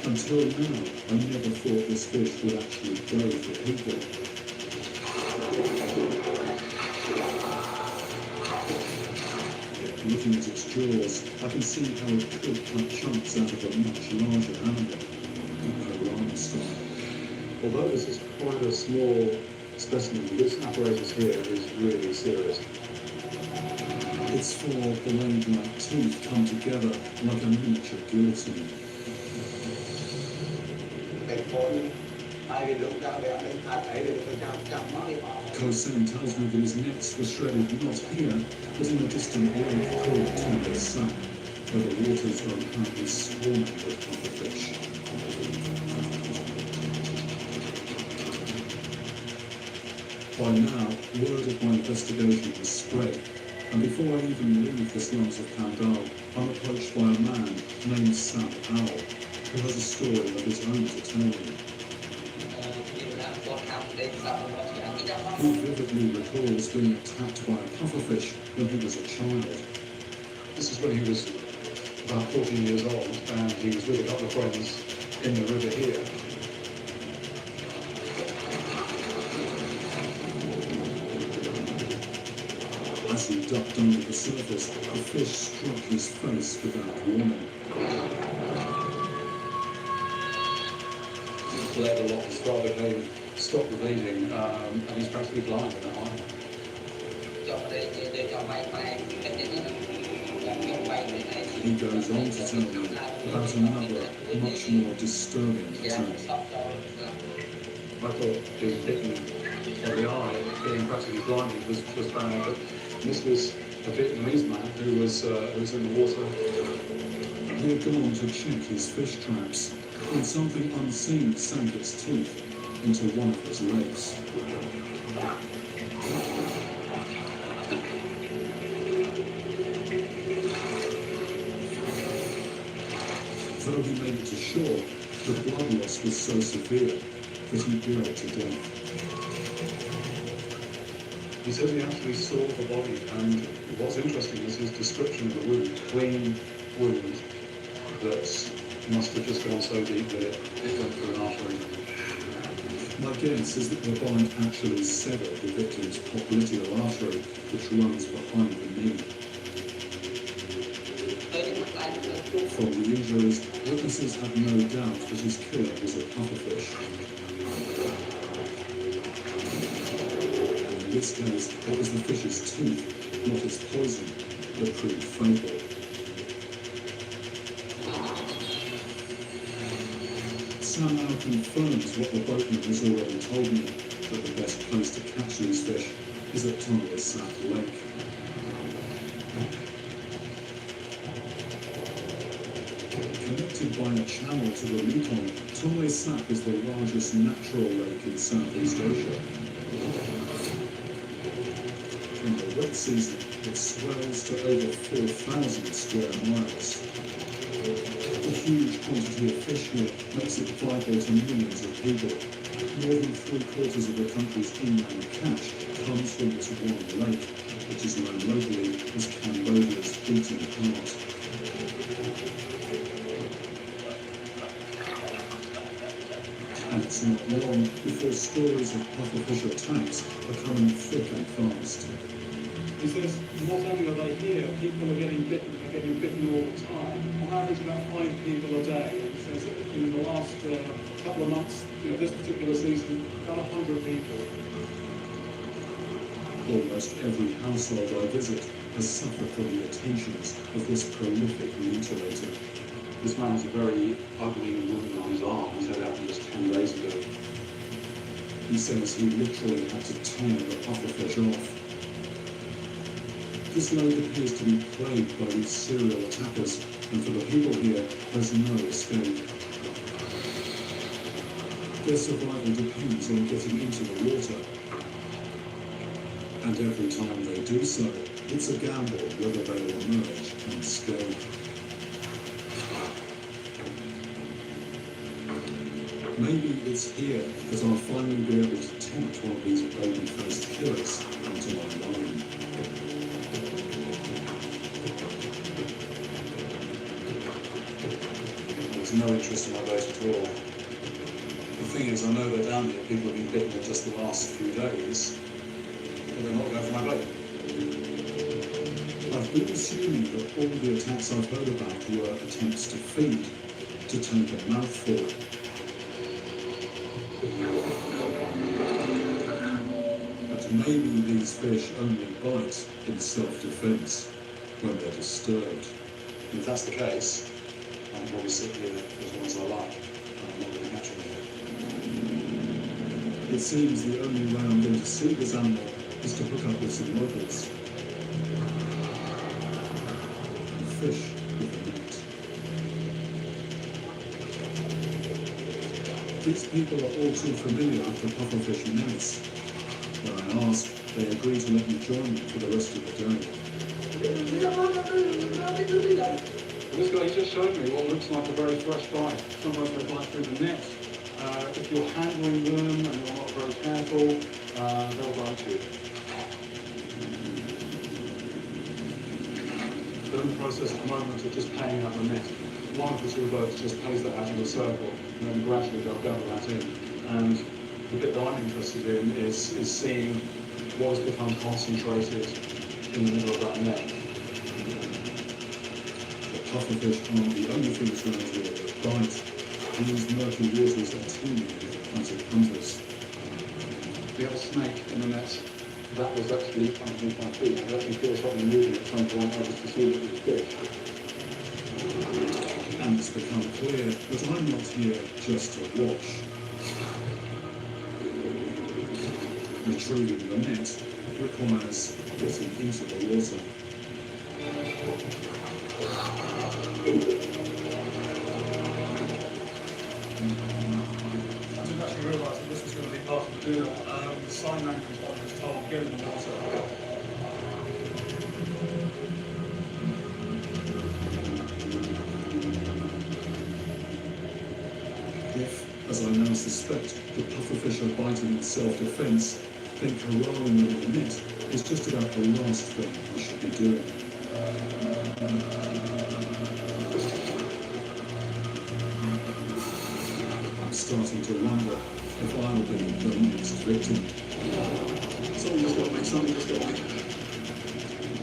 Until now, I never thought this fish would actually go for people. Looking at its jaws, I can see how it could cut chunks out of a much larger animal, piranha style. Although this is quite a small specimen, this apparatus here is really serious. Its four blade-like teeth come together like a miniature guillotine. Cosem tells me that his nets were shredded not here, but in a distant lake called Tonle Sap, where the waters are apparently swarming with pufferfish. By now, word of my investigation has spread, and before I even leave the slums of Kandal, I'm approached by a man named Sam Owl, who has a story of his own to tell me. He vividly recalls being attacked by a pufferfish when he was a child. This is when he was about 14 years old, and he was with a couple of friends in the river here. As he ducked under the surface, a fish struck his face without warning. He bled a lot. His father came, stopped the bleeding, and he's practically blind in that eye. He goes on to tell me about another, much more disturbing attack. I thought being bitten on the eye, being practically blinded was bad, but this was a Vietnamese man who was in the water. He had gone to check his fish traps, when something unseen sank its teeth into one of his legs. Though he made it to shore, the blood loss was so severe that he bled to death. He said he actually saw the body, and what's interesting is his description of the wound, clean wound that must have just gone so deep that it went through an artery. My guess is that the bite actually severed the victim's popliteal artery, which runs behind the knee. From the injuries, witnesses have no doubt that his killer was a pufferfish. In this case, it was the fish's teeth, not its poison, that proved fatal. Sam now confirms what the boatman has already told me, that the best place to catch these fish is at Tonle Sap Lake. Connected by a channel to the Mekong, Tonle Sap is the largest natural lake in Southeast Asia. In the wet season, it swells to over 4,000 square miles. The huge quantity of fish here makes it vital to millions of people. More than 3/4 of the country's inland catch comes from this one lake, which is known locally as Cambodia's beating heart. And it's not long before stories of pufferfish attacks are coming thick and fast. He says not only are they here, people are getting bitten all the time. On average, about 5 people a day. And he says that in the last couple of months, this particular season, about 100 people. Almost every household I visit has suffered from the attentions of this prolific mutilator. This man has a very ugly wound on his arm. He's had it happened just 10 days ago. He says he literally had to tear the pufferfish off. This lake appears to be plagued by these serial attackers, and for the people here, there's no escape. Their survival depends on getting into the water. And every time they do so, it's a gamble whether they will emerge unscathed. Maybe it's here that I'll finally be able to tempt one of these baby-faced killers into my line. There's no interest in my boat at all. The thing is, I know they're down here. People have been bitten in just the last few days, but they're not going for my boat. I've been assuming that all the attacks I've heard about were attempts to feed, to take a mouthful. But maybe these fish only bite in self-defense when they're disturbed. And if that's the case, I'll probably sit here as long as I like. I'm not going to catch anything. It seems the only way I'm going to see this animal is to hook up with some locals. And fish with a net. These people are all too familiar with the pufferfish nets. When I I ask, they agree to let me join them for the rest of the day. This guy just showed me what looks like a very fresh bite. Sometimes they bite through the net. If you're handling them and you're not very careful, they'll bite you. They're in the process at the moment of just paying out the net. One of the two birds just pays that out in a circle, and then gradually they'll gather that in. And the bit that I'm interested in is seeing what has become concentrated in the middle of that net. The pufferfish aren't the only things around here that bite. These murky waters are teeming with aquatic hunters. The other snake in the net, that was actually underneath my feet. I actually feel something moving at some point. I was to see that it was fish. And it's become clear that I'm not here just to watch. Retrieving the net requires getting into the water. I didn't actually realise that this was going to be part of the deal. The sign language I was told, get in the water. If, as I now suspect, the pufferfish are biting in self-defence, then corralling them in the net is just about the last thing I should be doing. I'm starting to wonder if I'll be the next victim. Something just got me, something just got me.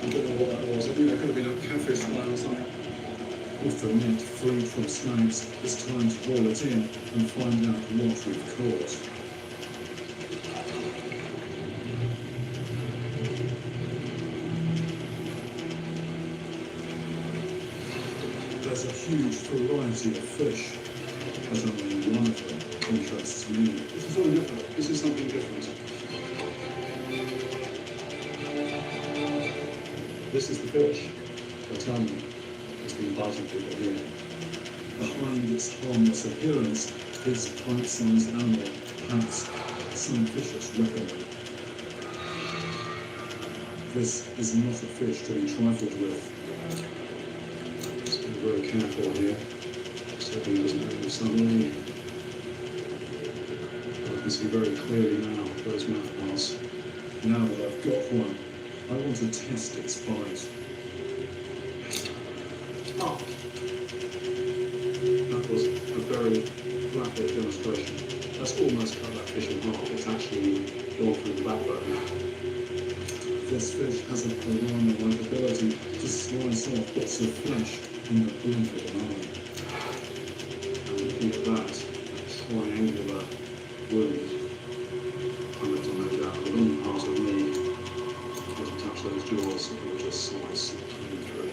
I don't know what that was. I think there could have been a catfish line or something. With the net freed from snags, it's time to haul it in and find out what we've caught. There's a huge variety of fish, but only one of them interests me. This is something different. This is something different. This is the fish. But tell me, it's been biting people here. Behind its harmless appearance, this pint-sized animal has some vicious weaponry. This is not a fish to be trifled with. Just be very careful here. Just hoping it doesn't move suddenly. I can see very clearly now those mouth parts. Now that I've got one, I want to test its bite. Oh. That was a very rapid demonstration. That's almost cut that fish in half. It's actually gone through the backbone. This fish has a piranha-like ability to slice off bits of flesh in the blink of an eye. And looking at that triangular wound, I'm going to no doubt the long part of me doesn't touch those jaws, it will just slice clean through.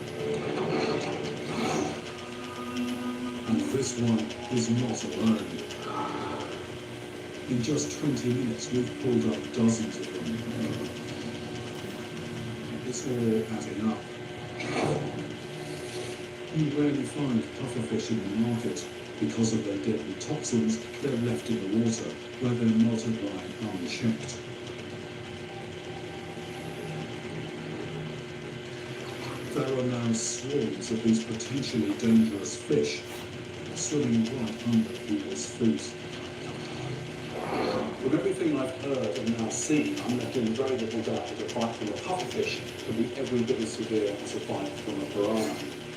And this one is not alone. In just 20 minutes, we've pulled up dozens of them. It's all adding up. You rarely find pufferfish in the market. Because of their deadly toxins, they're left in the water, where they're multiplying unchecked. There are now swarms of these potentially dangerous fish, swimming right under people's feet. With everything I've heard and now seen, I'm left in very little doubt that a bite from a pufferfish can be every bit as severe as a bite from a piranha.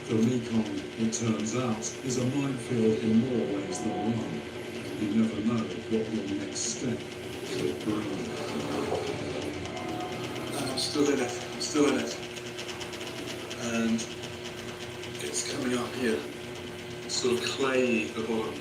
The Mekong, it turns out, is a minefield in more ways than one. You never know what your next step could bring. I'm still in it. I'm still in it. And it's coming up here. It's sort of clayey at the bottom.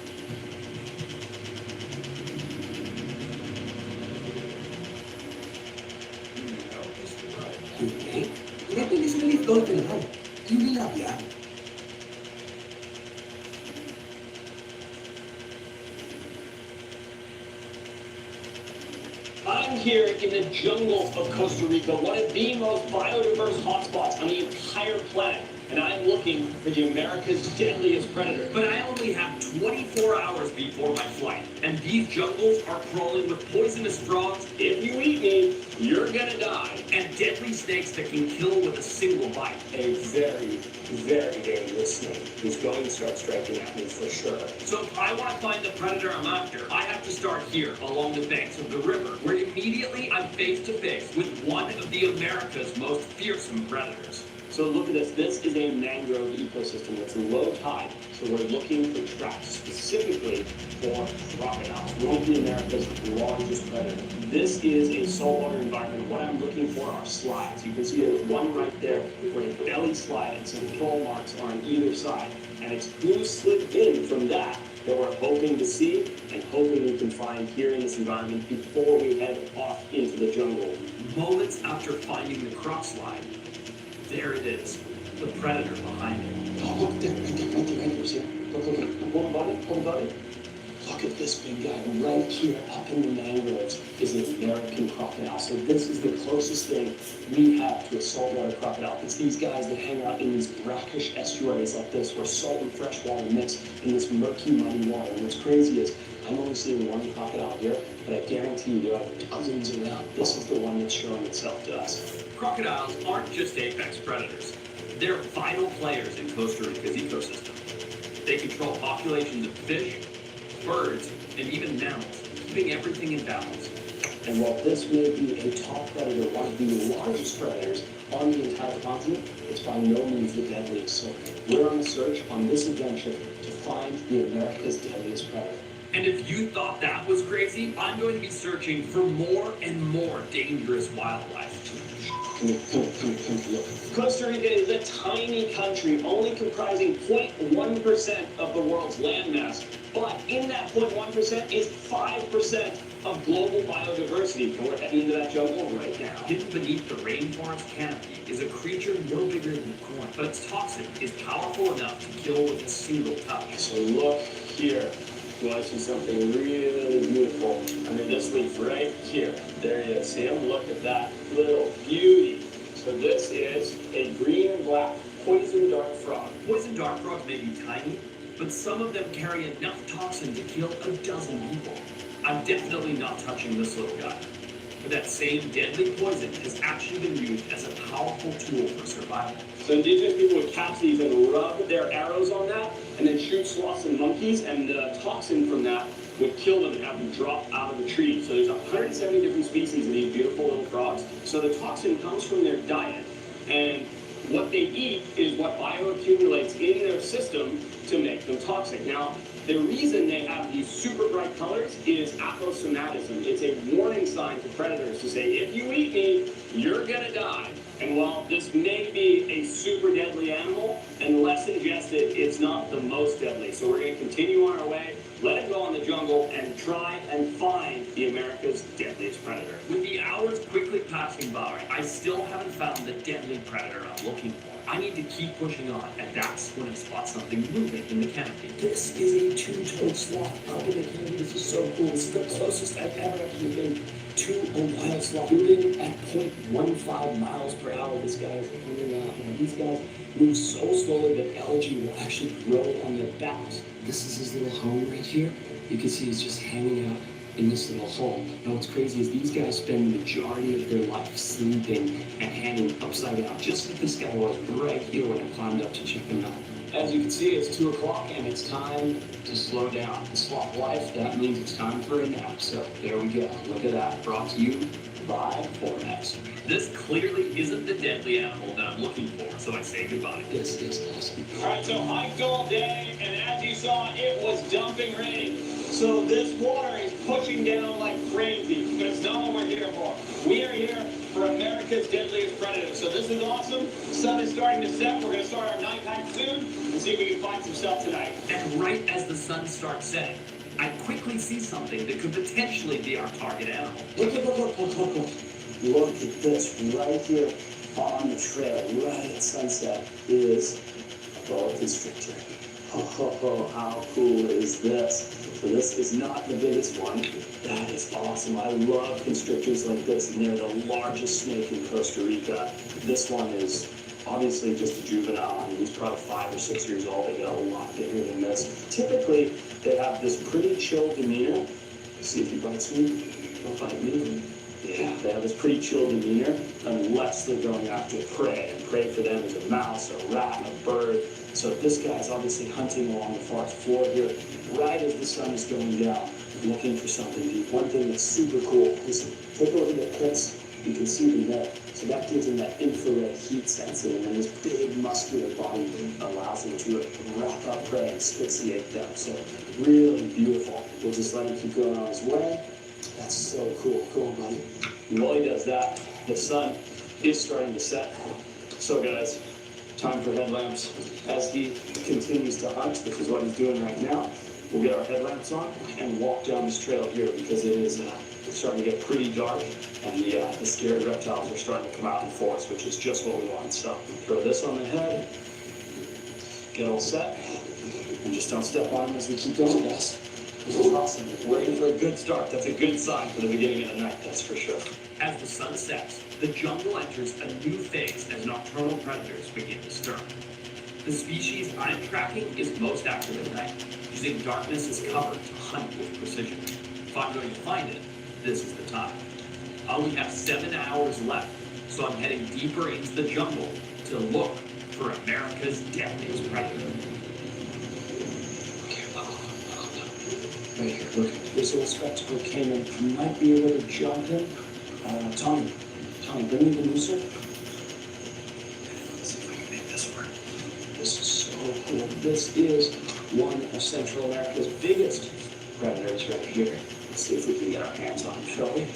I'm here in the jungles of Costa Rica, one of the most biodiverse hotspots on the entire planet. and I'm looking for the America's deadliest predator. But I only have 24 hours before my flight, and these jungles are crawling with poisonous frogs. If you eat me, you're gonna die. And deadly snakes that can kill with a single bite. A very, very dangerous snake who's going to start striking at me for sure. So if I want to find the predator I'm after, I have to start here, along the banks of the river, where immediately I'm face to face with one of the America's most fearsome predators. So look at this. This is a mangrove ecosystem that's low tide. So we're looking for traps specifically for crocodiles, one of the America's largest predators. This is a saltwater environment. What I'm looking for are slides. You can see there's one right there where a belly slide and some claw marks are on either side. And it's who slid in from that we're hoping to see and hoping we can find here in this environment before we head off into the jungle. Moments after finding the croc slide, there it is, the predator behind it. Oh, look there, right there, see? Look, hold on, buddy. Look at this big guy right here up in the mangroves is an American crocodile. So this is the closest thing we have to a saltwater crocodile. It's these guys that hang out in these brackish estuaries like this where salt and fresh water mix in this murky, muddy water. And what's crazy is I'm only seeing one crocodile here, but I guarantee you there are dozens around. This is the one that's showing itself to us. Crocodiles aren't just apex predators. They're vital players in Costa Rica's ecosystem. They control populations of fish, birds, and even mammals, keeping everything in balance. And while this may be a top predator, one of the largest predators on the entire continent, it's by no means the deadliest. So we're on a search on this adventure to find the America's deadliest predator. And if you thought that was crazy, I'm going to be searching for more and more dangerous wildlife. Come here. Costa Rica is a tiny country, only comprising 0.1% of the world's landmass. But in that 0.1% is 5% of global biodiversity. And we're heading into that jungle right now. Hidden beneath the rainforest canopy is a creature no bigger than corn, but its toxin is powerful enough to kill with a single touch. So look here. You want to see something really beautiful under this leaf right here. There you see him. Look at that little beauty. So this is a green and black poison dart frog. Poison dart frogs may be tiny, but some of them carry enough toxin to kill a dozen people. I'm definitely not touching this little guy. But that same deadly poison has actually been used as a powerful tool for survival. So indigenous people would catch these and rub their arrows on that and then shoot sloths and monkeys, and the toxin from that would kill them and have them drop out of the tree. So there's 170 different species of these beautiful little frogs. So the toxin comes from their diet, and what they eat is what bioaccumulates in their system to make them toxic. Now, the reason they have these super bright colors is aposomatism. It's a warning sign to predators to say, if you eat me, you're gonna die. And while this may be a super deadly animal, unless ingested, it's not the most deadly. So we're gonna continue on our way, let it go in the jungle, and try and find the America's deadliest predator. With the hours quickly passing by, I still haven't found the deadly predator I'm looking for. I need to keep pushing on, and that's when I spot something moving in the canopy. This is a two-toed sloth up in the canopy. This is so cool. This is the closest I've ever actually been to a wild sloth. Moving at 0.15 miles per hour. This guy is moving out. And these guys move so slowly that algae will actually grow on their backs. This is his little home right here. You can see he's just hanging out in this little hole. Now what's crazy is these guys spend the majority of their life sleeping and hanging upside down, just like this guy was right here when I climbed up to check him out. As you can see, it's 2 o'clock and it's time to slow down. The sloth life, that means it's time for a nap. So there we go. Look at that. Brought to you by Humorous. This clearly isn't the deadly animal that I'm looking for, so I say goodbye. This is awesome. All right, so hiked all day, and as you saw, it was dumping rain. So this water is pushing down like crazy, but it's not what we're here for. We are here for America's deadliest predator. So this is awesome. The sun is starting to set. We're going to start our nighttime soon and see if we can find some stuff tonight. And right as the sun starts setting, I quickly see something that could potentially be our target animal. Look. Look at this right here on the trail, right at sunset, is a boa constrictor. How cool is this? So this is not the biggest one. That is awesome. I love constrictors like this, and they're the largest snake in Costa Rica. This one is obviously just a juvenile. I mean, he's probably 5 or 6 years old. They get a lot bigger than this. Typically, they have this pretty chill demeanor. See if he bites me. Don't bite me. Yeah, they have this pretty chill demeanor unless they're going after prey. And prey for them is a mouse, a rat, a bird. So this guy's obviously hunting along the forest floor here, right as the sun is going down, looking for something to eat. One thing that's super cool is take a look at the pits. You can see them there. So that gives him that infrared heat sensing, and then his big muscular body allows him to wrap up prey and asphyxiate them. So really beautiful. We'll just let him keep going on his way. That's so cool. Cool, buddy. And while he does that, the sun is starting to set. So guys, time for headlamps. As he continues to hunt, which is what he's doing right now, we'll get our headlamps on and walk down this trail here because it is starting to get pretty dark, and the scared reptiles are starting to come out in force, which is just what we want. So throw this on the head, get all set, and just don't step on them as we keep going, guys. This is awesome. We're in for a good start. That's a good sign for the beginning of the night, that's for sure. As the sun sets, the jungle enters a new phase as nocturnal predators begin to stir. The species I'm tracking is most active at night, using darkness as cover to hunt with precision. If I'm going to find it, this is the time. I only have 7 hours left, so I'm heading deeper into the jungle to look for America's deadliest predator. Right here, look, this little spectacled caiman might be able to jump him. Tommy, bring me the nooser. Let's see if I can make this work. This is so cool. This is one of Central America's biggest predators right here. Let's see if we can get our hands on him, shall we?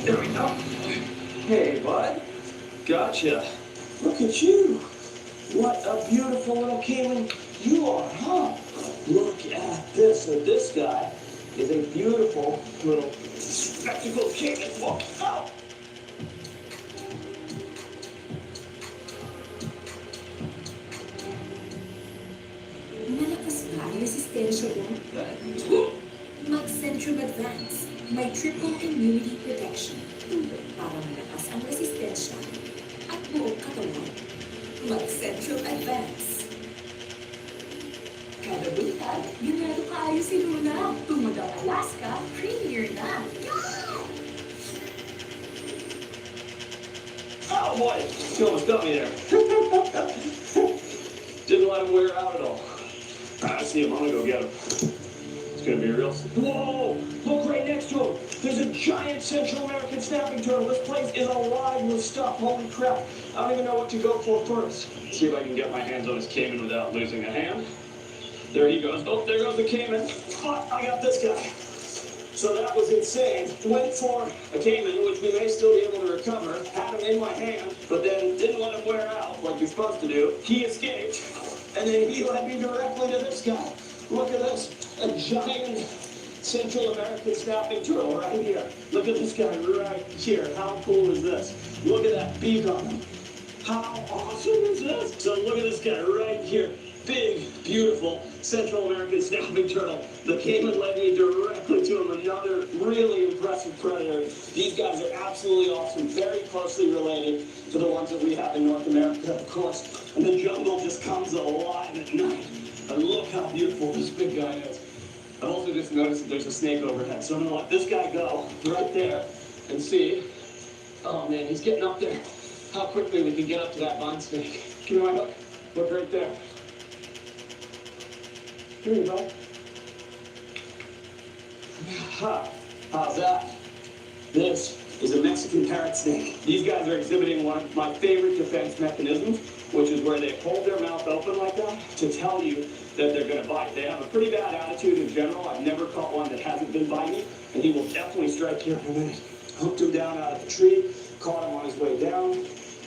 There we go. Hey, bud. Gotcha. Look at you. What a beautiful little caiman you are, huh? Look at this. So this guy is a beautiful little spectacled caiman. Look out! Malakas ba ang resistensya mo? Mag-Centrum Advance. May triple immunity protection. Para malakas ang resistensya at buong katawan. Mag-Centrum Advance. Kada buntag, ginado kaayo si Luna. Tumadang Alaska, premier na. Oh boy, you almost got me there. Didn't let him wear out at all. I see him, I'm gonna go get him. It's gonna be real. Whoa! Look right next to him. There's a giant Central American snapping turtle. This place is alive with stuff. Holy crap. I don't even know what to go for first. See if I can get my hands on his caiman without losing a hand. There he goes. Oh, there goes the caiman. Oh, I got this guy. So that was insane. Went for a caiman, which we may still be able to recover. Had him in my hand, but then didn't let him wear out like you're supposed to do. He escaped, and then he led me directly to this guy. Look at this. A giant Central American snapping turtle right here. Look at this guy right here. How cool is this? Look at that beak on him. How awesome is this? So look at this guy right here. Big, beautiful Central American snapping turtle. The caiman led me directly to him. Another really impressive predator. These guys are absolutely awesome. Very closely related to the ones that we have in North America, of course. And the jungle just comes alive at night. And look how beautiful this big guy is. I've also just noticed that there's a snake overhead. So I'm gonna let this guy go right there and see. Oh man, he's getting up there. How quickly we can get up to that vine snake. Give me my hook. Look right there. Here you go. Ha! How's that? This is a Mexican parrot snake. These guys are exhibiting one of my favorite defense mechanisms, which is where they hold their mouth open like that to tell you that they're going to bite. They have a pretty bad attitude in general. I've never caught one that hasn't been biting, and he will definitely strike here in a minute. Hooked him down out of the tree, caught him on his way down,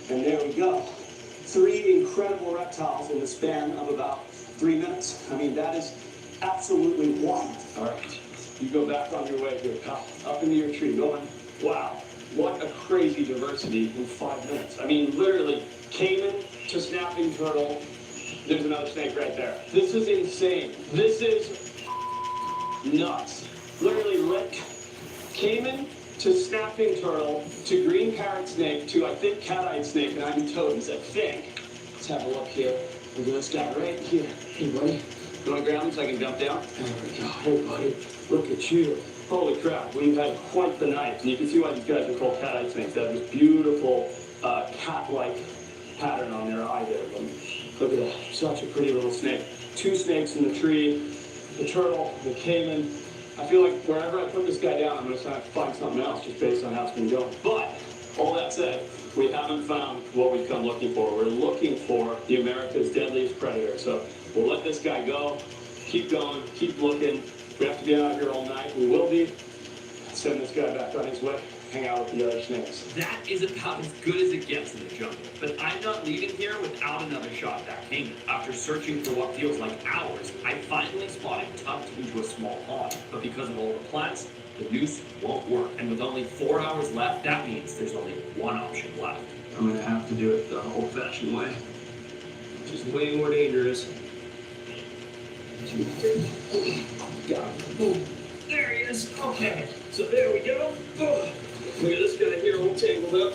and there we go. 3 incredible reptiles in the span of about 3 minutes. I mean, that is absolutely wild. All right, you you go back on your way here, pal, up into your tree, going, wow, what a crazy diversity in 5 minutes. I mean, literally, caiman to snapping turtle. There's another snake right there. This is insane. This is nuts. Literally, caiman to snapping turtle to green parrot snake to, I think, cat-eyed snake, and I'm toads, I think. Let's have a look here. Look at this guy right here. Hey, buddy. You want to grab him so I can jump down? There we go. Hey, buddy. Look at you. Holy crap. We've had quite the night. And you can see why these guys are called cat-eyed snakes. They have this beautiful cat-like pattern on their eye there. Look at that. Such a pretty little snake. 2 snakes in the tree. The turtle, the caiman. I feel like wherever I put this guy down, I'm going to have to find something else just based on how it's been going. But, all that said, we haven't found what we've come looking for. We're looking for the America's deadliest predator. So we'll let this guy go. Keep going. Keep looking. We have to be out here all night. We will be. Send this guy back on his way. Hang out with the other snakes. That is about as good as it gets in the jungle. But I'm not leaving here without another shot at that caiman. After searching for what feels like hours, I finally spotted tucked into a small pond. But because of all the plants, the noose won't work. And with only 4 hours left, that means there's only one option left. I'm going to have to do it the old-fashioned way, which is way more dangerous. Got him. There he is. Okay, so there we go. Look at this guy here, all tangled up.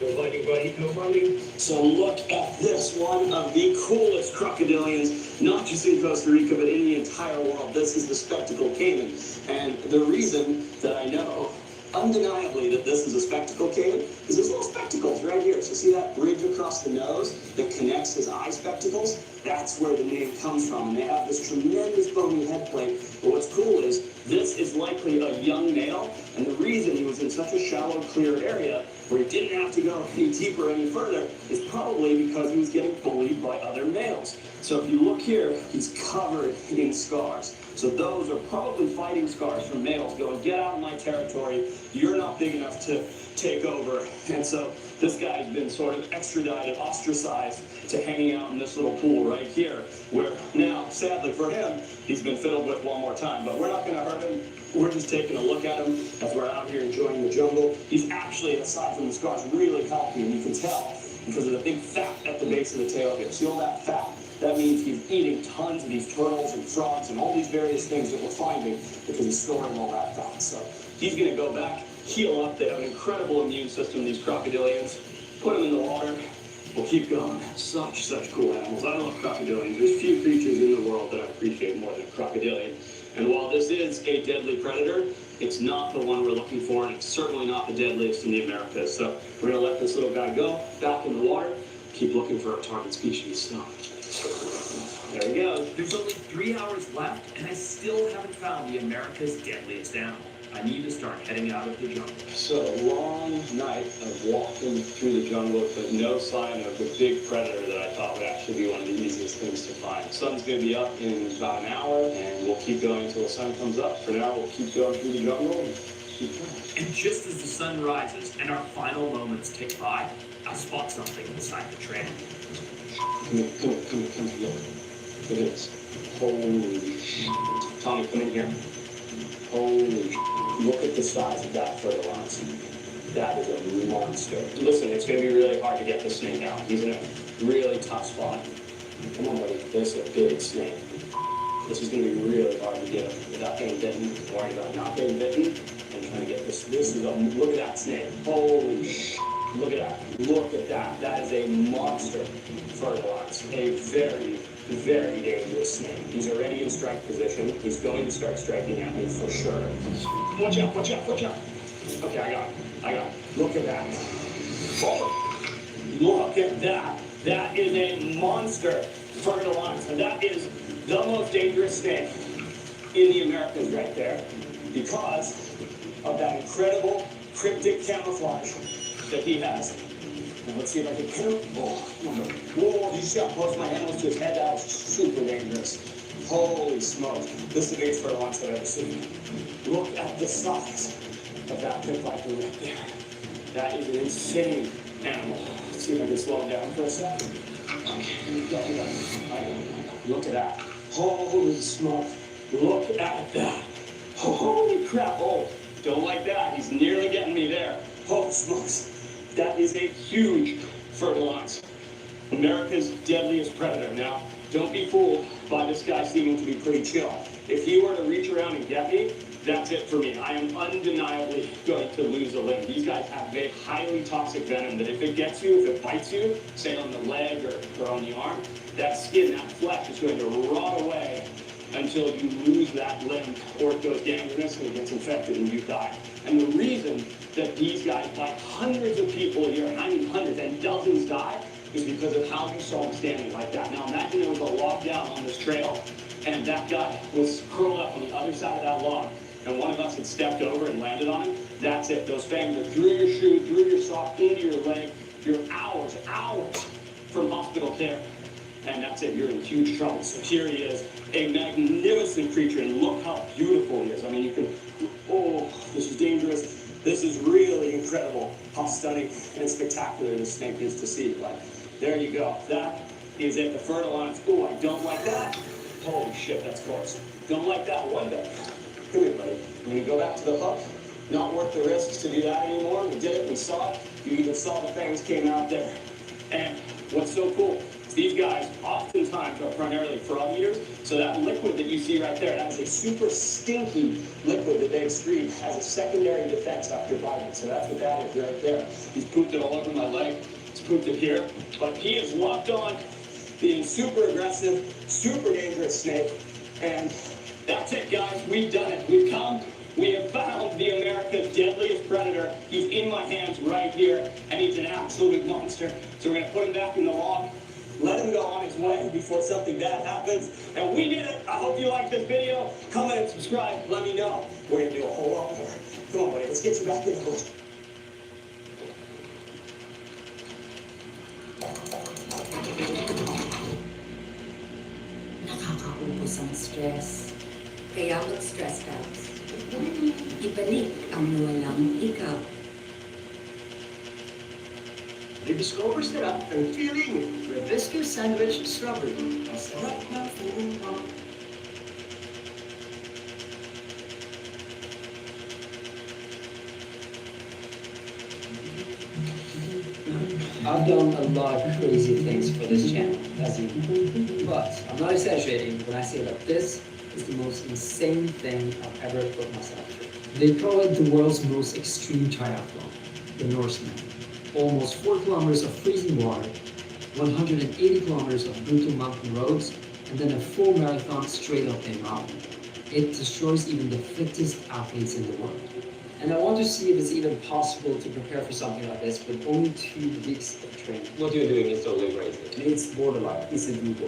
No biting, buddy, no biting. So look at this, one of the coolest crocodilians, not just in Costa Rica, but in the entire world. This is the spectacle caiman. And the reason that I know undeniably that this is a spectacle caiman is there's little spectacles right here. So see that bridge across the nose that connects his eye spectacles? That's where the name comes from. And they have this tremendous bony head plate. But what's cool is this is likely a young male, and the reason he was in such a shallow, clear area where he didn't have to go any deeper, any further, is probably because he was getting bullied by other males. So if you look here, he's covered in scars. So those are probably fighting scars from males going, get out of my territory, you're not big enough to take over. And so this guy's been sort of extradited, ostracized to hanging out in this little pool right here, where now, sadly for him, he's been fiddled with one more time. But we're not going to hurt him. We're just taking a look at him as we're out here enjoying the jungle. He's actually, aside from the scars, really healthy, and you can tell because of the big fat at the base of the tail here. See all that fat? That means he's eating tons of these turtles and frogs and all these various things that we're finding because he's storing all that fat. So he's going to go back, heal up. They have an incredible immune system, these crocodilians. Put them in the water. We'll keep going. Such cool animals. I love crocodilians. There's few creatures in the world that I appreciate more than a crocodilian. And while this is a deadly predator, it's not the one we're looking for, and it's certainly not the deadliest in the Americas. So we're going to let this little guy go back in the water. Keep looking for our target species. So there he goes. There's only 3 hours left, and I still haven't found the America's deadliest animal. I need to start heading out of the jungle. So long night of walking through the jungle, but no sign of the big predator that I thought would actually be one of the easiest things to find. Sun's going to be up in about an hour, and we'll keep going until the sun comes up. For now, we'll keep going through the jungle and keep going. And just as the sun rises and our final moments tick by, I spot something beside the trail. Come here, look. Look at this. Holy shit. Tommy, come in here. Holy shit. Look at the size of that Fer-de-Lance. That is a monster. Listen, it's going to be really hard to get this snake out. He's in a really tough spot. Come on, buddy. This is a big snake. This is going to be really hard to get him without getting bitten. Worried about not getting bitten and trying to get this. This is a, look at that snake. Holy shit. Look at that. Look at that. That is a monster Fer-de-Lance. A very, very dangerous snake. He's already in strike position. He's going to start striking at me for sure. Watch out, watch out, watch out. Okay, I got it. Look at that. Oh, look at that. That is a monster Fer-de-Lance. And that is the most dangerous snake in the Americas right there because of that incredible cryptic camouflage that he has. Now let's see if I can kill him. Oh, whoa, you just got close. My hand was to his head. That was super dangerous. Holy smokes. This is the biggest Fer-de-Lance I've ever seen. Look at the size of that pit viper right there. That is an insane animal. Let's see if I can slow him down for a second. Okay, look at that. Holy smoke. Look at that. Oh, crap. Oh, don't like that. He's nearly getting me there. Oh, smokes. That is a huge Fer-de-Lance. America's deadliest predator. Now, don't be fooled by this guy seeming to be pretty chill. If he were to reach around and get me, that's it for me. I am undeniably going to lose a limb. These guys have a highly toxic venom that if it gets you, if it bites you, say on the leg or on the arm, that skin, that flesh is going to rot away until you lose that limb, or it goes gangrenous and it gets infected and you die. And the reason that these guys bite hundreds of people a year, and I mean hundreds, and dozens die, is because of how you saw them standing like that. Now imagine there was a log down on this trail, and that guy was curled up on the other side of that log, and one of us had stepped over and landed on him. That's it. Those fangs are through your shoe, through your sock, into your leg. You're hours from hospital care. And that's it, you're in huge trouble. So here he is, a magnificent creature, and look how beautiful he is. I mean, you can, oh, this is dangerous. This is really incredible how stunning and spectacular this snake is to see. But there you go. That is it, the Fer-de-Lance. Oh, I don't like that. Holy shit, that's close. Don't like that one bit. Come here, buddy. When you go back to the hook, not worth the risks to do that anymore. We did it, we saw it. You even saw the fangs came out there. And what's so cool, these guys oftentimes are primarily frog eaters, so that liquid that you see right there, that is a super stinky liquid that they excrete as a secondary defense after biting. So that's what that is right there. He's pooped it all over my leg. He's pooped it here. But he is locked on, being super aggressive, super dangerous snake. And that's it, guys. We've done it. We've come. We have found the America's deadliest predator. He's in my hands right here, and he's an absolute monster. So we're going to put him back in the log, let him go on his way before something bad happens. And we did it. I hope you liked this video. Comment and subscribe. Let me know. We're going to do a whole lot more. Come on, buddy. Let's get you back in the log. Nakakaubos ang stress. Kaya mag-stress out. Ibalik ang walang ikaw. Rediscover sarap ang feeling Hibiscus Sandwich Strawberry. Masarap na feeling mo. I've done a lot of crazy things for this channel, as you know. But I'm not exaggerating when I say that this is the most insane thing I've ever put myself through. They call it the world's most extreme triathlon, the Norseman. Almost 4 kilometers of freezing water, 180 kilometers of brutal mountain roads, and then a full marathon straight up a mountain. It destroys even the fittest athletes in the world. And I want to see if it's even possible to prepare for something like this with only 2 weeks of training. What you're doing is totally crazy. It's borderline. It's a doable.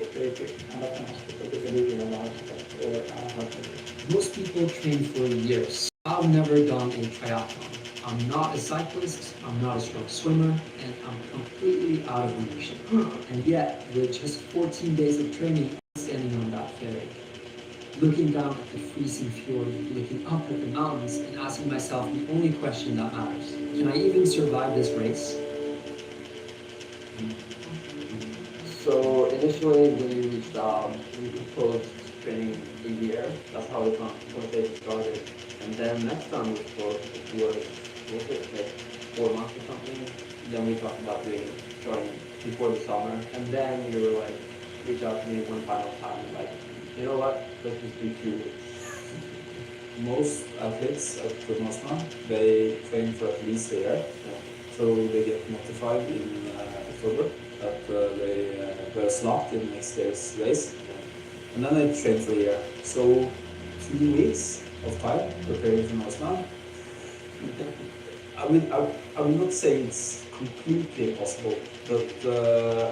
Most people train for years. I've never done a triathlon. I'm not a cyclist, I'm not a strong swimmer, and I'm completely out of condition. And yet, with just 14 days of training, I'm standing on that ferry, looking down at the freezing fjord, looking up at the mountains, and asking myself the only question that matters. Can I even survive this race? So initially we reached out, we proposed training a year. That's how the conversation started. And then next time we spoke, it was like 4 months or something. Then we talked about starting before the summer. And then you were like, reach out to me one final time, like, you know what, let's just do 2 weeks. Most athletes at the Norseman, they train for at least a year. So they get notified in October that they're slapped in next year's race. And then they train for a year. So 2 weeks of time preparing for Norseman. I will not say it's completely impossible, but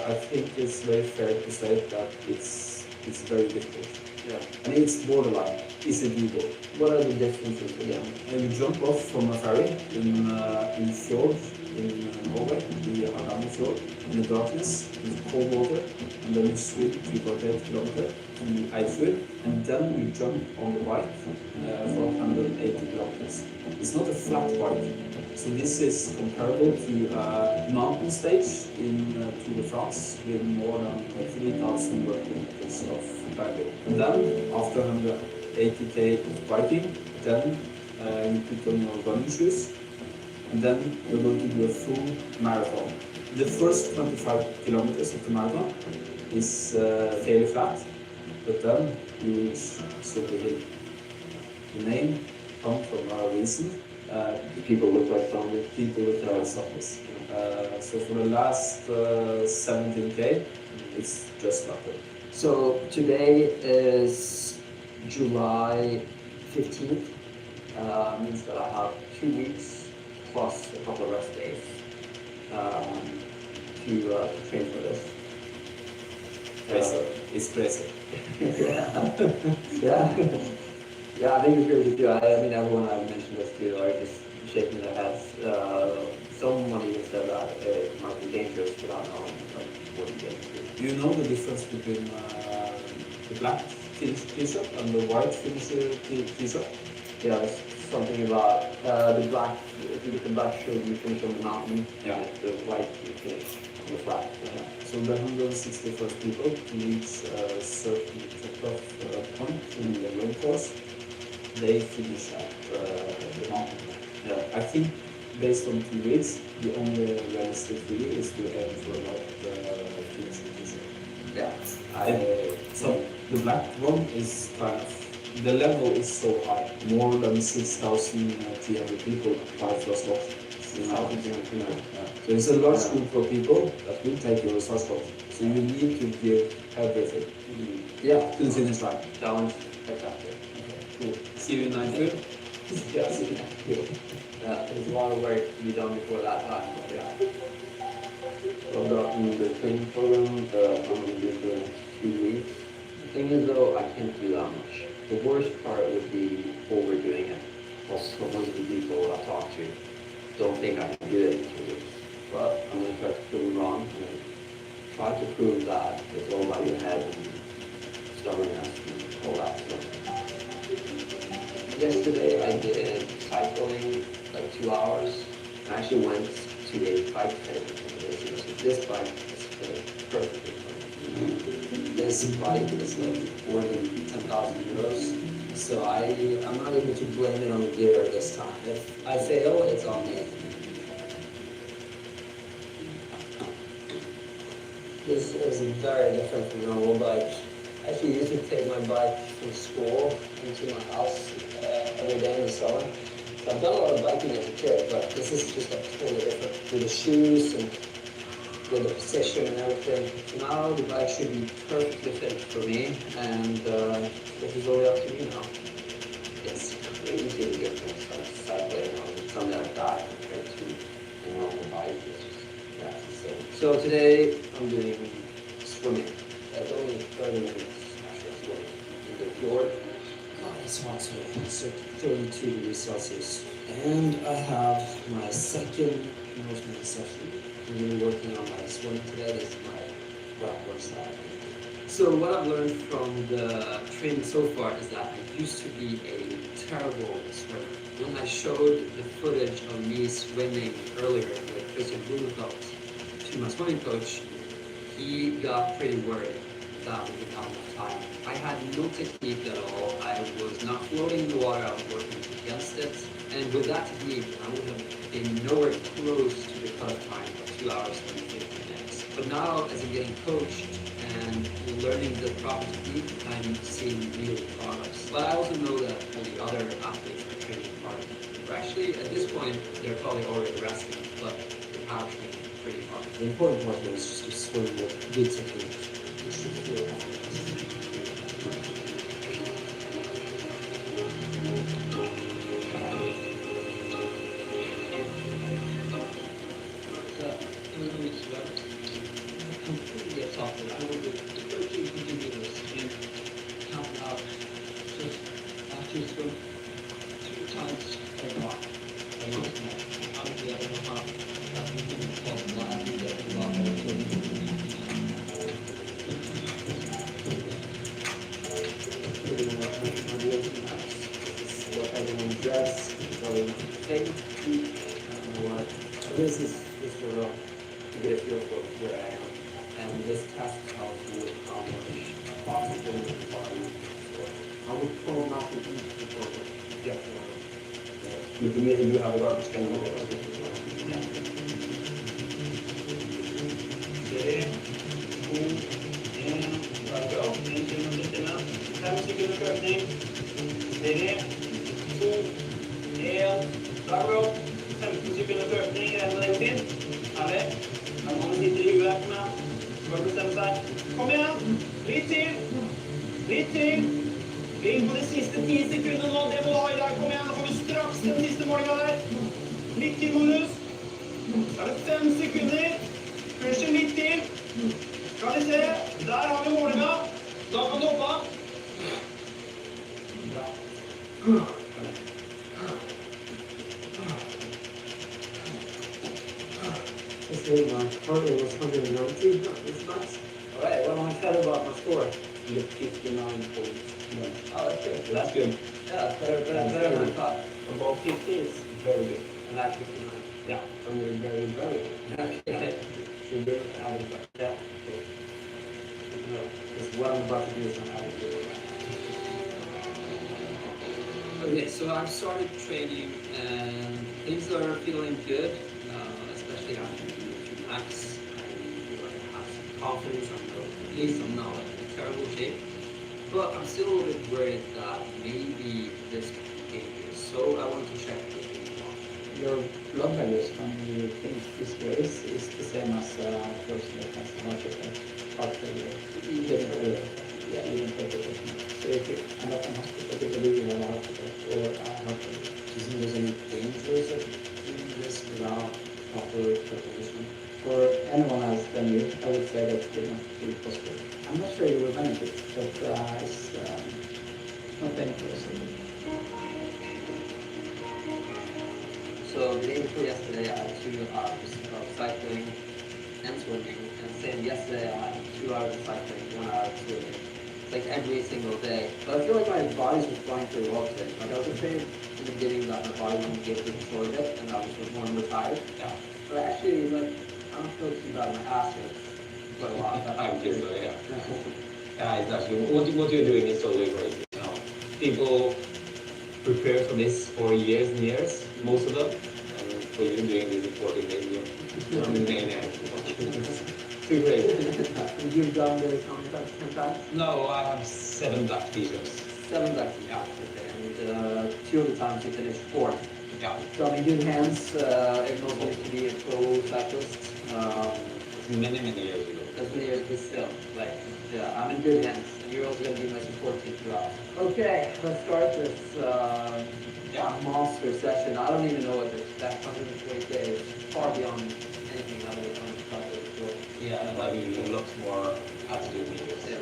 I think it's very fair to say that it's very difficult. Yeah. And it's borderline. Is it doable? What are the differences again? And you jump off from a ferry in fjord in Norway, the Highjump fjord, in the darkness, with cold water, and then you swim 3.8 kilometers to Eifjord, and then you jump on the bike for 180 kilometers. It's not a flat bike, so this is comparable to a mountain stage in Tour de France with more than 3,000 kilometers of biking. And then after 180k of biking, then You put on your running shoes, and then you're going to do a full marathon. The first 25 kilometers of the marathon is fairly flat, but then you reach Silver Hill. The name comes from a reason. People look like zombies. People look like zombies. So for the last 17K, it's just like that. So today is July 15th. Means that I have 2 weeks plus a couple of rest days to train for this. It's crazy. yeah. Yeah, I think it's crazy too. I mean, everyone I've mentioned this to are just shaking their heads. Someone even said that it might be dangerous without knowing what you get into. Do you know the difference between the black t-shirt and the white t-shirt? Yeah, there's something about the black. If you get the black shirt, you finish on the mountain. Yeah. And the white, you finish on the flat. Yeah. So the 161st people to reach a certain cut-off point in the road course, they finish at the mountain. Yeah. I think based on 2 weeks, the only realistic really is to aim for about finishing t-shirt. Yeah. So the black one is kind of, the level is so high, more than 6,300 people apply for a slot. So it's a large group of people that will take your slot. So you need to give everything. Yeah. To the finish line. Challenge. Exactly. Okay, cool. See you in 9th. Yeah, see you next year. There's a lot of work to be done before that time. But yeah. I've gotten the training program I'm going to do for 2 weeks. The thing is though, I can't do that much. The worst part would be overdoing it. Most of the people I talk to don't think I can do it in 2 weeks. But I'm going to try to prove them wrong and try to prove that it's all by your head and stubbornness and all that stuff. Yesterday I did cycling like 2 hours. I actually went to a bike training. This bike is perfectly fine. This bike is like more than 10,000 euros. So I'm not able to blame it on the gear this time. If I fail, it's on me. This is very different from normal bike. I actually used to take my bike from school into my house every day in the summer. So I've done a lot of biking as a kid, but this is just like totally different with the shoes and with the position and everything. So now the bike should be perfectly fit for me, and this is all up to me now. It's crazy to get from cycling on something like that compared to a normal bike. It's just, yeah, it's insane. So today I'm doing swimming. It's only 30 minutes actually swimming in the fjord. God, it's hot today. It's like 32 degrees Celsius. And I have my second promotional session. I'm really working on my swimming today. This is my work side. So what I've learned from the training so far is that I used to be a terrible swimmer. When I showed the footage of me swimming earlier with Christian Blumenfeld to my swimming coach, he got pretty worried that we didn't have enough time. I had no technique at all. I was not floating in the water, I was working against it. And with that technique, I would have been nowhere close to the cut time of 2 hours and 15 minutes. But now, as I'm getting coached and learning the proper technique, I'm seeing real progress. But I also know that all the other athletes are training hard. Or actually, at this point, they're probably already resting, but the power training is pretty hard. The important part is just to swim with good technique. You should feel completely exhausted. I will do 13 meters and count out just after you swim 2 times a block. I don't know how that we can call a lot. We get a lot more what everyone does, so thank you. This is sort of to get a feel for where I am. And this test tells you how much oxygen is in the body. So I would pull not to eat before. Yeah. You do have a garbage can. Steady. 2, 1, let go. Engine on the down. 5 seconds ökning. Steady. 2, 1, let go. 15 sekunder ökning. En till. Alle. Armarna sitter i huvudvärkarna. Börjar bestämma sig. Kom igen. Lite till. Lite till. Vi är in på de sista 10 sekunderna. Det må du ha i dag. Kom igen. Då får vi strax den sista målningen där. Litt til, Magnus. Så er det 5 sekunder. Kanskje litt til. Skal vi se. Der har vi målinga. Da kan du hoppe. Yesterday my partner was 190, not this much. Alright, what am I excited about my score? You have 59.1. Oh, that's good. That's good. Yeah, better than I thought. Above 50 is very good. And that's 59. Yeah, and you're very, very good. Okay. Should be having fun. Yeah. Because what I'm about to do is not having to. Okay, so I've started training and things are feeling good, especially after a few hacks. I feel like I have some confidence, at least I'm not in terrible shape. But I'm still a little bit worried that maybe this can be dangerous. So I want to check with you. Your blood values when you finish this race is the same as first leg as heart failure. Yeah, even hypertension. So if you end up in hospital, you believe you have a heart attack or a heart failure. Do you think there's any dangers of doing this without proper preparation? For anyone else than you, I would say that it not be possible. I'm not sure you will benefit, but it's not dangerous. So the day before yesterday, I had 2 hours of cycling and swimming. And same yesterday, I had 2 hours of cycling, 1 hour of swimming. It's like every single day. But I feel like my body's responding pretty well today. Like I was afraid in the beginning that my body wouldn't be able to absorb it, and I was just more and more tired. Yeah. But actually, like, I don't feel too bad. My ass hurts quite a lot. I'm good, so yeah. Yeah, it's actually, what you're doing is totally great. You know, people prepare for this for years and years, most of them. And for you doing this in 14 days, you're too great. And you've done this how many times? 10 times? No, I have 7 black t-shirts. 7 black t-shirts, okay. And 2 of the times you finished 4th. Yeah. So I'm in good hands. It knows me to be a pro cyclist. Many years ago. That's many years, but still, like, yeah, I'm in good hands. And you're also going to be my support team throughout. Okay, let's start this monster session. I don't even know what to expect. 140 days, far beyond anything I would have expected before. Yeah, and like you lots more altitude meters. Yeah.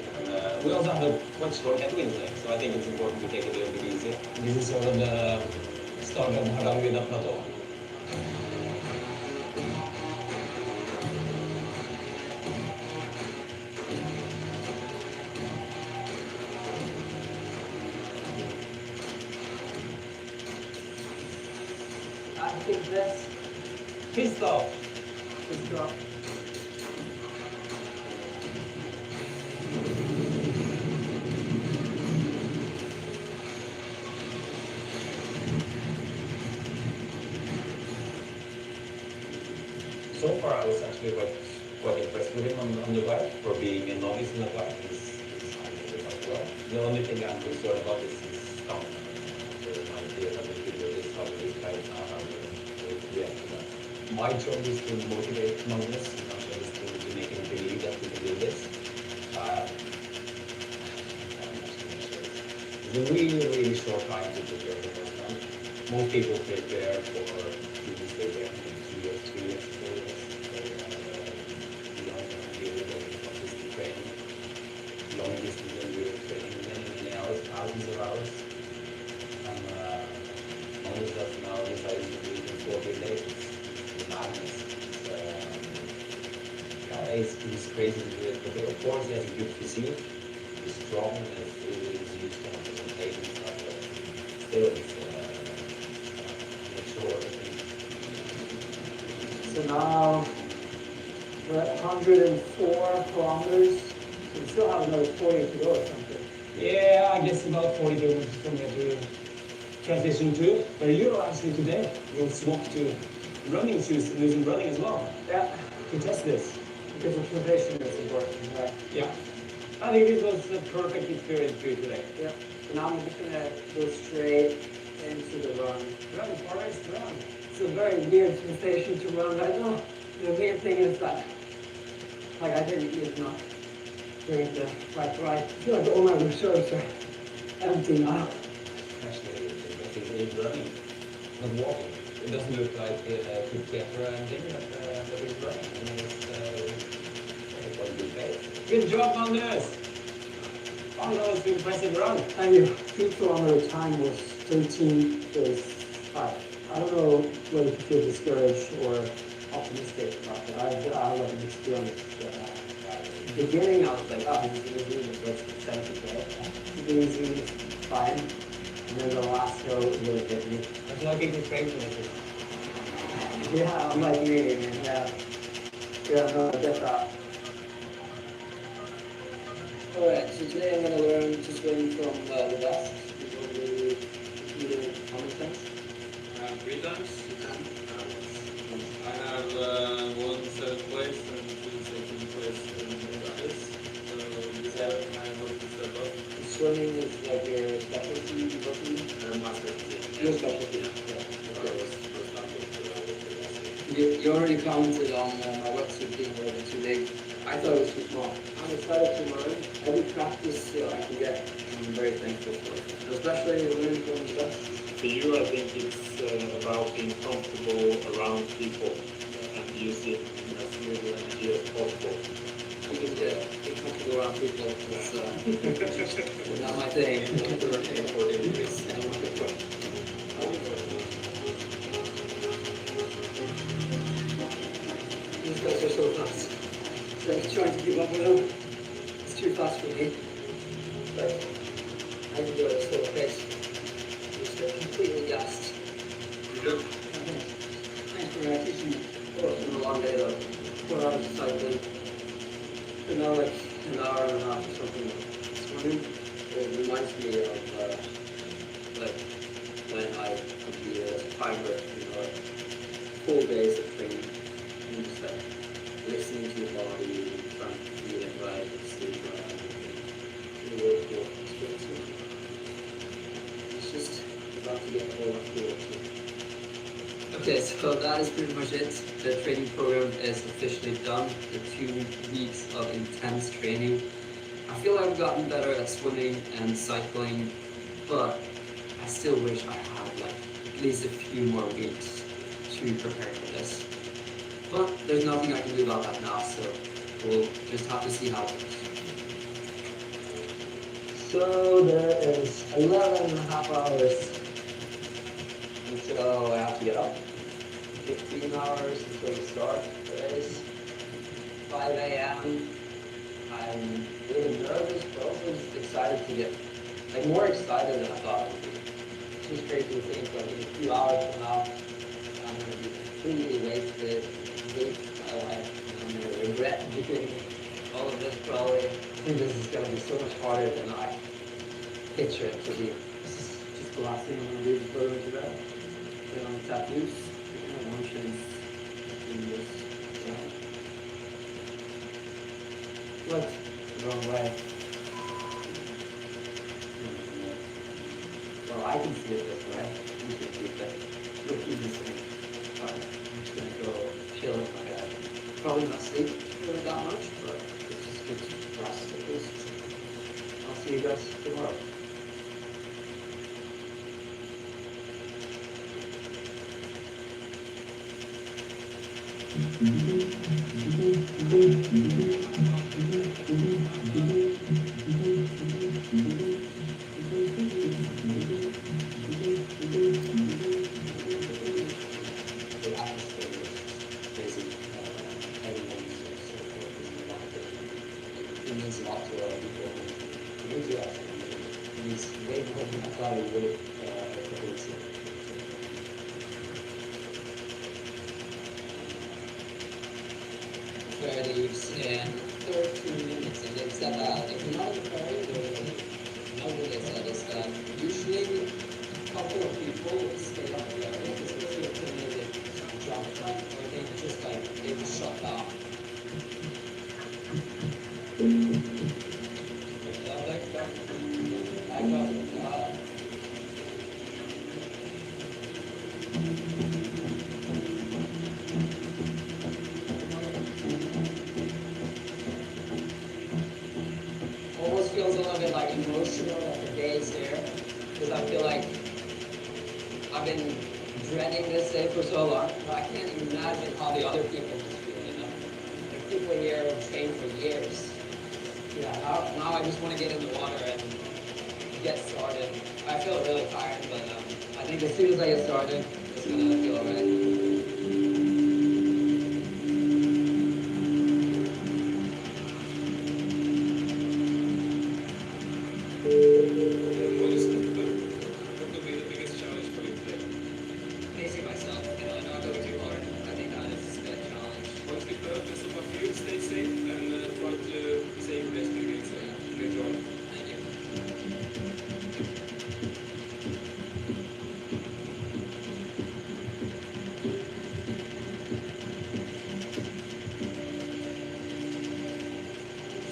And we also have a quite short headwind today, so I think it's important to take it a little bit easy. This is sort of the start of Hardangervidda Plateau. I think this. Crustal. Crustal. So far, I was actually quite impressed with him on the bike for being a novice in the bike. He's handling quite well. The only thing I'm concerned about is his stamina. My job is to motivate Magnus. My job is to make him believe that we can do this. It's a really short time to prepare for this time. Most people prepare for 2 weeks later, 2 years, 3 years, 4 years. You know, really consistent training, long distance endurance training, many hours, thousands of hours. And Magnus has now decided to do it in 14 days. It's madness. He's crazy to do it, but of course he has a good physique. He's strong and he's used to representation and stuff, but still it's mature. So now we're at 104 kilometers. So we still have another 40 to go or something. Yeah, I guess about 40 kilometers from here to transition to it. But you actually today will swap to running shoes and do some running as well. Yeah. To test this. Because the transition is important, right? Yeah. I think this was the perfect experience for you today. Yeah. And I'm just gonna go straight into the run. Run, Forrest, run. It's a very weird sensation to run right now. The weird thing is that, like, I didn't eat enough during the right. I feel like all my reserves are empty now. Actually, it's running, not walking. It doesn't look like Petra and Jimmy that is running. I mean, it's quite a good pace. Good job, Anders! Oh, that was an impressive run. Thank you. 2 kilometer time was 13:35. I don't know whether to feel discouraged or optimistic about that. I love an experience. Beginning, I was like, oh, this is easy, the first 70K. It's easy, fine. And then the last hill really hit me. It's like in the train like it. Yeah, I'm like me, man. Yeah. Yeah, no, I get that. Alright, so today I'm going to learn to swim from the west. We're going to do how many times? 3 times. I have 1 7th place and 2 second place in others. So this time I hope to step up. Swimming is like your specialty, rookie? My specialty. Your specialty? Yeah. You already commented on my wetsuit being a little bit too big. I thought it was too small. I'm excited to learn. Every practice skill I can get, I'm very thankful for. Especially learning from the best. For you, I think it's about being comfortable around people and use it as little energy as possible. Because being comfortable around people is not my thing. These guys are so fast. So I'm trying to keep up with them. It's too fast for me. But I enjoy it slow pace. Just get completely gassed. You do? Thanks for teaching me. Oh, it's been a long day though. 4 hours of cycling. And now like an hour and a half or something swimming. It reminds me of like when I competed as a pilot, like full days of training. And just like listening to your body, trying to feel it right, sleep right. It's really cool experience. It's just about to get all cool. Okay, so that is pretty much it. The training program is officially done. The 2 weeks of intense training. I feel like I've gotten better at swimming and cycling, but I still wish I had like at least a few more weeks to prepare for this. But there's nothing I can do about that now, so we'll just have to see how it goes. So there is 11 and a half hours until I have to get up. 15 hours until we start the race. 5 a.m. I'm a little nervous, but also just excited to get, like more excited than I thought it would be. It's just crazy to think like in a few hours from now, I'm going to be completely wasted, hate my life, and I'm going to regret doing all of this probably. I think this is going to be so much harder than I picture it to be. This is just the last thing I'm going to do before I go to bed. Put on tattoos, emotions, in this. Look, the wrong way. Well, I can see it this way. You can see it looking the same. Alright, I'm just gonna go chill with my dad. Probably not sleep really that much, but it's just good to rest at least. I'll see you guys tomorrow. It means a lot to a lot of people. It means a lot. It means way more than I thought it would a couple weeks ago. Ferry leaves in 13 minutes, and they said if you're not in the ferry, the number they said is that usually couple of people stayed up in the area because it was intimidated jump like or they just shut down. Almost feels a little bit like emotional that the day is here because I feel like I've been dreading this day for so long, but I can't even imagine how the other people must feel, you know? Like people here have trained for years. Yeah, now I just want to get in the water and get started. I feel really tired, but I think as soon as I get started, it's gonna feel alright. Pacing myself, you know, not going too hard. I think that is the challenge. What's the purpose of what you stay safe and try to save the experience and enjoy? Thank you.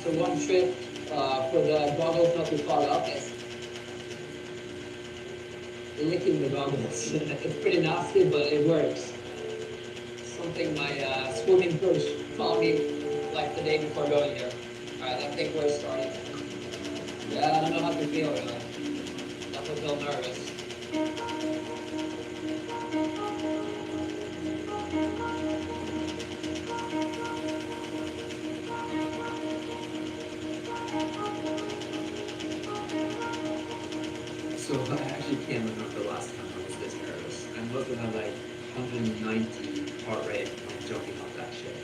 So one trick for the goggles not to fall off is licking the goggles. It's pretty nasty, but it works. Something my swimming coach taught me like the day before going here. Alright, I think we're starting. Yeah, I don't know how to feel really. Not to feel nervous. So I actually can't remember the last time I was this nervous. I must have had like 190 heart rate when jumping off that shit.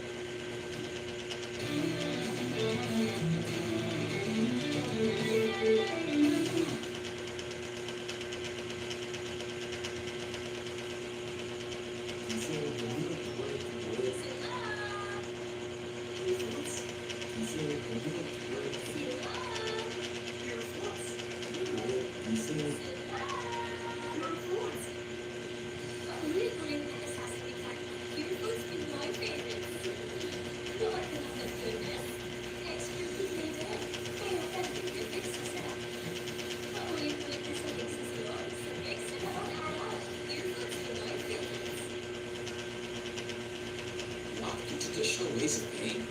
Traditional ways of paying.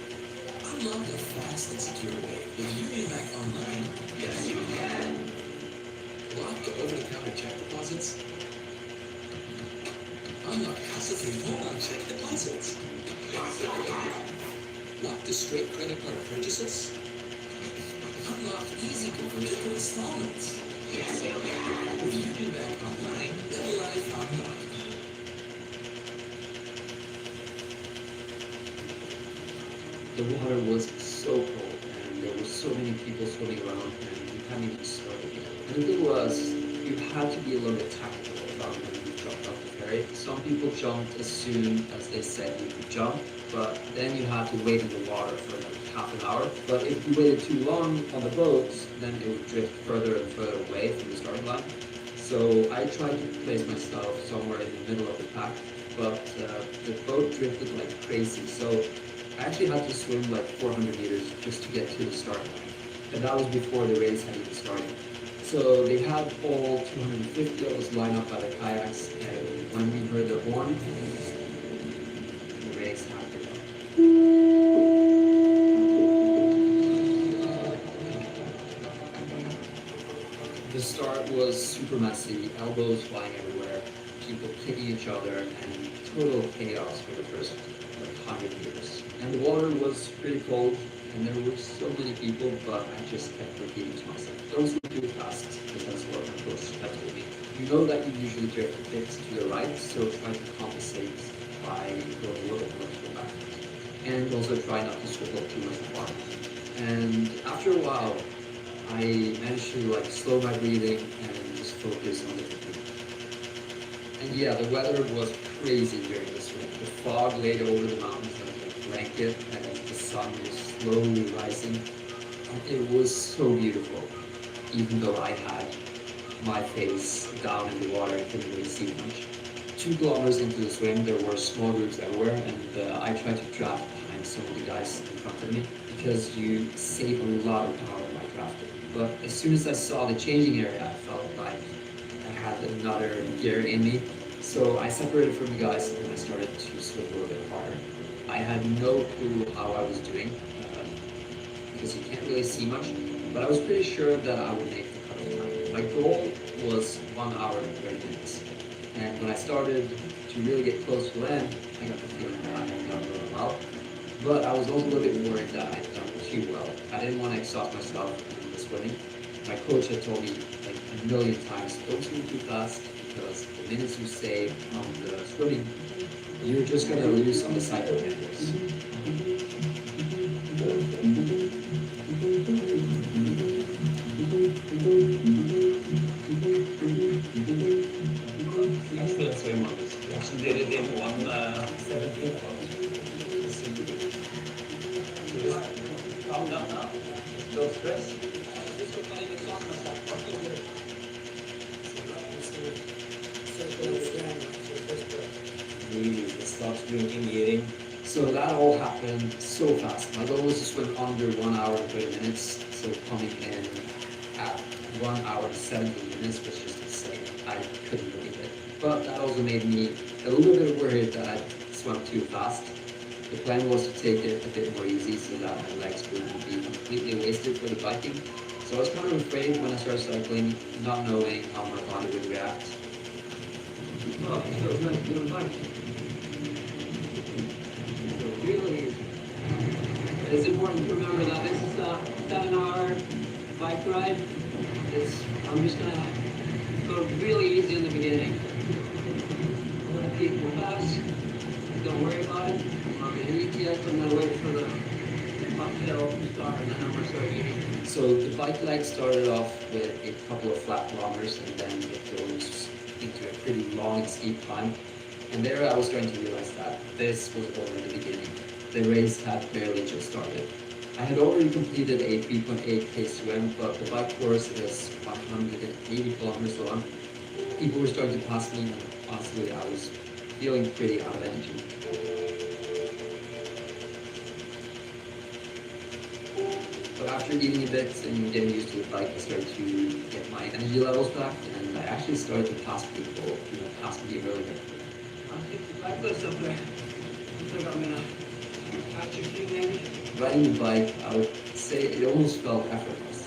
Unlock a fast and secure way with UnionBank Online. Yes, you can. Lock over-the-counter check deposits. Unlock hassle-free phone check deposits. Lock to straight credit card purchases. Unlock easy convertible installments. Yes, you can. With UnionBank Online, live life unlocked. The water was so cold and there were so many people swimming around and you can't even start again. And the thing was, you had to be a little bit tactical about when you jumped off the ferry. Some people jumped as soon as they said you could jump, but then you had to wait in the water for like half an hour. But if you waited too long on the boats, then it would drift further and further away from the starting line. So I tried to place myself somewhere in the middle of the pack, but the boat drifted like crazy. So I actually had to swim like 400 meters just to get to the start line. And that was before the race had even started. So they had all 250 of us lined up by the kayaks, and when we heard the horn, the race had begun. The start was super messy, elbows flying everywhere, people kicking each other, and total chaos for the first 100 meters. And the water was pretty cold, and there were so many people, but I just kept repeating to myself, don't swim too fast, because that's what my coach had told me. You know that you usually drift a bit to the right, so try to compensate by going a little bit more to the back. And also try not to struggle too much apart. And after a while, I managed to like slow my breathing and just focus on the technique. And yeah, the weather was crazy during this swim. The fog laid over the mountains like a blanket, and the sun was slowly rising. And it was so beautiful, even though I had my face down in the water. I couldn't really see much. 2 kilometers into the swim, there were small groups everywhere, and I tried to draft behind some of the guys in front of me because you save a lot of power by drafting. But as soon as I saw the changing area, I felt like I had another gear in me. So I separated from the guys and I started to swim a little bit harder. I had no clue how I was doing because you can't really see much, but I was pretty sure that I would make the cut-off time. My goal was 1 hour and 30 minutes. And when I started to really get close to land, I got the feeling that I had done really well. But I was also a little bit worried that I had done too well. I didn't want to exhaust myself in the swimming. My coach had told me like a million times, don't swim too fast, because the minutes you save on the swimming, you're just going to lose on the cycle angles. Excellent swim on this. You actually did it in 1:17. Calm down now. Don't stress. Really, it stops drinking, eating. So that all happened so fast. My goal was to swim under 1 hour and 30 minutes. So coming in at 1 hour and 17 minutes was just insane. I couldn't believe it. But that also made me a little bit worried that I swam too fast. The plan was to take it a bit more easy so that my legs wouldn't be completely wasted for the biking. So I was kind of afraid when I started cycling, not knowing how my body would react. Oh, it feels nice to be on bike. So really, it's important to remember that this is a 7-hour bike ride. I'm just gonna go really easy in the beginning. I'm gonna keep my fast. Don't worry about it. I'm not gonna eat yet. I'm gonna wait for the uphill to start, and then I'm gonna start eating. So the bike leg started off with a couple of flat kilometers, and then it goes into a pretty long and steep climb. And there I was starting to realize that this was only the beginning. The race had barely just started. I had already completed a 3.8k swim, but the bike course is 180 kilometers long. People were starting to pass me, and honestly, I was feeling pretty out of energy. But after eating a bit and getting used to the bike, I started to get my energy levels back, and I actually started to pass people, pass me earlier. I'll take the bike lifts up there. Looks like I'm gonna catch a few maybe. Riding the bike, I would say it almost felt effortless.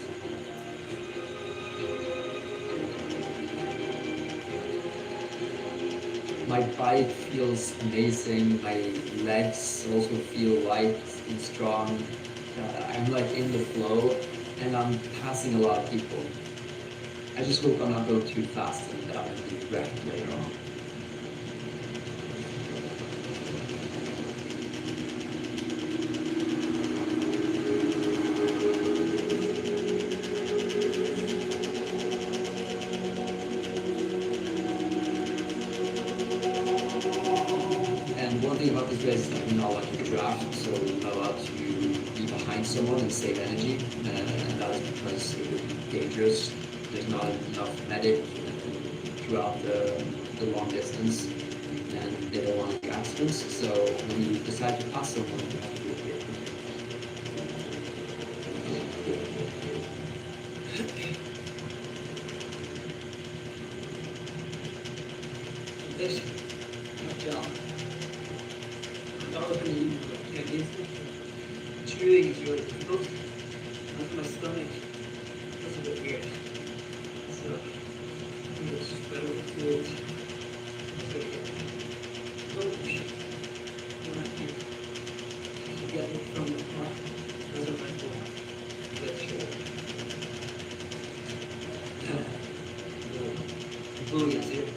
My bike feels amazing, my legs also feel light and strong. I'm like in the flow, and I'm passing a lot of people. I just hope I'm not going too fast and that I'm going to be wrecked later on. And one thing about this race is that you're not allowed to draft, so you're not allowed to be behind someone and save energy, and that is because it would be dangerous. There's not enough medic throughout the long distance, and they don't want any accidents, so when you decide to pass someone, you have to do it carefully. This, good job. I thought I was going to use it against it. Chewing is really difficult. That's my stomach. That's a bit weird. So, I think it's just better with fluid. Get it from the car. That's a nice one. Let's show it. The booty is here.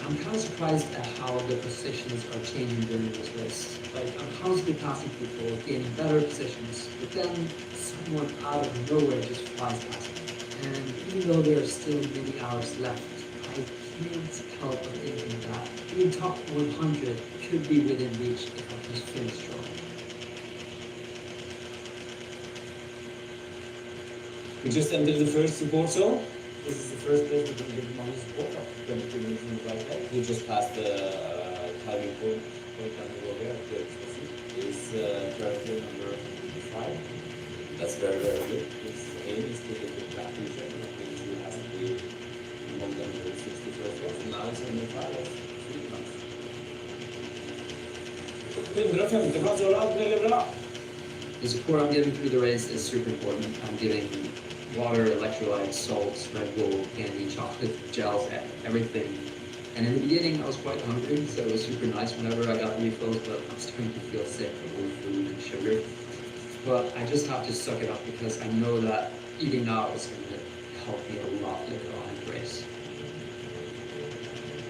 I'm kind kind of surprised at how the positions are changing during this race. Like, I'm constantly passing people, gaining better positions, but then someone out of nowhere just flies past me. And even though there are still many hours left, I can't help but thinking that being top 100 could be within reach if I just finish strong. We just entered the first support zone. This is the first place we can give money support after 23 minutes in the right leg. We just passed the timing point on the road there. Is triathlon number 5. That's very, very good. His aim is to get the back to the second. That means he has to be among them in the 61st one. So now it's on the 5 of 3 months. 150 plass överallt, väldigt bra. The support I'm giving through the race is super important. I'm giving water, electrolytes, salts, Red Bull, candy, chocolate, gels, everything. And in the beginning, I was quite hungry, so it was super nice whenever I got refills, but I'm starting to feel sick from all the food and sugar. But I just have to suck it up because I know that eating now is going to help me a lot later on in the race.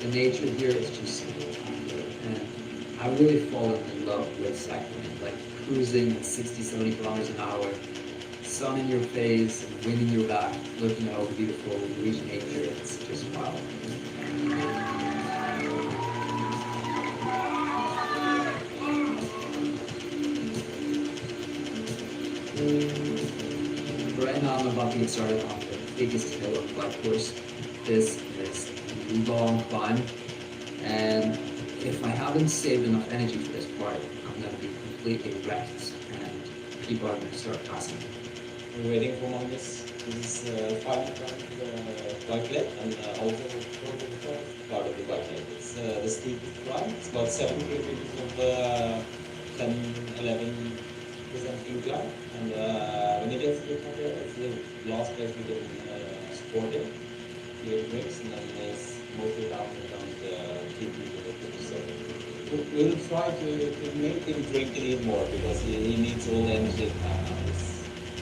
The nature here is just spectacular, and I've really fallen in love with cycling, like cruising at 60, 70 kilometers an hour, sun in your face, and wind in your back, looking at all the beautiful Norwegian nature. It's just wild. Right now I'm about to get started on the biggest hill on the bike course. This is a long climb, and if I haven't saved enough energy for this part, I'm going to be completely wrecked, and people are going to start passing me. We're waiting for Magnus. This is final bike leg and also part of the bike leg. It's the steepest climb. It's about 7 kilometers of 10-11% incline. And when you get to the top there, it's the last place we get supporting. You get drinks, and then it's mostly down the keep people so we'll try to make him drink a little more because he needs all the energy.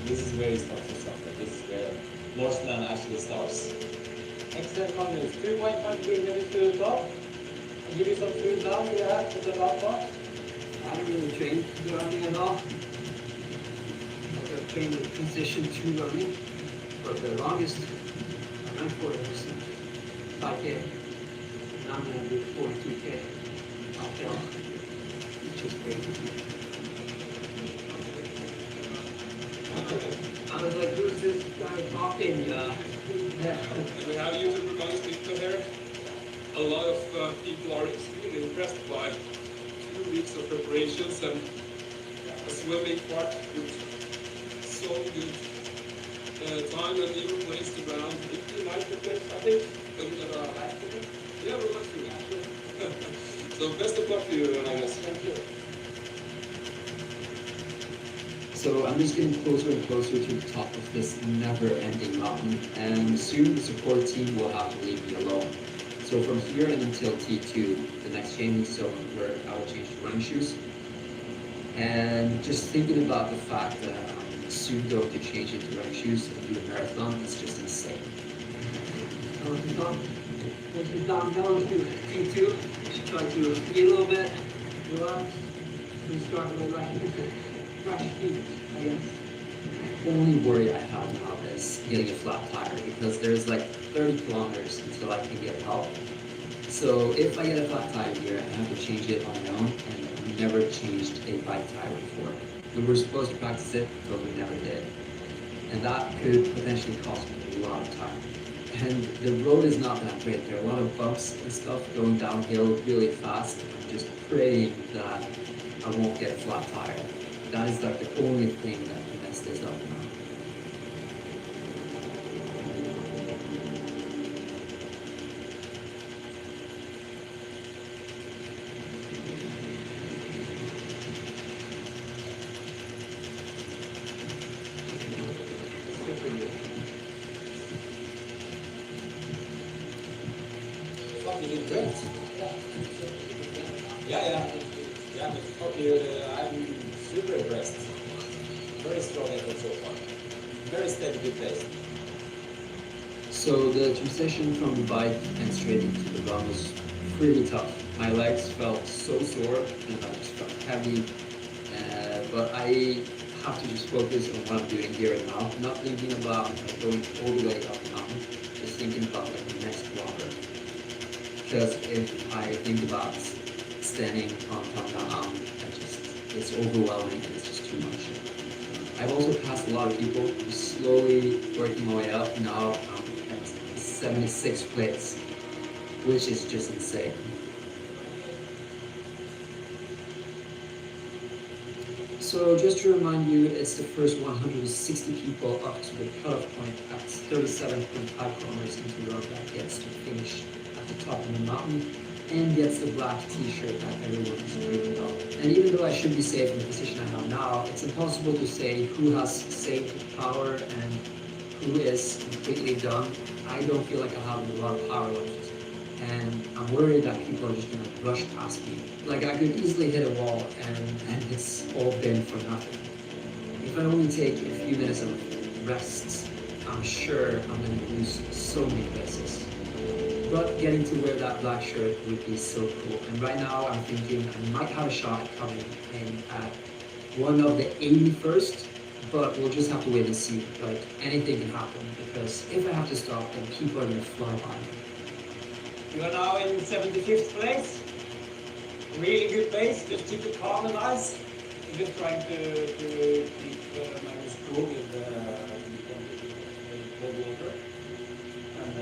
This is where he starts to suffer. This is where Norseman actually starts. Excellent comments. 2.5 kilometers to the top. I'll give you some food now for that to the last part. I don't really train to running at all. I've trained with transition to running for the longest. I ran 40%, 5K, and I'm going to do 42K uphill, which is great. I was like, who's this guy talking? We have YouTuber guys people here. A lot of people are extremely impressed by 2 weeks of preparations and a swimming part with so good time and even placed around 59 minutes, I think. Yeah, we're lucky actually. So best of luck to you, Magnus. Thank you. So I'm just getting closer and closer to the top of this never-ending mountain, and soon the support team will have to leave me alone. So from here and until T2, the next changing zone where I will change to running shoes. And just thinking about the fact that I'm soon going to change into running shoes and do a marathon is just insane. Once we've down to T2, you should try to eat a little bit, relax, and start with fresh feet, I guess. The only worry I have now is getting a flat tire because there's like 30 kilometers until I can get help. So if I get a flat tire here, I have to change it on my own, and I've never changed a bike tire before. We were supposed to practice it, but we never did. And that could potentially cost me a lot of time. And the road is not that great. There are a lot of bumps and stuff going downhill really fast. I'm just praying that I won't get a flat tire. That is like the only thing that can mess this up now. Yeah, but I'm super impressed. Very strong effort so far. Very steady, good pace. So the transition from the bike and straight into the run was pretty tough. My legs felt so sore and I just felt heavy. But I have to just focus on what I'm doing here and now, not thinking about like, going all the way up the mountain, just thinking about like the next kilometer. Because if I think about standing on top of the mountain, it's overwhelming and it's just too much. I've also passed a lot of people who slowly working my way up. Now I'm at 76th place, which is just insane. So just to remind you, it's the first 160 people up to the cutoff point at 37.5 kilometers into the road that gets to finish at the top of the mountain and gets the black t-shirt that everyone is dreaming of. And even though I should be safe in the position I have now, it's impossible to say who has saved power and who is completely done. I don't feel like I have a lot of power left. And I'm worried that people are just gonna rush past me. Like I could easily hit a wall and it's all been for nothing. If I only take a few minutes of rest, I'm sure I'm gonna lose so many places. But getting to wear that black shirt would be so cool. And right now I'm thinking I might have a shot at coming in at one of the 81st, but we'll just have to wait and see. Like anything can happen because if I have to stop, then people are gonna fly by me. You are now in 75th place. Really good pace, just keep it calm and nice. I'm just trying to keep my cool with cold water. And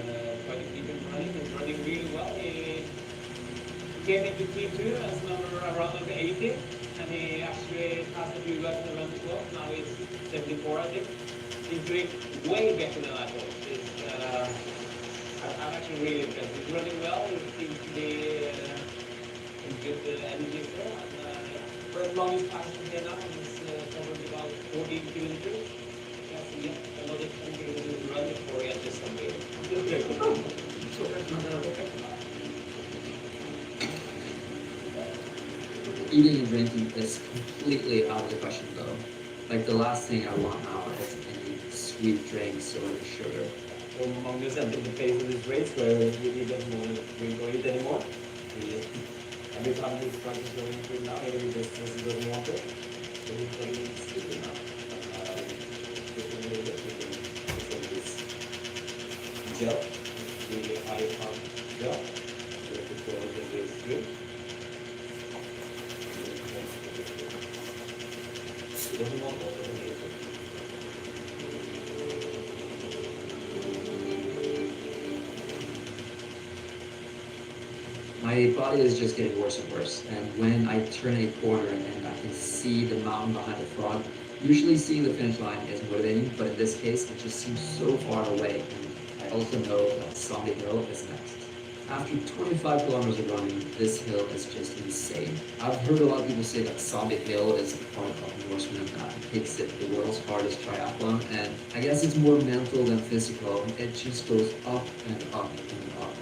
try to keep it running. It's running really well. He came into T2 as number around 80. And he actually passed a few laps around 12. Now he's 74, I think. He's doing way better than I thought. I'm actually really impressed. He's running well. He seems to be in good energy still. And for as long as time from here now, he's probably about 14 kilometers. That's another 10 kilometers to run before he gets somewhere. Eating and drinking is completely out of the question though. Like the last thing I want now is any sweet drinks or sugar. So Magnus entered the phase of his race where he doesn't want to drink or eat anymore. Every time he's trying to go into it now, he just doesn't want it. So he's playing sleeping now. Gel, really high carb gel. So before the race good. He doesn't want that. My body is just getting worse and worse, and when I turn a corner and I can see the mountain behind the front, usually seeing the finish line is motivating, but in this case, it just seems so far away, and I also know that Zombie Hill is next. After 25 kilometers of running, this hill is just insane. I've heard a lot of people say that Zombie Hill is the part of Norseman that makes it the world's hardest triathlon, and I guess it's more mental than physical. It just goes up and up and up.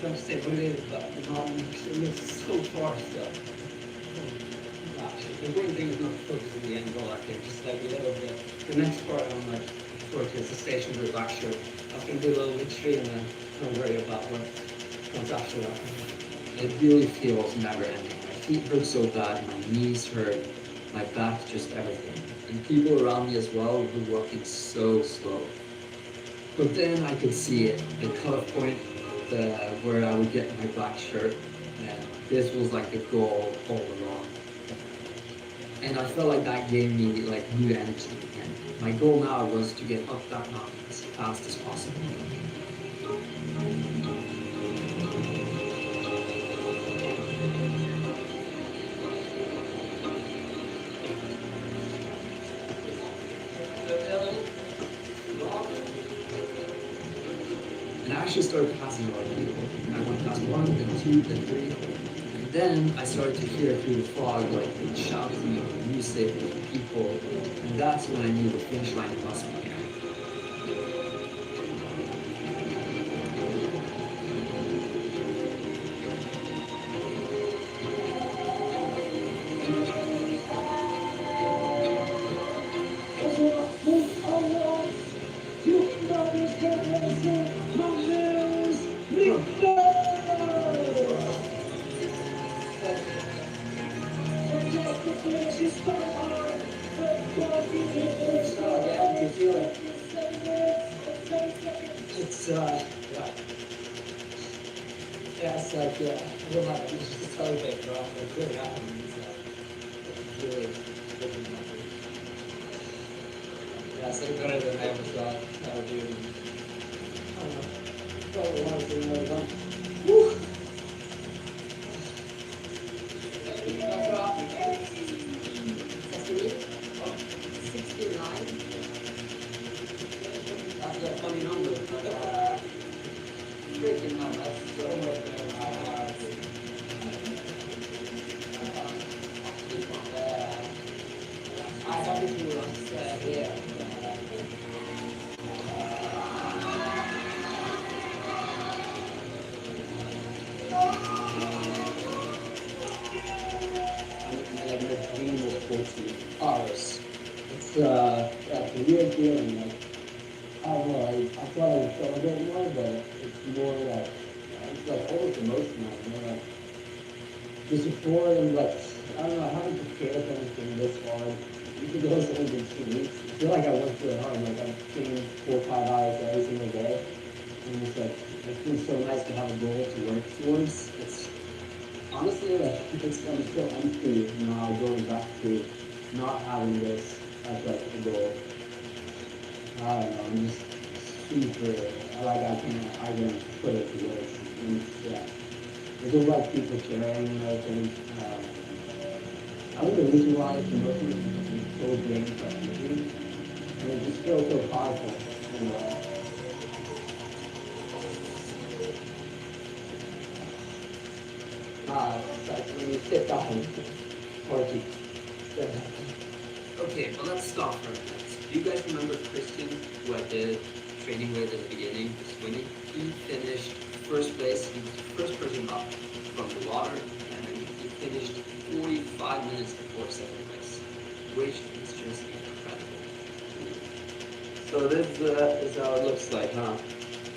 Trying to stay motivated, but the mountain looks so far still. The important thing is not to focus on the end goal, I think, just like a little bit. The next part, I'm like, towards the station with black shirt. I was going to do a little victory and then don't worry about what comes after that. It really feels never ending. My feet hurt so bad, my knees hurt, my back, just everything. And people around me as well were walking so slow. But then I could see it, the cutoff point, where I would get my black shirt, and this was like the goal all along. And I felt like that gave me like new energy, and my goal now was to get up that mountain as fast as possible. And I actually started passing a lot of people. I went past one, then two, then three. And then I started to hear through the fog, like shouting, music, people. And that's when I knew the finish line must be here. So, yeah, it's like, I don't have much to celebrate, bro. It really happened. It's really looking nothing. Yeah, it's like better than I ever thought I would do. I don't know. Probably want to do another one. Woo! That's a funny number, but freaking number. That's so much better than I have. I have to do it here. Like the dream of 14 hours. It's a weird feeling. Like, I don't know, I thought I would celebrate more, but it's more like, it's like almost emotional, you know, like, disappointed and like, I don't know, I haven't prepared for anything this hard. Even though it's only been 2 weeks, I feel like I worked really hard, like I'm training 4 or 5 hours every single day. And it's like, it feels so nice to have a goal to work towards. It's honestly, like, I'm so empty now going back to not having this as like a goal. I don't know, I'm just super, like I can't put it to words. And yeah, there's a lot of people caring, I think. I think the reason why it's emotional is it's so drained for energy, and it just feels so powerful. And, it's like when you sit down, party. Okay, well let's stop for a minute. Do you guys remember Christian, who I did training with at the beginning, the swimming? He finished first place, he was the first person up from the water, and then he finished 45 minutes before second place, which is just incredible. So this is how it looks like, huh?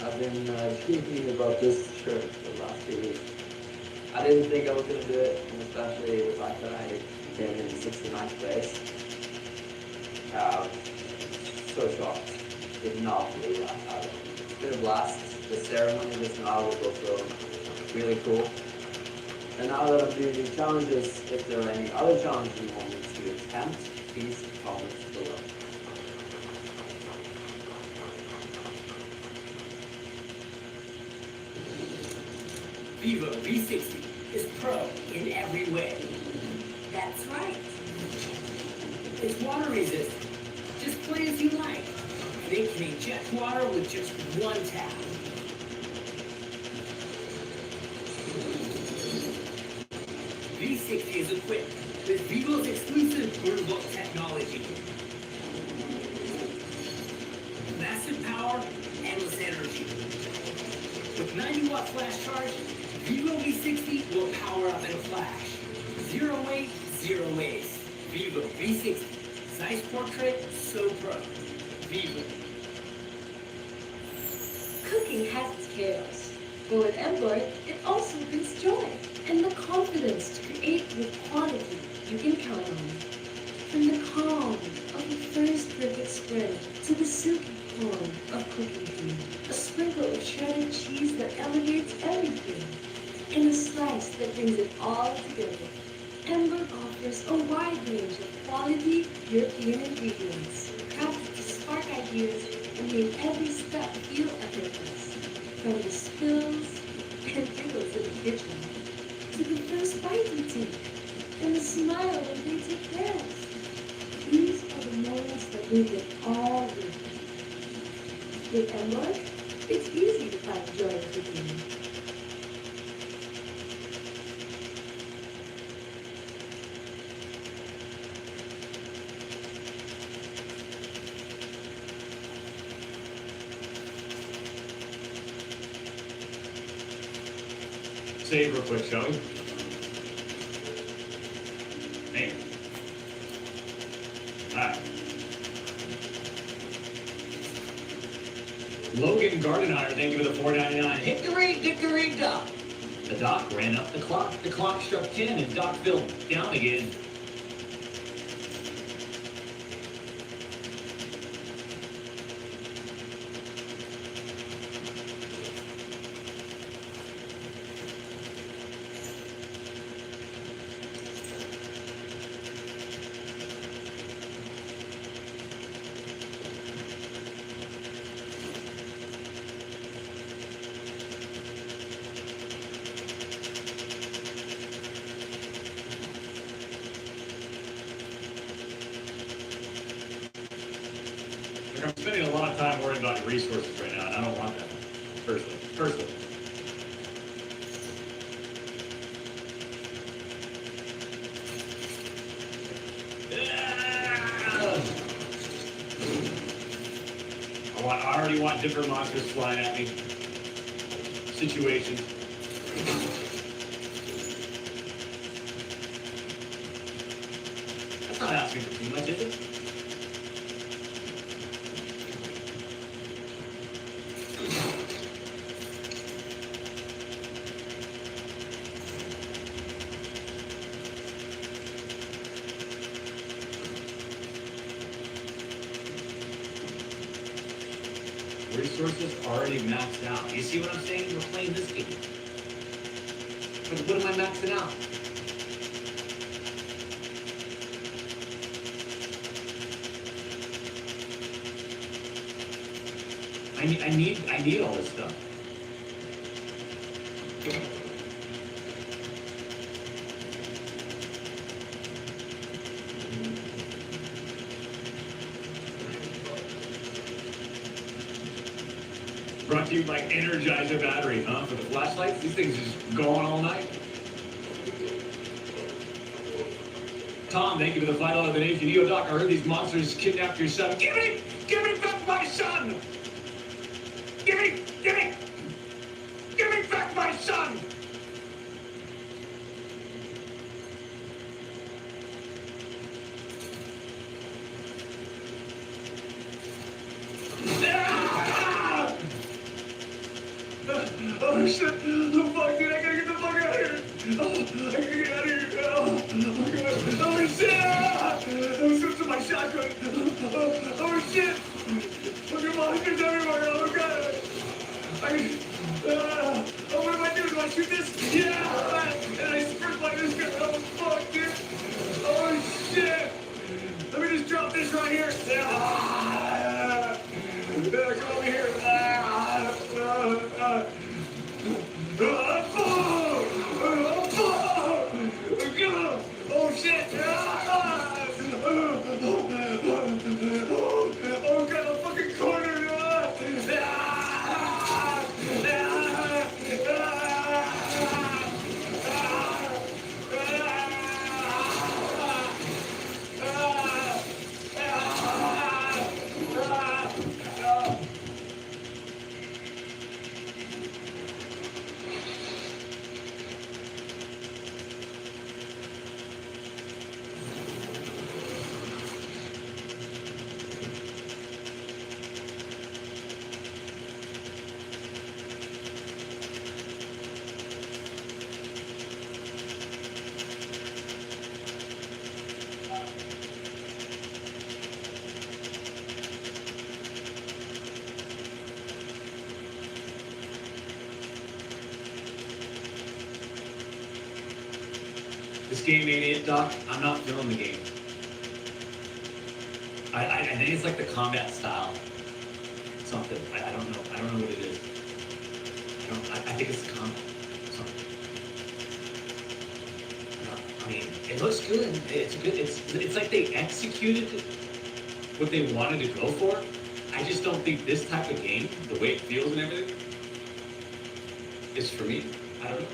I've been thinking about this trip for the last 2 weeks. I didn't think I was going to do it, and especially the fact that I came in 69th place. So shocked. Did not believe that. It's been a blast. The ceremony just now was also really cool. And now that I'm doing new challenges, if there are any other challenges you want me to attempt, please comment below. Vivo V60 is pro in every way. That's right. It's water resistant. Just play as you like. And it can inject water with just one tap. V60 is equipped with Vivo's exclusive Blue Book technology. Massive power, endless energy. With 90-watt flash charge, Vivo V60 will power up in a flash. Zero weight, zero waste. Vivo V60. Size portrait, so pro. Vivo. Cooking has its chaos, but with Byrd, it also brings joy and the confidence to create with quality you can count on. From the calm of the first perfect spread to the silky form of cooking cream, a sprinkle of shredded cheese that elevates everything, and a slice that brings it all together. Byrd offers a wide range of quality European ingredients, crafted to spark ideas and make every step feel effortless. From the spills and pickles in the kitchen, to the first bite you take, and the smile when they take theirs. These are the moments that make it all worth it. With Byrd, it's easy to find joy in cooking. Save real quick, shall we? Hey. Alright. Logan Gardenhire, thank you for the $4.99. Hickory dickory dock. The dock ran up the clock struck 10, and Doc fell down again. buying resources right now, and I don't want that. Personally. I already want different monsters flying at me. Situations. That's not asking for too much, is it? Resources already maxed out. You see what I'm saying? We're playing this game. But what am I maxing out? I need all this stuff. Brought to you by Energizer battery, huh? For the flashlights? These things just go on all night. Tom, thank you for the $5 donation. Yo, Doc, I heard these monsters kidnapped your son. Give me back my son! Give me back my son! Oh shit! Oh fuck, dude, I gotta get the fuck out of here! Oh, I gotta get out of here! Oh shit! I'm switching to my shotgun! Oh shit! Fucking monsters everywhere! Oh god! Oh, what am I doing? Do I shoot this? Yeah! And I sprint like this guy! Oh fuck, dude! Oh shit! Let me just drop this right here! Yeah! Come over here! Oh shit! Oh god, I'm fucking cornered! This game ain't it, Doc. I'm not feeling the game. I think it's like the combat style. Something. I don't know. I don't know what it is. I think it's the combat. Something. I mean, it looks good. It's good. It's like they executed what they wanted to go for. I just don't think this type of game, the way it feels and everything, is for me. I don't know.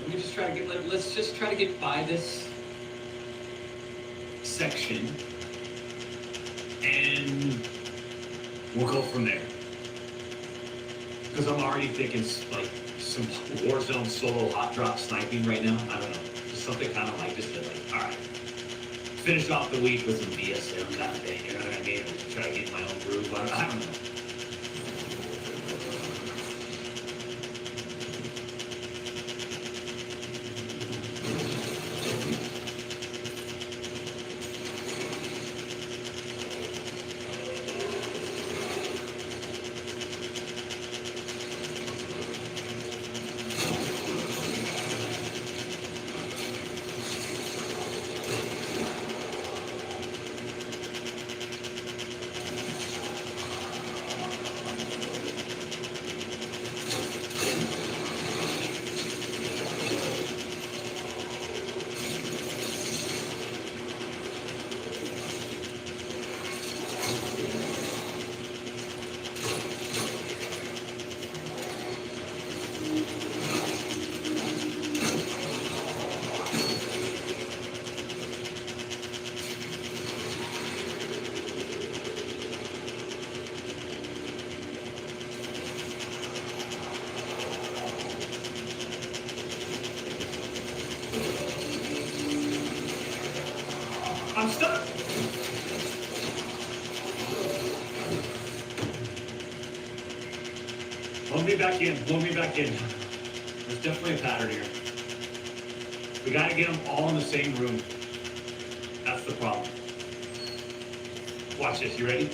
Let me just try to get, let's just try to get by this section and we'll go from there. Because I'm already thinking like some Warzone solo hot drop sniping right now. I don't know. Just something kind of like just to like, all right. Finish off the week with some BSM kind of thing. You know what I mean? Try to get my own groove. I don't know. stop! Blow me back in, blow me back in. There's definitely a pattern here. We gotta get them all in the same room. That's the problem. Watch this, you ready?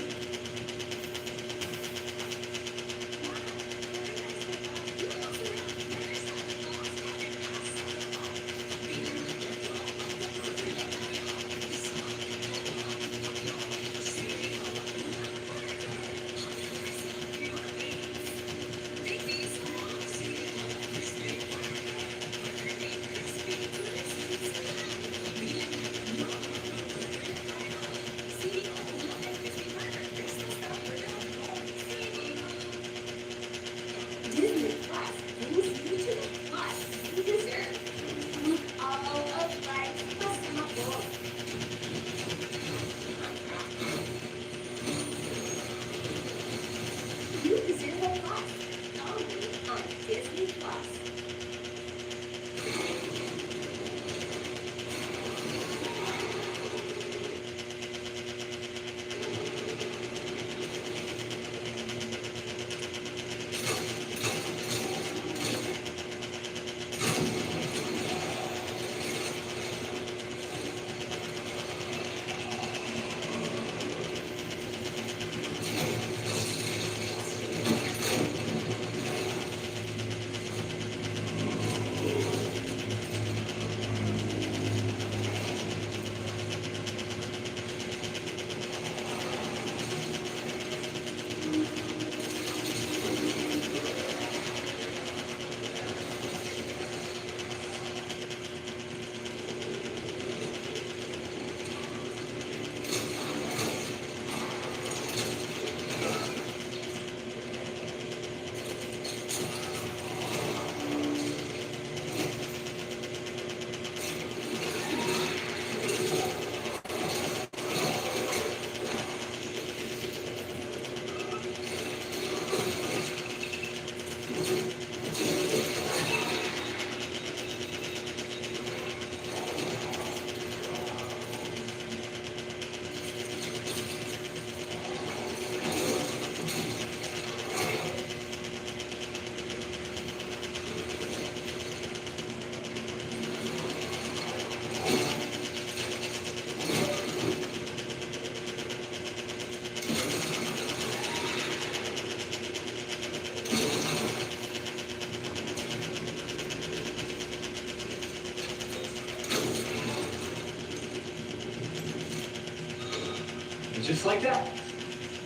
Just like that.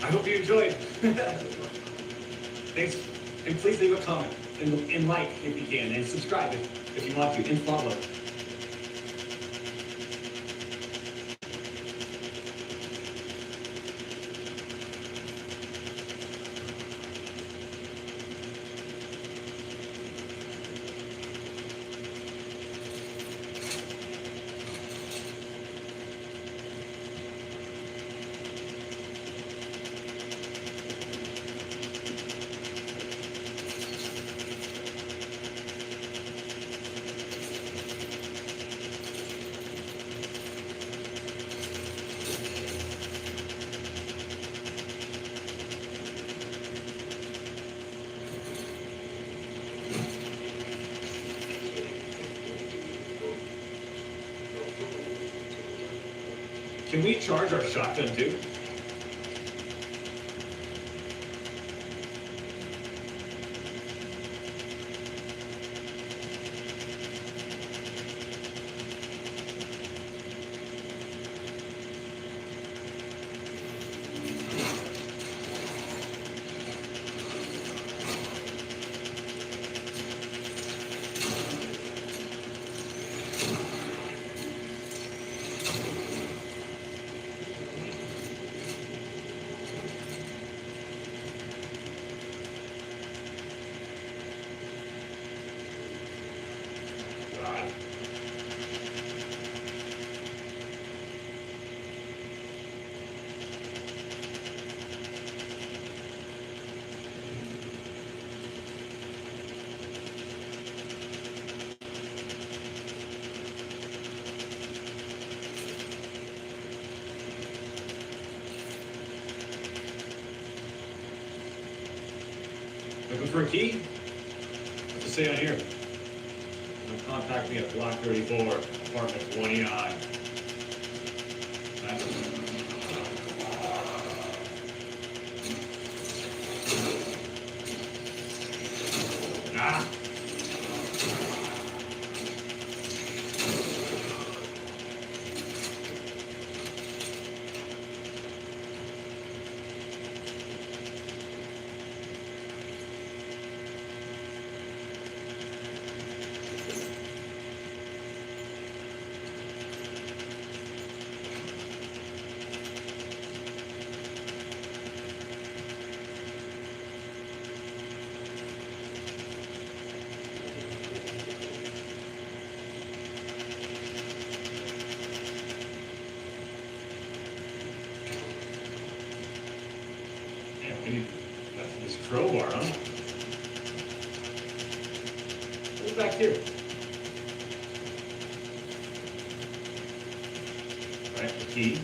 I hope you enjoyed. Thanks, and please leave a comment and like if you can, and subscribe if you want to, and follow. Can we charge our shotgun too? Looking for a key? What's it say on here? Contact me at Block 34, apartment 29. Ah! This crowbar, huh? What's back here? All right, the key.